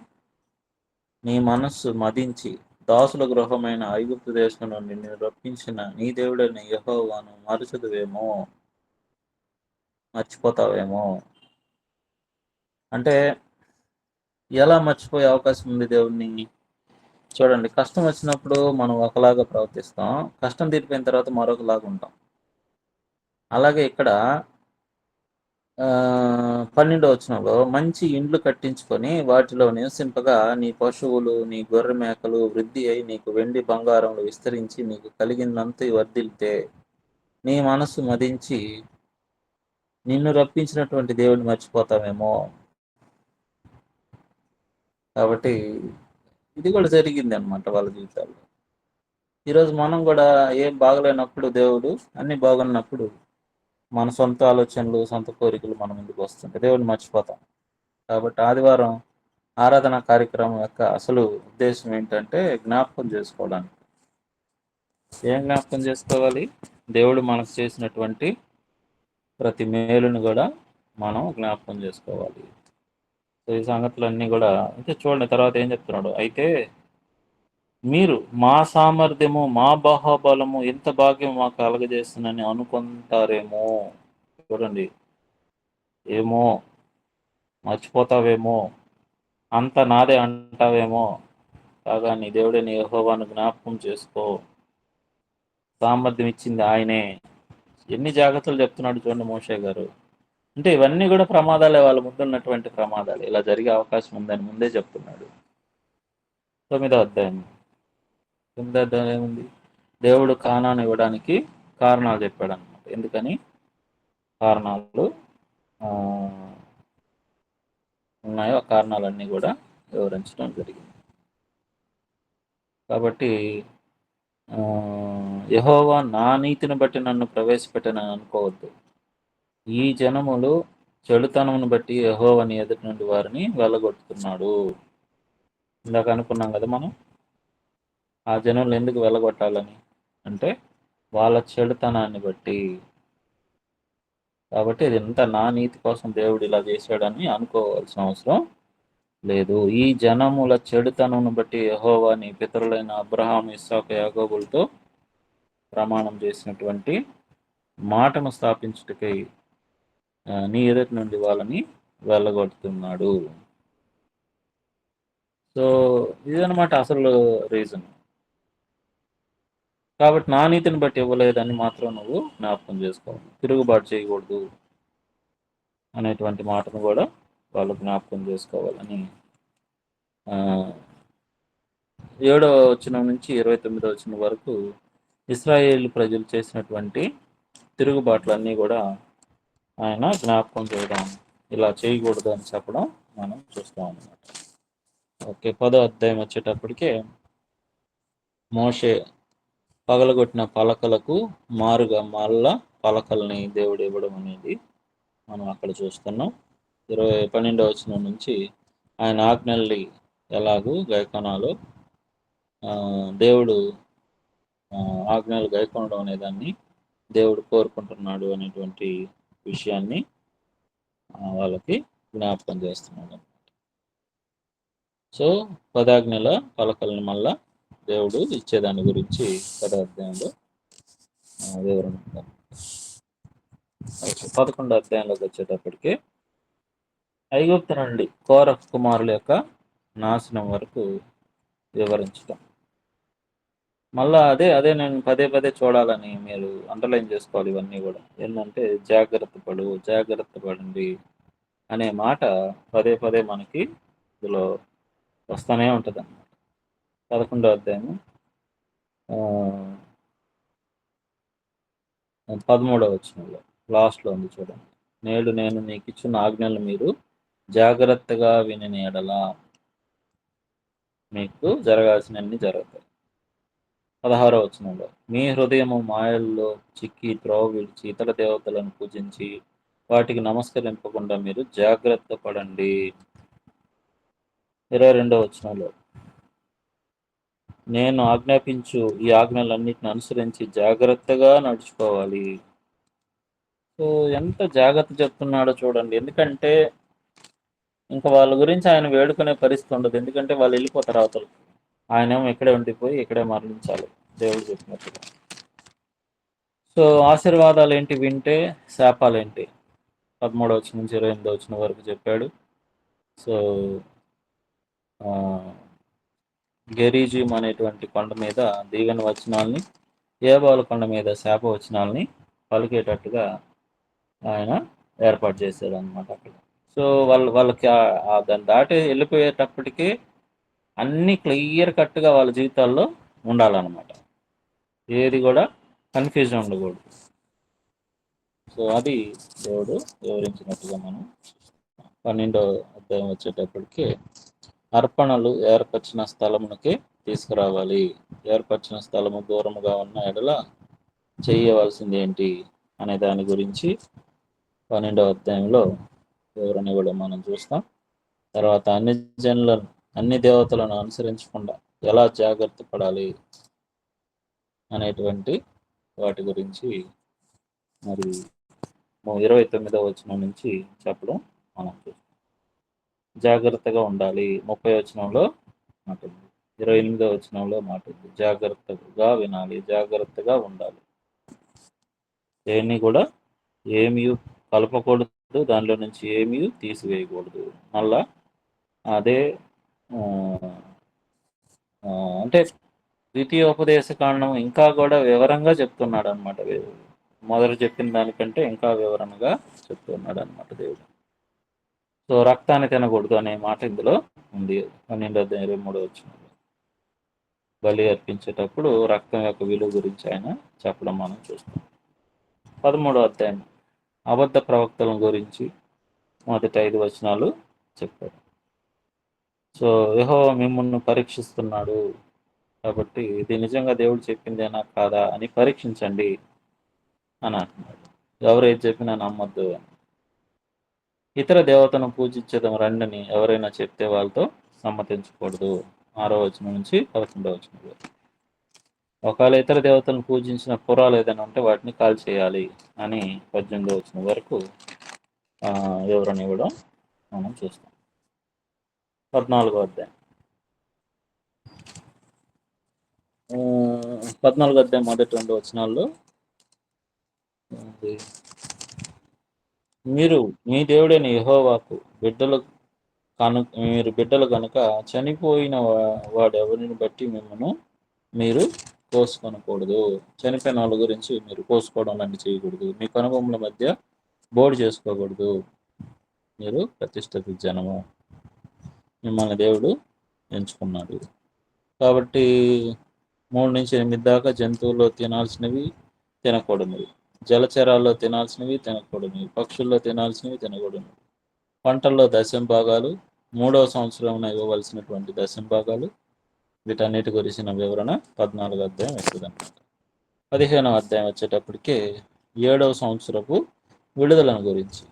నీ మనస్సు మదించి దాసుల గృహమైన ఐగుప్తు దేశం నుండి నేను రప్పించిన నీ దేవుడైన యెహోవాను మరచుదువేమో, మర్చిపోతావేమో. అంటే ఎలా మర్చిపోయే అవకాశం ఉంది దేవుడిని? చూడండి, కష్టం వచ్చినప్పుడు మనం ఒకలాగా ప్రవర్తిస్తాం, కష్టం తీరిపోయిన తర్వాత మరొకలాగా ఉంటాం. అలాగే ఇక్కడ 12వ వచనంలో మంచి ఇండ్లు కట్టించుకొని వాటిలో నివసింపగా నీ పశువులు నీ గొర్రె మేకలు వృద్ధి అయి నీకు వెండి బంగారములు విస్తరించి నీకు కలిగినంత వర్ధిల్లితే నీ మనస్సు మదించి నిన్ను రప్పించినటువంటి దేవుడిని మర్చిపోతామేమో. కాబట్టి ఇది కూడా జరిగింది అనమాట వాళ్ళ జీవితాల్లో. ఈరోజు మనం కూడా ఏం బాగలేనప్పుడు దేవుడు, అన్ని బాగున్నప్పుడు మన సొంత ఆలోచనలు సొంత కోరికలు మన ముందుకు వస్తుంటే దేవుడిని మర్చిపోతాం. కాబట్టి ఆదివారం ఆరాధన కార్యక్రమం యొక్క అసలు ఉద్దేశం ఏంటంటే జ్ఞాపకం చేసుకోవడానికి. ఏం జ్ఞాపకం చేసుకోవాలి? దేవుడు మనకు చేసినటువంటి ప్రతి మేలును కూడా మనం జ్ఞాపకం చేసుకోవాలి. సో ఈ సంగతులన్నీ కూడా అయితే చూడండి, తర్వాత ఏం చెప్తున్నాడు, అయితే మీరు మా సామర్థ్యము మా బాహుబలము ఎంత భాగ్యం మాకు కలగజేస్తుందని అనుకుంటారేమో. చూడండి, ఏమో, మర్చిపోతావేమో, అంత నాదే అంటావేమో, కాగా నీ దేవుడిని యెహోవాను జ్ఞాపకం చేసుకో, సామర్థ్యం ఇచ్చింది ఆయనే. ఎన్ని జాగ్రత్తలు చెప్తున్నాడు చూడండి మోషే గారు. అంటే ఇవన్నీ కూడా ప్రమాదాలే, వాళ్ళ ముందున్నటువంటి ప్రమాదాలు, ఇలా జరిగే అవకాశం ఉందని ముందే చెప్తున్నాడు. 9వ అధ్యాయం ఏముంది? దేవుడు కానాను ఇవ్వడానికి కారణాలు చెప్పాడు అనమాట. ఎందుకని కారణాలు ఉన్నాయో ఆ కారణాలన్నీ కూడా వివరించడం జరిగింది. కాబట్టి యెహోవా నా నీతిని బట్టి నన్ను ప్రవేశపెట్టనని అనుకోవద్దు. ఈ జనములు చెడుతనమును బట్టి యెహోవాని ఎదుటి నుండి వారిని వెళ్ళగొట్టుతున్నాడు. ఇందాక అనుకున్నాం కదా మనం, ఆ జనులు ఎందుకు వెళ్ళగొట్టాలని అంటే వాళ్ళ చెడుతనాన్ని బట్టి. కాబట్టి ఇది ఎంత నా నీతి కోసం దేవుడు ఇలా చేశాడని అనుకోవాల్సిన అవసరం లేదు. ఈ జనముల చెడుతనమును బట్టి యెహోవా నీ పితరులైన అబ్రహాము ఇస్సాకు యాకోబులతో ప్రమాణం చేసినటువంటి మాటను స్థాపించుటకై నీ ఎదుటి నుండి వాళ్ళని వెళ్ళగొడుతున్నాడు. సో ఇదనమాట అసలు రీజన్. కాబట్టి నా నీతిని బట్టి ఇవ్వలేదని మాత్రం నువ్వు జ్ఞాపకం చేసుకోవాలి. తిరుగుబాటు చేయకూడదు అనేటువంటి మాటను కూడా వాళ్ళు జ్ఞాపకం చేసుకోవాలని 7వ వచనం నుంచి 29వ వచనం వరకు ఇశ్రాయేలు ప్రజలు చేసినటువంటి తిరుగుబాట్లన్నీ కూడా ఆయన జ్ఞాపకం చేయడం, ఇలా చేయకూడదు అని చెప్పడం మనం చూస్తాం అన్నమాట. ఓకే, 10వ అధ్యాయం వచ్చేటప్పటికే మోషే పగలగొట్టిన పలకలకు మారుగా మళ్ళా పలకల్ని దేవుడు ఇవ్వడం అనేది మనం అక్కడ చూస్తున్నాం. 12వ వచనం నుంచి ఆయన ఆజ్ఞల్ని ఎలాగూ గైకొనాలో, దేవుడు ఆజ్ఞలు గైకొనడం అనే దాన్ని దేవుడు కోరుకుంటున్నాడు అనేటువంటి విషయాన్ని వాళ్ళకి జ్ఞాపకం చేస్తున్నాడు. సో 10 ఆజ్ఞల పలకల్ని మళ్ళా దేవుడు ఇచ్చేదాని గురించి 10వ అధ్యాయంలో వివరణ ఉంది. 11వ అధ్యాయంలోకి వచ్చేటప్పటికి ఐగుప్తు నుండి కోరహ్ కుమారుల యొక్క నాశనం వరకు వివరించడం. మళ్ళా అదే నేను పదే చూడాలని మీరు అండర్లైన్ చేసుకోవాలి. ఇవన్నీ కూడా ఏంటంటే జాగ్రత్త పడండి అనే మాట పదే మనకి ఇందులో వస్తూనే ఉంటుంది అన్నమాట. 11వ అధ్యాయము 13వ వచనంలో లాస్ట్లో ఉంది చూడండి. నేడు నేను నీకు ఇచ్చిన ఆజ్ఞలు మీరు జాగ్రత్తగా విని ఎడల మీకు జరగాల్సినవన్నీ జరుగుతాయి. 16వ వచనంలో మీ హృదయము మాయల్లో చిక్కి త్రోవ విడిచి ఇతర దేవతలను పూజించి వాటికి నమస్కరింపకుండా మీరు జాగ్రత్త పడండి. 22వ వచనంలో నేను ఆజ్ఞాపించు ఈ ఆజ్ఞలన్నిటిని అనుసరించి జాగ్రత్తగా నడుచుకోవాలి. సో ఎంత జాగ్రత్త చెప్తున్నాడో చూడండి. ఎందుకంటే ఇంకా వాళ్ళ గురించి ఆయన వేడుకునే పరిస్థితి ఉండదు. ఎందుకంటే వాళ్ళు వెళ్ళిపోతారు అవతలు. ఆయనేమో ఇక్కడే ఉండిపోయి ఇక్కడే మరణించాలి దేవుడు చెప్పినట్టుగా. సో ఆశీర్వాదాలు ఏంటి వింటే, శాపాలు ఏంటి 13వ వచనం నుంచి 28వ వచనం వరకు చెప్పాడు. సో గెరీజీం అనేటువంటి కొండ మీద దీవెన వచనాల్ని, ఏబాలు కొండ మీద శాప వచనాల్ని పలికేటట్టుగా ఆయన ఏర్పాటు చేశాడు అనమాట అక్కడ. సో వాళ్ళకి దాన్ని దాటి వెళ్ళిపోయేటప్పటికీ అన్నీ క్లియర్ కట్గా వాళ్ళ జీవితాల్లో ఉండాలన్నమాట. ఏది కూడా కన్ఫ్యూజన్ ఉండకూడదు. సో అది దేవుడు వివరించినట్టుగా మనం 12వ అధ్యాయం వచ్చేటప్పటికి అర్పణలు ఏర్పరిచిన స్థలమునకి తీసుకురావాలి. ఏర్పరిచిన స్థలము దూరముగా ఉన్న ఎడల చేయవలసింది ఏంటి అనే దాని గురించి 12వ అధ్యాయంలో వివరణ కూడా మనం చూస్తాం. తర్వాత అన్ని దేవతలను అనుసరించకుండా ఎలా జాగ్రత్త పడాలి అనేటువంటి వాటి గురించి మరి 29వ వచనం నుంచి చెప్పడం మనం చూస్తాం. జాగ్రత్తగా ఉండాలి 30వ వచనంలో మాట ఉంది, 28వ వచనంలో మాట ఉంది. జాగ్రత్తగా వినాలి, జాగ్రత్తగా ఉండాలి. దేన్ని కూడా ఏమీ కలపకూడదు, దానిలో నుంచి ఏమీ తీసివేయకూడదు. మళ్ళా అదే అంటే ద్వితీయోపదేశ కాండం ఇంకా కూడా వివరంగా చెప్తున్నాడు అనమాట. మొదలు చెప్పిన దానికంటే ఇంకా వివరంగా చెప్తున్నాడు అనమాట దేవుడు. సో రక్తాన్ని తినకూడదు అనే మాట ఇందులో ఉంది. 12:23 వచనంలో బలి అర్పించేటప్పుడు రక్తం యొక్క విలువ గురించి ఆయన చెప్పడం మనం చూస్తాం. 13వ అధ్యాయం అబద్ధ ప్రవక్తల గురించి మొదటి 5 వచనాలు చెప్పారు. సో యెహోవా మిమ్మల్ని పరీక్షిస్తున్నాడు కాబట్టి ఇది నిజంగా దేవుడు చెప్పిందేనా కాదా అని పరీక్షించండి అని అంటున్నాడు. ఎవరైతే చెప్పినా నమ్మొద్దు అని. ఇతర దేవతను పూజించడం రండని ఎవరైనా చెప్తే వాళ్ళతో సమ్మతించకూడదు. 6వ వచనం నుంచి 11వ వచనం. ఒకవేళ ఇతర దేవతలను పూజించిన పురాలు ఏదైనా ఉంటే వాటిని కాల్ చేయాలి అని 18వ వచనం వరకు వివరణ ఇవ్వడం మనం చూస్తాం. 14వ అధ్యాయం 14వ అధ్యాయం మొదటి 2 వచనాల్లో మీరు మీ దేవుడైన యెహోవాకు మీరు బిడ్డలు కనుక చనిపోయిన వాడెవరిని బట్టి మిమ్మల్ని మీరు కోసుకొనకూడదు. చనిపోయిన వాళ్ళ గురించి మీరు కోసుకోవడం లాంటి చేయకూడదు. మీ కనుబొమ్మల మధ్య బోర్డు చేసుకోకూడదు. మీరు ప్రతిష్ఠిత జనము, మిమ్మల్ని దేవుడు ఎంచుకున్నాడు. కాబట్టి 3 నుంచి 8 దాకా జంతువుల్లో తినాల్సినవి తినకూడదు, జలచరాల్లో తినాల్సినవి తినకూడదు, పక్షుల్లో తినాల్సినవి తినకూడదు, పంటల్లో దశంభాగాలు, 3వ సంవత్సరం ఇవ్వవలసినటువంటి దశంభాగాలు, వీటన్నిటి గురించిన వివరణ 14వ అధ్యాయం ఇస్తుందన్నమాట. 15వ అధ్యాయం వచ్చేటప్పటికే 7వ సంవత్సరపు విడుదలను గురించి,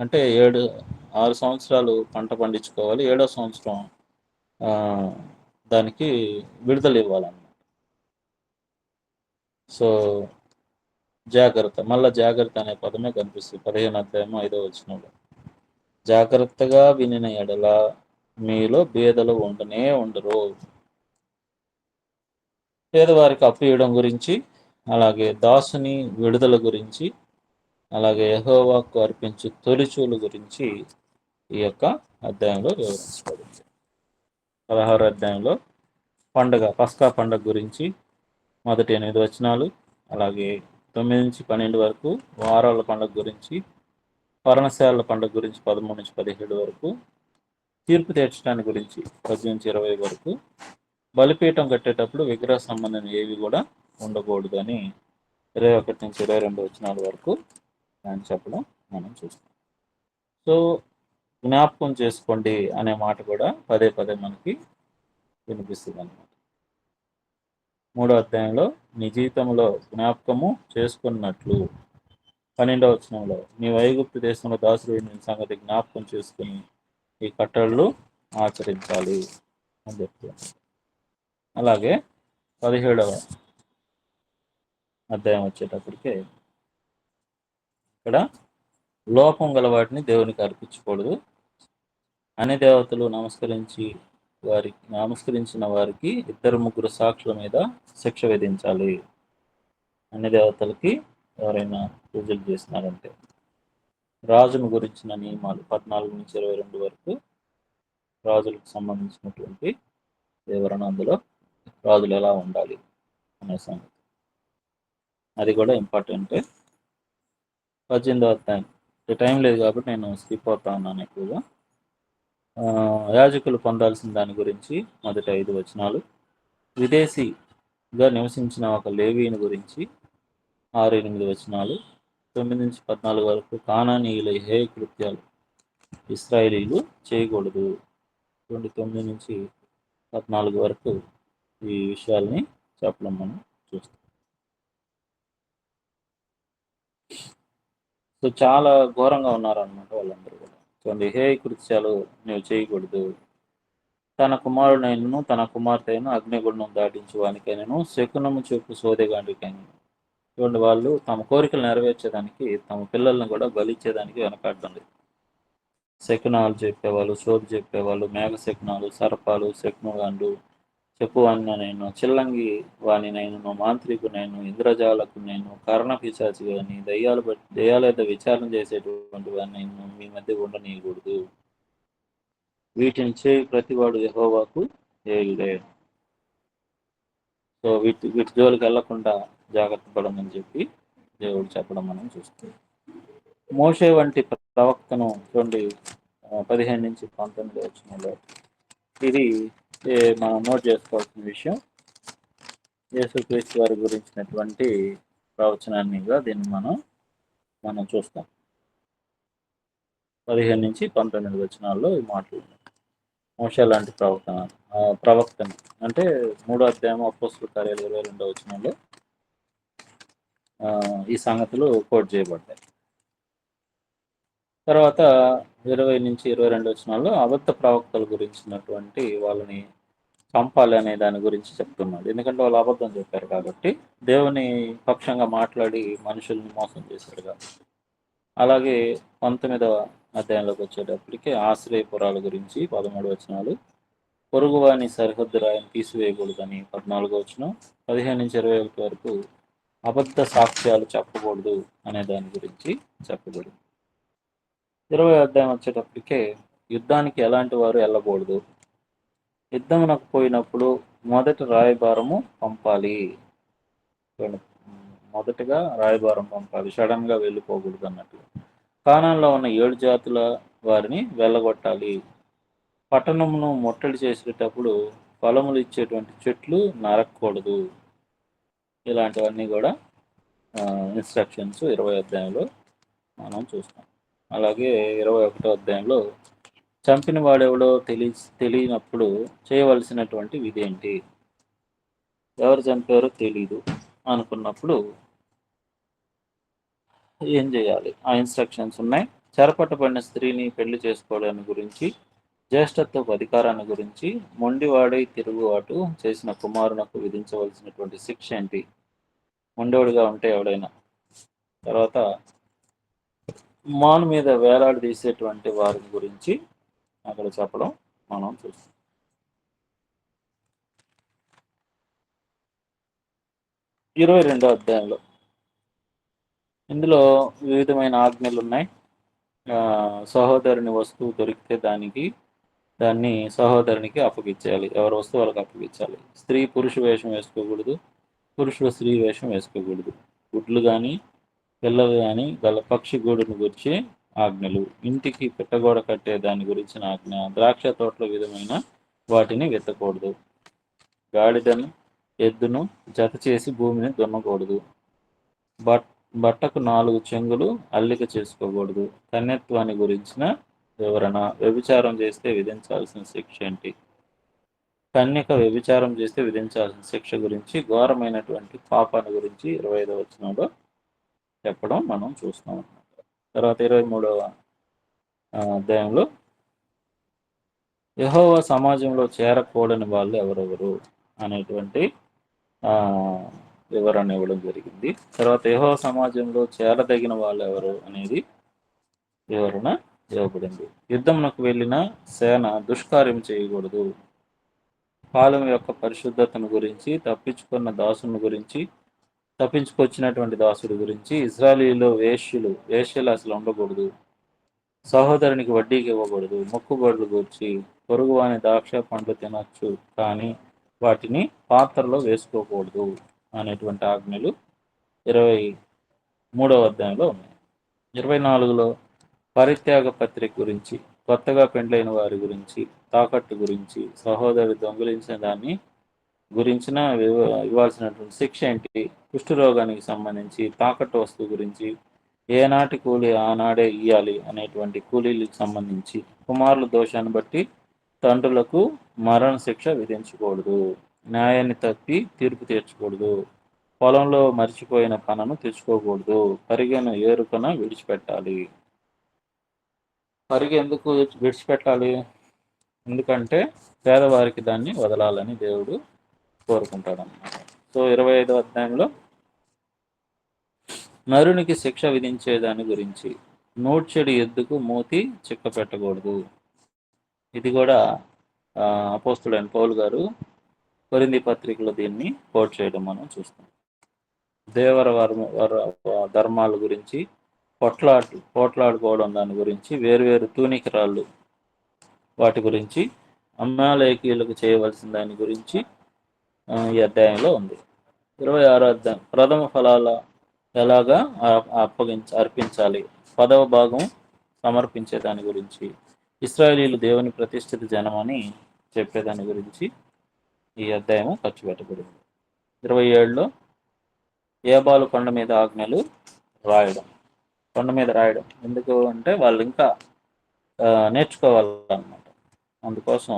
అంటే 6 సంవత్సరాలు పంట పండించుకోవాలి, 7వ సంవత్సరం దానికి విడుదల ఇవ్వాలన్నమాట. సో జాగ్రత్త, మళ్ళీ జాగ్రత్త అనే పదమే కనిపిస్తుంది 15వ అధ్యాయం 5వ వచనంలో. జాగ్రత్తగా వినిన ఎడల మీలో బేదలు ఉండరు. పేదవారికి అప్పు ఇవ్వడం గురించి, అలాగే దాసుని విడుదల గురించి, అలాగే యెహోవాకు అర్పించు తొలిచూలు గురించి ఈ యొక్క అధ్యాయంలో వివరించబడింది. 16వ అధ్యాయంలో పస్కా పండుగ గురించి మొదటి 8 వచనాలు, అలాగే 9 నుంచి 12 వరకు వారాల పండుగ గురించి, పర్ణశాలల పండుగ గురించి 13 నుంచి 17 వరకు, తీర్పు తీర్చడానికి గురించి 10 నుంచి 20 వరకు, బలిపీఠం కట్టేటప్పుడు విగ్రహ సంబంధం ఏవి కూడా ఉండకూడదు అని 21 నుంచి 22 వచనాల వరకు ఆయన చెప్పడం మనం చూస్తాం. సో జ్ఞాపకం చేసుకోండి అనే మాట కూడా పదే పదే మనకి వినిపిస్తుంది అన్నమాట. 3వ అధ్యాయంలో నీ జీవితంలో జ్ఞాపకము చేసుకున్నట్లు 12వ వచనంలో నీ ఐగుప్తు దేశంలో దాసుడైన సంగతి జ్ఞాపకం చేసుకుని ఈ కట్టడలు ఆచరించాలి అని చెప్తున్నాను. అలాగే 17వ అధ్యాయం వచ్చేటప్పటికే ఇక్కడ లోపం గల వాటిని దేవునికి అర్పించకూడదు, అన్ని దేవతలు నమస్కరించిన వారికి 2-3 సాక్షుల మీద శిక్ష విధించాలి. అన్ని దేవతలకి ఎవరైనా పూజలు చేస్తున్నారంటే రాజును గురించిన నియమాలు 14 నుంచి 22 వరకు రాజులకు సంబంధించినటువంటి వివరణ, అందులో రాజులు ఎలా ఉండాలి అనే సంగతి, అది కూడా ఇంపార్టెంటే. 18వ అధ్యాయం టైం లేదు కాబట్టి నేను స్కిప్ అవుతా ఉన్నాను ఎక్కువగా. యాజకులు పొందాల్సిన దాని గురించి మొదటి 5 వచనాలు, విదేశీగా నివసించిన ఒక లేవీని గురించి 6-8 వచనాలు, 9 నుంచి 14 వరకు కానానీయుల హేయ కృత్యాలు ఇశ్రాయేలీలు చేయకూడదు, 9 నుంచి 14 వరకు ఈ విషయాల్ని చెప్పడం మనం చూస్తాం. సో చాలా ఘోరంగా ఉన్నారనమాట వాళ్ళందరూ కూడా. చూడండి, హేయ కృత్యాలు నువ్వు చేయకూడదు, తన కుమారుడైనను తన కుమార్తెను అగ్నిగుండం దాటించు వానికైనను శకునము చెప్పు సోదెగాండికైనను. చూడండి, వాళ్ళు తమ కోరికలు నెరవేర్చేదానికి తమ పిల్లల్ని కూడా బలిచ్చేదానికి వెనకాడడం లేదు. శకునాలు చెప్పేవాళ్ళు, శోధ చెప్పేవాళ్ళు, మేఘ శకునాలు, సర్పాలు, శకునుగాండు, చెప్పువాడిన నేను, చిల్లంగి వాని నేను, మాంత్రికునైను, ఇంద్రజాలకు నేను, కర్ణ పిశాచి కానీ, దయ్యాలతో విచారణ చేసేటువంటి వాడిని నేను మీ మధ్య ఉండనీయకూడదు. వీటిని చేయి ప్రతివాడు యెహోవాకు ఏయుడే. సో వీటి జోలికి వెళ్లకుండా జాగ్రత్త పడమని చెప్పి దేవుడు చెప్పడం మనం చూస్తాం. మోషే వంటి ప్రవక్తను చూడండి 15 నుంచి 19 వచనంలో, ఇది మనం నోట్ చేసుకోవాల్సిన విషయం. యేసుక్రీస్తు వారి గురించినటువంటి ప్రవచనాన్నిగా దీన్ని మనం చూస్తాం. 15 నుంచి 19 వచనాల్లో ఈ మాటలు మోషే లాంటి ప్రవక్తను అంటే 3వ అధ్యాయం అపోస్తలుల కార్యాలు 22వ వచనంలో ఈ సంగతులు కోట్ చేయబడ్డాయి. తర్వాత 20 నుంచి 22 వచనాల్లో అబద్ధ ప్రవక్తల గురించినటువంటి వాళ్ళని చంపాలి అనే దాని గురించి చెప్తున్నాడు. ఎందుకంటే వాళ్ళు అబద్ధం చెప్పారు కాబట్టి, దేవుని పక్షంగా మాట్లాడి మనుషుల్ని మోసం చేశారు కాబట్టి. అలాగే 19వ అధ్యాయంలోకి వచ్చేటప్పటికి ఆశ్రయపురాల గురించి 13 వచనాలు, పొరుగువాని సరిహద్దు రాయిని తీసివేయకూడదని 14వ వచనం, 15 నుంచి 21 వరకు అబద్ధ సాక్ష్యాలు చెప్పకూడదు అనే దాని గురించి చెప్పబడింది. 20వ అధ్యాయం వచ్చేటప్పటికే యుద్ధానికి ఎలాంటి వారు వెళ్ళకూడదు, యుద్ధమునకు పోయినప్పుడు మొదట రాయబారము పంపాలి. మొదటగా రాయబారం పంపాలి, సడన్గా వెళ్ళిపోకూడదు అన్నట్లు. కానాన్లో ఉన్న 7 జాతుల వారిని వెళ్ళగొట్టాలి. పట్టణమును ముట్టడి చేసేటప్పుడు ఫలములు ఇచ్చేటువంటి చెట్లు నరకూడదు. ఇలాంటివన్నీ కూడా ఇన్స్ట్రక్షన్స్ 20వ అధ్యాయంలో మనం చూస్తాం. అలాగే 21వ అధ్యాయంలో చంపిన వాడెవడో తెలియనప్పుడు చేయవలసినటువంటి విధి ఏంటి, ఎవరు చంపారో తెలీదు అనుకున్నప్పుడు ఏం చేయాలి, ఆ ఇన్స్ట్రక్షన్స్ ఉన్నాయి. చెరపట్టబడిన స్త్రీని పెళ్లి చేసుకోవడాన్ని గురించి, జ్యేష్ఠత్వపు అధికారాన్ని గురించి, మొండివాడై తిరుగుబాటు చేసిన కుమారునకు విధించవలసినటువంటి శిక్ష ఏంటి, మొండివాడిగా ఉంటే ఎవడైనా. తర్వాత మాను మీద వేలాడి తీసేటువంటి వారి గురించి అక్కడ చెప్పడం మనం చూస్తాం. 22వ అధ్యాయంలో ఇందులో వివిధమైన ఆజ్ఞలు ఉన్నాయి. సహోదరుని వస్తువు దొరికితే దాన్ని సహోదరునికి అప్పగించాలి, ఎవరి వస్తువు వాళ్ళకి అప్పగించాలి. స్త్రీ పురుష వేషం వేసుకోకూడదు, పురుషుడు స్త్రీ వేషం వేసుకోకూడదు. గుడ్లు కానీ పిల్లలు కానీ గల పక్షి గూడును గురించి ఆజ్ఞలు, ఇంటికి పెట్టగోడ కట్టే దాని గురించిన ఆజ్ఞ, ద్రాక్ష తోటల విధమైన వాటిని విత్తకూడదు, గాడిదను ఎద్దును జత చేసి భూమిని దున్నకూడదు, బట్టకు 4 చెంగులు అల్లిక చేసుకోకూడదు. కన్యత్వాన్ని గురించిన వివరణ. వ్యభిచారం చేస్తే విధించాల్సిన శిక్ష ఏంటి? కన్యక వ్యభిచారం చేస్తే విధించాల్సిన శిక్ష గురించి, ఘోరమైనటువంటి పాపాన్ని గురించి 25వ వచనంలో చెప్పడం మనం చూస్తాం. తర్వాత 23వ అధ్యాయంలో యెహోవా సమాజంలో చేరకూడని వాళ్ళు ఎవరెవరు అనేటువంటి వివరణ ఇవ్వడం జరిగింది. తర్వాత యెహోవా సమాజంలో చేరదగిన వాళ్ళు ఎవరు అనేది వివరణ ఇవ్వబడింది. యుద్ధమునకు వెళ్ళిన సేన దుష్కార్యం చేయకూడదు. పాలెం యొక్క పరిశుద్ధతను గురించి, తప్పించుకొచ్చినటువంటి దాసుడి గురించి, ఇశ్రాయేలీయుల్లో వేశ్యలు అసలు ఉండకూడదు, సహోదరునికి వడ్డీకి ఇవ్వకూడదు, మొక్కుబడులు గూర్చి, పొరుగువాని ద్రాక్ష పండ్లు తినొచ్చు కానీ వాటిని పాత్రలో వేసుకోకూడదు అనేటువంటి ఆజ్ఞలు 23వ అధ్యాయంలో ఉన్నాయి. 24లో పరిత్యాగ పత్రిక గురించి, కొత్తగా పెండ్లైన వారి గురించి, తాకట్టు గురించి, సహోదరు దొంగిలించిన దాన్ని గురించిన ఇవ్వాల్సినటువంటి శిక్ష ఏంటి, కుష్ఠరోగానికి సంబంధించి, తాకట్టు వస్తువు గురించి, ఏనాటి కూలి ఆనాడే ఇయ్యాలి అనేటువంటి కూలీలకు సంబంధించి, కుమారుల దోషాన్ని బట్టి తండ్రులకు మరణ శిక్ష విధించకూడదు, న్యాయాన్ని తప్పి తీర్పు తీర్చకూడదు, పొలంలో మర్చిపోయిన పనను తెచ్చుకోకూడదు, పరిగెను ఏరుకన విడిచిపెట్టాలి. పరిగె ఎందుకు విడిచిపెట్టాలి? ఎందుకంటే పేదవారికి దాన్ని వదలాలని దేవుడు కోరుకుంటాడు అన్నమాట. సో 25వ అధ్యాయంలో నరునికి శిక్ష విధించేదాని గురించి, నూడ్చెడి ఎద్దుకు మూతి చిక్క పెట్టకూడదు. ఇది కూడా అపోస్తులైన పౌలు గారు కొరింథీ పత్రికలో దీన్ని కోట్ చేయడం మనం చూస్తాం. దేవర ధర్మాల గురించి, పోట్లాడుకోవడం దాని గురించి, వేరువేరు తూనికరాళ్ళు వాటి గురించి, అమాలేకీయులకు చేయవలసిన దాని గురించి ఈ అధ్యాయంలో ఉంది. 26వ అధ్యాయం ప్రథమ ఫలాల ఎలాగా అర్పించాలి, 10వ భాగం సమర్పించే దాని గురించి, ఇశ్రాయేలీయులు దేవుని ప్రతిష్ఠిత జనం అని చెప్పేదాని గురించి ఈ అధ్యాయం ఖర్చు పెట్టబడింది. 27లో ఏబాలు కొండ మీద ఆజ్ఞలు కొండ మీద రాయడం ఎందుకు అంటే వాళ్ళు ఇంకా నేర్చుకోవాలన్నమాట. అందుకోసం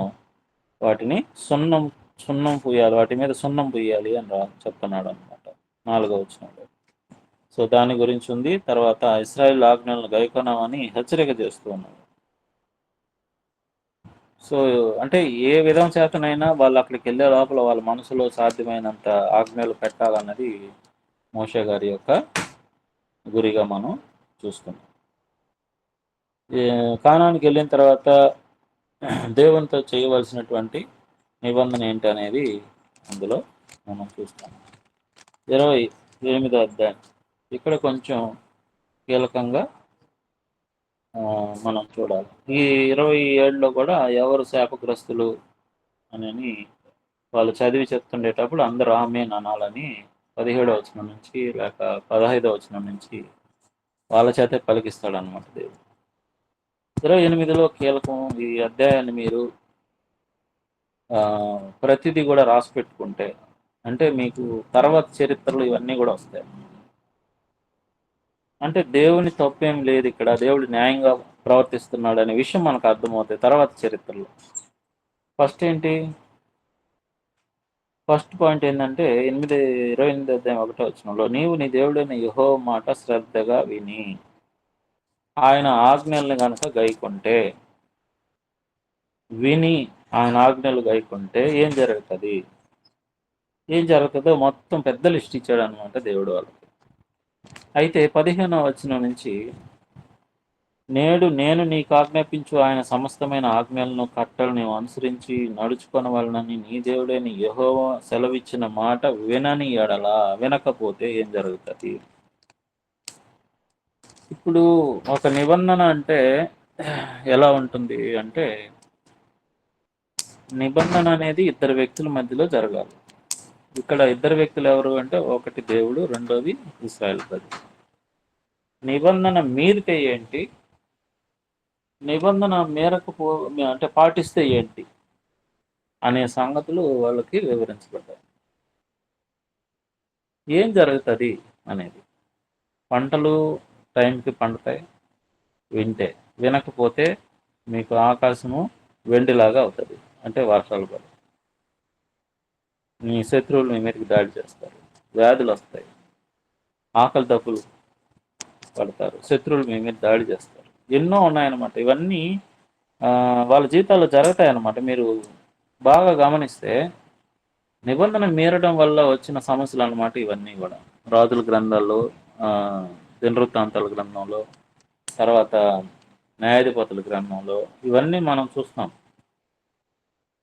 వాటిని సున్నం పూయాలి, వాటి మీద సున్నం పూయాలి అని చెప్తున్నాడు అనమాట 4వ వచనంలో. సో దాని గురించి ఉంది. తర్వాత ఇశ్రాయేలు ఆజ్ఞలను గైకొనమని హెచ్చరిక చేస్తూ ఉన్నాడు. సో అంటే ఏ విధం చేతనైనా వాళ్ళు అక్కడికి వెళ్ళే లోపల వాళ్ళ మనసులో సాధ్యమైనంత ఆజ్ఞలు పెట్టాలన్నది మోషే గారి యొక్క గురిగా మనం చూస్తున్నాం. కానానికి వెళ్ళిన తర్వాత దేవునితో చేయవలసినటువంటి నిబంధన ఏంటి అనేది అందులో మనం చూస్తాం. 28వ అధ్యాయం ఇక్కడ కొంచెం కీలకంగా మనం చూడాలి. ఈ 27లో కూడా ఎవరు శాపగ్రస్తులు అని వాళ్ళు చదివి చెప్తుండేటప్పుడు అందరూ ఆమేన్ అనాలని 17వ వచనం నుంచి లేక 15వ వచనం నుంచి వాళ్ళ చేతే పలికిస్తాడు అనమాట దేవుడు. 28లో కీలకం. ఈ అధ్యాయాన్ని మీరు ప్రతిదీ కూడా రాసి పెట్టుకుంటే అంటే మీకు తర్వాత చరిత్రలు ఇవన్నీ కూడా వస్తాయి. అంటే దేవుని తప్పేం లేదు ఇక్కడ, దేవుడు న్యాయంగా ప్రవర్తిస్తున్నాడు అనే విషయం మనకు అర్థమవుతాయి తర్వాత చరిత్రలో. ఫస్ట్ పాయింట్ ఏంటంటే 28వ అధ్యాయం 1వ వచనంలో, నీవు నీ దేవుడైన యెహోవా మాట శ్రద్ధగా విని ఆయన ఆజ్ఞల్ని కనుక గైకొంటే, ఆయన ఆజ్ఞలు గైకొంటే ఏం జరుగుతుందో మొత్తం పెద్ద లిస్ట్ ఇచ్చాడు అనమాట దేవుడు వాళ్ళకి. అయితే 15వ వచనం నుంచి, నేడు నేను నీకు ఆజ్ఞాపించు ఆయన సమస్తమైన ఆజ్ఞలను కట్టలను అనుసరించి నడుచుకొనవలనని నీ దేవుడైన యెహోవా సెలవిచ్చిన మాట వినని ఎడల, వినకపోతే ఏం జరుగుతుంది? ఇప్పుడు ఒక నిబంధన అంటే ఎలా ఉంటుంది అంటే, నిబంధన అనేది ఇద్దరు వ్యక్తుల మధ్యలో జరగాలి. ఇక్కడ ఇద్దరు వ్యక్తులు ఎవరు అంటే, ఒకటి దేవుడు, రెండోది ఇశ్రాయేలు ప్రజలు. నిబంధన మీరితే ఏంటి, నిబంధన మేరకు అంటే పాటిస్తే ఏంటి అనే సంగతులు వాళ్ళకి వివరించబడ్డాయి. ఏం జరుగుతుంది అనేది పంటలు టైంకి పండుతాయి వింటే. వినకపోతే మీకు ఆకాశము వెండిలాగా అవుతుంది, అంటే వర్షాలు పడి మీ శత్రువులు మీ మీదకి దాడి చేస్తారు, వ్యాధులు వస్తాయి, ఆకలి దప్పులు పడతారు, శత్రువులు మీ మీద దాడి చేస్తారు. ఎన్నో ఉన్నాయన్నమాట. ఇవన్నీ వాళ్ళ జీవితాల్లో జరుగుతాయి అన్నమాట. మీరు బాగా గమనిస్తే నిబంధన మీరడం వల్ల వచ్చిన సమస్యలు అన్నమాట ఇవన్నీ కూడా. రాజుల గ్రంథాల్లో, దినవృత్తాంతాల గ్రంథంలో, తర్వాత న్యాయాధిపతుల గ్రంథంలో ఇవన్నీ మనం చూస్తాం.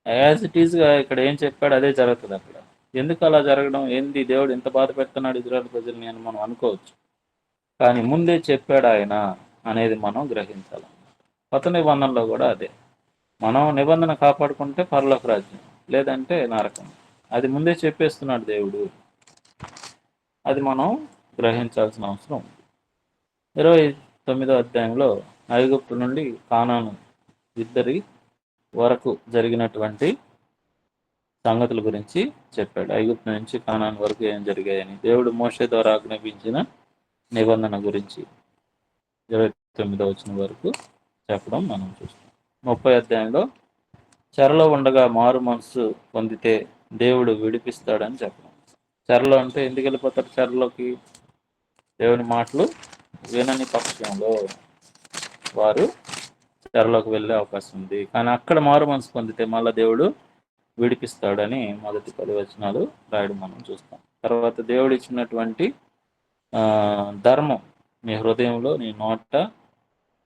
యాజ్ ఇట్ ఈస్గా ఇక్కడ ఏం చెప్పాడు అదే జరుగుతుంది అక్కడ. ఎందుకు అలా జరగడం, ఏంది దేవుడు ఎంత బాధ పెడుతున్నాడు ఇజ్రాయెల్ ప్రజల్ని అని మనం అనుకోవచ్చు. కానీ ముందే చెప్పాడు ఆయన అనేది మనం గ్రహించాలి. కొత్త నిబంధనలో కూడా అదే. మనం నిబంధన కాపాడుకుంటే పరలోక రాజ్యం, లేదంటే నరకం. అది ముందే చెప్పేస్తున్నాడు దేవుడు. అది మనం గ్రహించాల్సిన అవసరం ఉంది. 29వ అధ్యాయంలో ఐగుప్తు నుండి కానాను ఇద్దరి వరకు జరిగినటువంటి సంగతుల గురించి చెప్పాడు. ఐగుప్తు నుంచి కానాను వరకు ఏం జరిగాయని దేవుడు మోషే ద్వారా ఆజ్ఞాపించిన నిబంధన గురించి 29వ వచనం వరకు చెప్పడం మనం చూస్తాం. 30వ అధ్యాయంలో చెరలో ఉండగా మారు మనసు పొందితే దేవుడు విడిపిస్తాడని చెప్పడం. చెరలో అంటే ఎందుకు వెళ్ళిపోతారు చెరలోకి? దేవుని మాటలు వినని పక్షంలో వారు చెరలోకి వెళ్ళే అవకాశం ఉంది. కానీ అక్కడ మారు మనసు పొందితే మళ్ళీ దేవుడు విడిపిస్తాడని మొదటి 10 వచనాలు రాయడం మనం చూస్తాం. తర్వాత దేవుడు ఇచ్చినటువంటి ధర్మం నీ హృదయంలో నీ నోట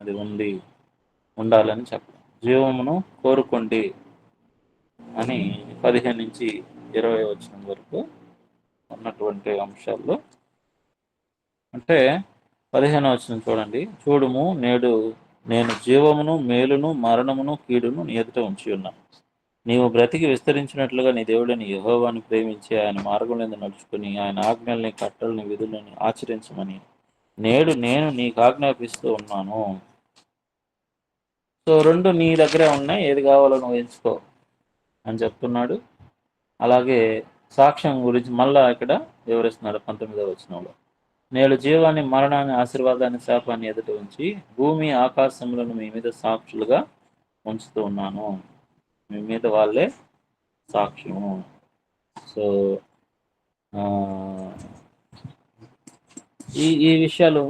అది ఉండాలని చెప్పడం. జీవమును కోరుకోండి అని 15 నుంచి 20 వచనం వరకు ఉన్నటువంటి అంశాల్లో, అంటే 15వ వచనం చూడండి. చూడుము, నేడు నేను జీవమును మేలును మరణమును కీడును నీ ఎదుట ఉంచి ఉన్నాను. నీవు బ్రతికి విస్తరించినట్లుగా నీ దేవుడిని యెహోవాను ప్రేమించి ఆయన మార్గంలో నడుచుకుని ఆయన ఆజ్ఞల్ని కట్టలని విధులని ఆచరించమని నేడు నేను నీకు ఆజ్ఞాపిస్తూ ఉన్నాను. సో 2 నీ దగ్గరే ఉన్నాయి, ఏది కావాలో నువ్వు ఎంచుకో అని చెప్తున్నాడు. అలాగే సాక్ష్యం గురించి మళ్ళా ఇక్కడ వివరిస్తున్నాడు 19వ వచనంలో. నేడు జీవాన్ని మరణాన్ని ఆశీర్వాదాన్ని శాపాన్ని ఎదుట ఉంచి భూమి ఆకాశములను మీ మీద సాక్షులుగా ఉంచుతూ ఉన్నాను. మీ మీద వాళ్ళే సాక్ష్యము. సో ఈ విషయాలు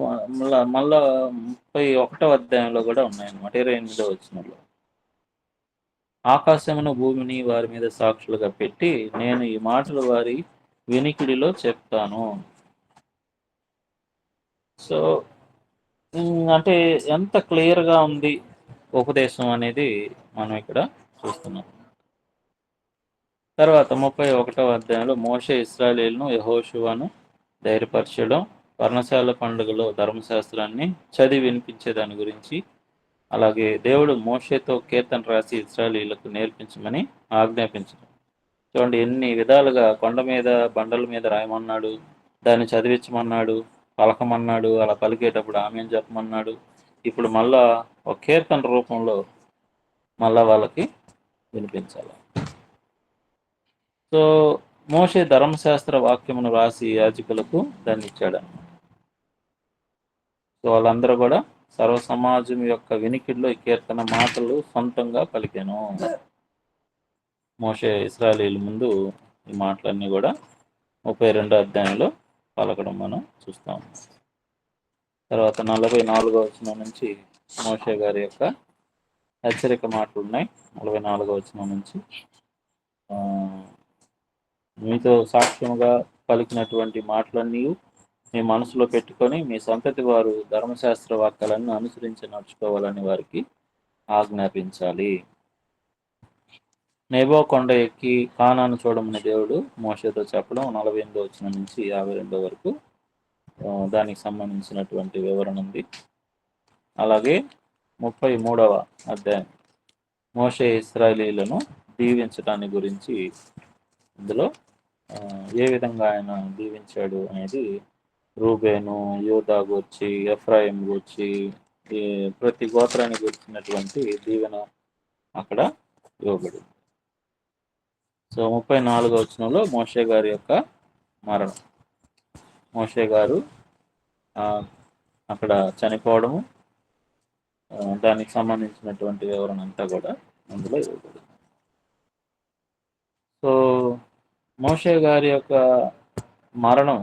మళ్ళా 31వ అధ్యాయంలో కూడా ఉన్నాయన్నమాట. 28వ వచనంలో ఆకాశమును భూమిని వారి మీద సాక్షులుగా పెట్టి నేను ఈ మాటలు వారి వినికిడిలో చెప్తాను. సో అంటే ఎంత క్లియర్గా ఉంది ఉపదేశం అనేది మనం ఇక్కడ చూస్తున్నాం. తర్వాత 31వ అధ్యాయంలో మోషే ఇశ్రాయేలీయులను యెహోషువను ధైర్యపరచడం, పర్ణశాల పండుగలో ధర్మశాస్త్రాన్ని చదివి వినిపించే దాని గురించి, అలాగే దేవుడు మోషేతో కీర్తన రాసి ఇశ్రాయేలీయులకు నేర్పించమని ఆజ్ఞాపించడం. చూడండి ఎన్ని విధాలుగా కొండ మీద బండల మీద రాయమన్నాడు, దాన్ని చదివించమన్నాడు, పలకమన్నాడు, అలా పలికేటప్పుడు ఆమె చెప్పమన్నాడు. ఇప్పుడు మళ్ళా ఒక కీర్తన రూపంలో మళ్ళా వాళ్ళకి వినిపించాలి. సో మోషే ధర్మశాస్త్ర వాక్యమును రాసి యాజకులకు దాన్ని ఇచ్చాడన్నమాట. సో వాళ్ళందరూ కూడా సర్వ సమాజం యొక్క వినికిడిలో ఈ కీర్తన మాటలు సొంతంగా పలికాను. మోషే ఇశ్రాయేలీయుల ముందు ఈ మాటలన్నీ కూడా 32వ అధ్యాయంలో పలకడం మనం చూస్తాం. తర్వాత 44వ వచనం నుంచి మోషే గారి యొక్క హెచ్చరిక మాటలు ఉన్నాయి. 44వ వచనం నుంచి మీతో సాక్ష్యముగా పలికినటువంటి మాటలన్నీ మీ మనసులో పెట్టుకొని మీ సంతతి వారు ధర్మశాస్త్ర వాక్యాలను అనుసరించి నడుచుకోవాలని వారికి ఆజ్ఞాపించాలి. నేబో కొండ ఎక్కి కానాను చూడమని దేవుడు మోషేతో చెప్పడం 48వ వచనం నుంచి 52 వరకు దానికి సంబంధించినటువంటి వివరణ ఉంది. అలాగే 33వ అధ్యాయం మోషే ఇశ్రాయేలీయులను దీవించడాన్ని గురించి, ఇందులో ఏ విధంగా ఆయన దీవించాడు అనేది రూబేను, యూదా గూర్చి, ఎఫ్రాయిం గూర్చి, ప్రతి గోత్రాన్ని గురించినటువంటి దీవెన అక్కడ ఇవ్వబడింది. సో 34వ వచనంలో మోషే గారి యొక్క మరణం. మోషే గారు అక్కడ చనిపోవడము, దానికి సంబంధించినటువంటి వివరణ అంతా కూడా అందులో ఇవ్వబడింది. సో మోషే గారి యొక్క మరణం,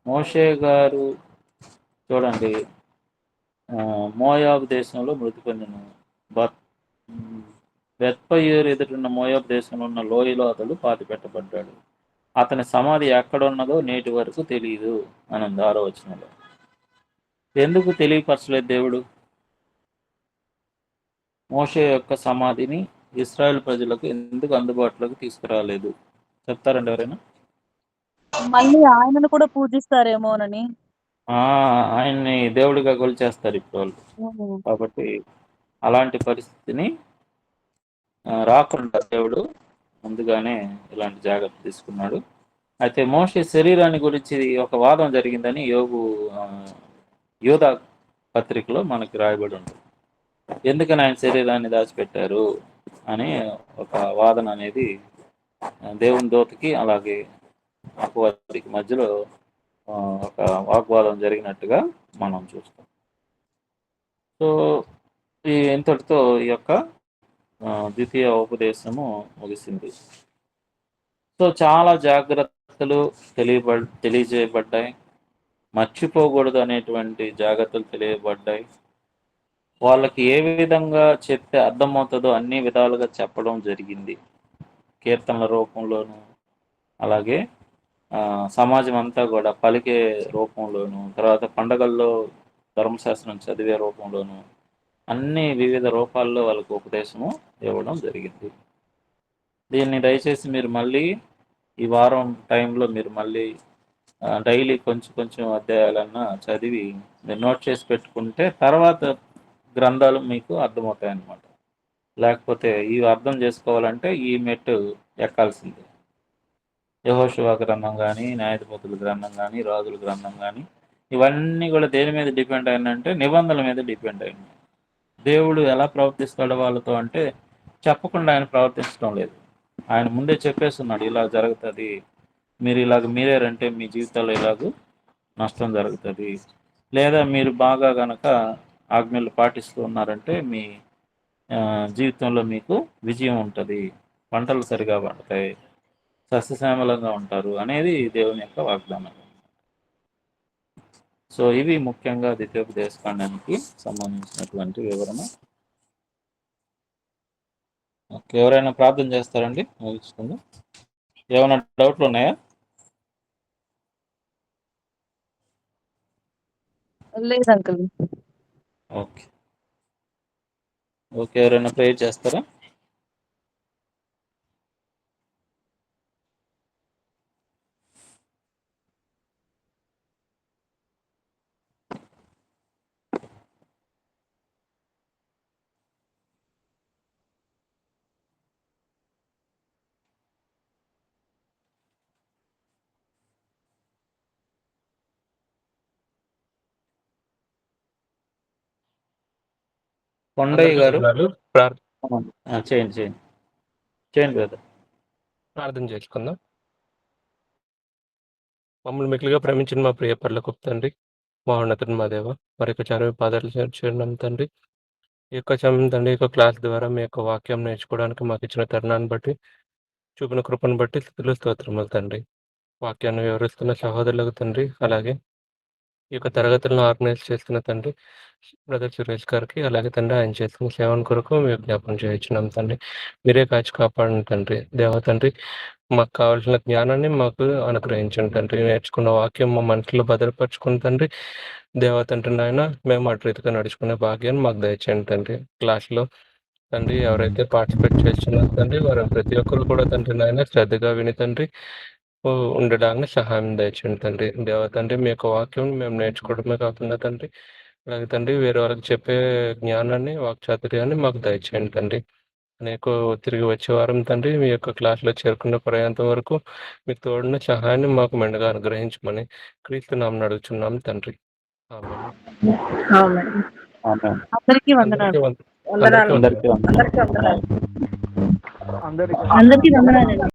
మోషే గారు చూడండి మోయాబు దేశంలో మృతి పొందిన బెత్పయోరు ఎదుటిన్న మోయాబు దేశంలో ఉన్న లోయలో అతడు పాతి పెట్టబడ్డాడు. అతని సమాధి ఎక్కడున్నదో నేటి వరకు తెలియదు అని ఉంది 6వ వచనంలో. ఎందుకు తెలియపరచలేదు దేవుడు మోషే యొక్క సమాధిని ఇశ్రాయేల్ ప్రజలకు ఎందుకు అందుబాటులోకి తీసుకురాలేదు? చెప్తారండి ఎవరైనా? మళ్ళీ ఆయనను కూడా పూజిస్తారేమోనని. ఆయన్ని దేవుడిగా కొలిచేస్తారు ఇప్పుడు వాళ్ళు. కాబట్టి అలాంటి పరిస్థితిని రాకుండా దేవుడు ముందుగానే ఇలాంటి జాగ్రత్త తీసుకున్నాడు. అయితే మోషే శరీరాన్ని గురించి ఒక వాదం జరిగిందని యోధా పత్రికలో మనకి రాయబడి ఉంటుంది. ఎందుకని ఆయన శరీరాన్ని దాచిపెట్టారు అని ఒక వాదన అనేది దేవుని దూతకి అలాగే అపవాదికి మధ్యలో ఒక వాగ్వాదం జరిగినట్టుగా మనం చూస్తాం. సో ఇంతటితో ఈ యొక్క ద్వితీయ ఉపదేశము ముగిసింది. సో చాలా జాగ్రత్తలు తెలియజేయబడ్డాయి. మర్చిపోకూడదు అనేటువంటి జాగ్రత్తలు తెలియబడ్డాయి. వాళ్ళకి ఏ విధంగా చెప్తే అర్థమవుతుందో అన్ని విధాలుగా చెప్పడం జరిగింది. కీర్తనల రూపంలోను, అలాగే సమాజం అంతా కూడా పలికే రూపంలోను, తర్వాత పండగల్లో ధర్మశాస్త్రం చదివే రూపంలోను, అన్ని వివిధ రూపాల్లో వాళ్ళకు ఉపదేశము ఇవ్వడం జరిగింది. దీన్ని దయచేసి మీరు మళ్ళీ ఈ వారం టైంలో మీరు మళ్ళీ డైలీ కొంచెం అధ్యాయాలన్నా చదివి మీరు నోట్ చేసి పెట్టుకుంటే తర్వాత గ్రంథాలు మీకు అర్థమవుతాయి అన్నమాట. లేకపోతే ఇవి అర్థం చేసుకోవాలంటే ఈ మెట్టు ఎక్కాల్సిందే. యెహోషువ గ్రంథం కానీ, న్యాయాధిపతుల గ్రంథం కానీ, రాజుల గ్రంథం కానీ, ఇవన్నీ కూడా దేని మీద డిపెండ్ అయిందంటే నిబంధనల మీద డిపెండ్ అయింది. దేవుడు ఎలా ప్రవర్తిస్తాడో వాళ్ళతో అంటే చెప్పకుండా ఆయన ప్రవర్తించడం లేదు. ఆయన ముందే చెప్పేస్తున్నాడు, ఇలా జరుగుతుంది, మీరు ఇలాగ మీరేరంటే మీ జీవితాల్లో ఇలాగ నష్టం జరుగుతుంది, లేదా మీరు బాగా కనుక ఆజ్ఞలు పాటిస్తూ ఉన్నారంటే మీ జీవితంలో మీకు విజయం ఉంటుంది, పంటలు సరిగా పండుతాయి, సస్యశ్యామలంగా ఉంటారు అనేది దేవుని యొక్క వాగ్దానం. సో ఇవి ముఖ్యంగా ద్వితీయోపదేశకాండానికి సంబంధించినటువంటి వివరణ. ఎవరైనా ప్రార్థన చేస్తారండి? ముగించుకుందాం. ఏమైనా డౌట్లు ఉన్నాయా? లేదు అంకుల్. ఓకే, ఎవరైనా ప్రేయర్ చేస్తారా? కొండయ్య గారు చేయండి బ్రదర్. ప్రార్థన చేసుకుందాం. మమ్మల్ని మిగిలిగా ప్రేమించిన మా ప్రియ పరలోకపు తండ్రి, మహోన్నతుడు మా దేవ, మరి యొక్క చదివి పాదాలు చేర్చున్నాం తండ్రి. ఈ యొక్క సమయం తండ్రి, ఈ యొక్క క్లాస్ ద్వారా మీ యొక్క వాక్యం నేర్చుకోవడానికి మాకు ఇచ్చిన తరుణాన్ని బట్టి, చూపిన కృపను బట్టి స్థుతులు స్తోత్రములు తండ్రి. వాక్యాన్ని వివరిస్తున్న సహోదరులకు తండ్రి, అలాగే ఈ యొక్క తరగతులను ఆర్గనైజ్ చేస్తున్న తండ్రి బ్రదర్ సురేష్ గారికి, అలాగే తండ్రి ఆయన చేస్తున్న సేవల కొరకు మేము జ్ఞాపకం చేయించున్నాం తండ్రి. మీరే కాచి కాపాడండి తండ్రి. దేవ తండ్రి, మాకు కావాల్సిన జ్ఞానాన్ని మాకు అనుగ్రహించండి తండ్రి. నేర్చుకున్న వాక్యం మా మనసులో భద్రపరచుకుని తండ్రి. దేవ తండ్రి నాయన, మేము అటు రీతిగా నడుచుకునే భాగ్యాన్ని మాకు దయచేయండి తండ్రి. క్లాస్లో తండ్రి ఎవరైతే పార్టిసిపేట్ చేస్తున్నారు తండ్రి, వారు ప్రతి ఒక్కరు కూడా తండ్రి నాయన శ్రద్ధగా విని తండ్రి ఉండడానికి సహాయం దయచేయండి తండ్రి. దేవ తండ్రి, మీ యొక్క వాక్యం మేము నేర్చుకోవడమే కాకుండా తండ్రి, అలాగే తండ్రి వేరే వాళ్ళకి చెప్పే జ్ఞానాన్ని, వాక్చాతుర్యాన్ని మాకు దయచేయండి తండ్రి. అనేక తిరిగి వచ్చే వారం తండ్రి మీ యొక్క క్లాస్లో చేరుకున్న పర్యంతం వరకు మీకు తోడిన సహాయాన్ని మాకు మెండుగా అనుగ్రహించమని క్రీస్తు నామమున అడుగుచున్నాం తండ్రి. అందరికీ వందనాలు. అందరికీ వందనాలు. అందరికీ వందనాలండి.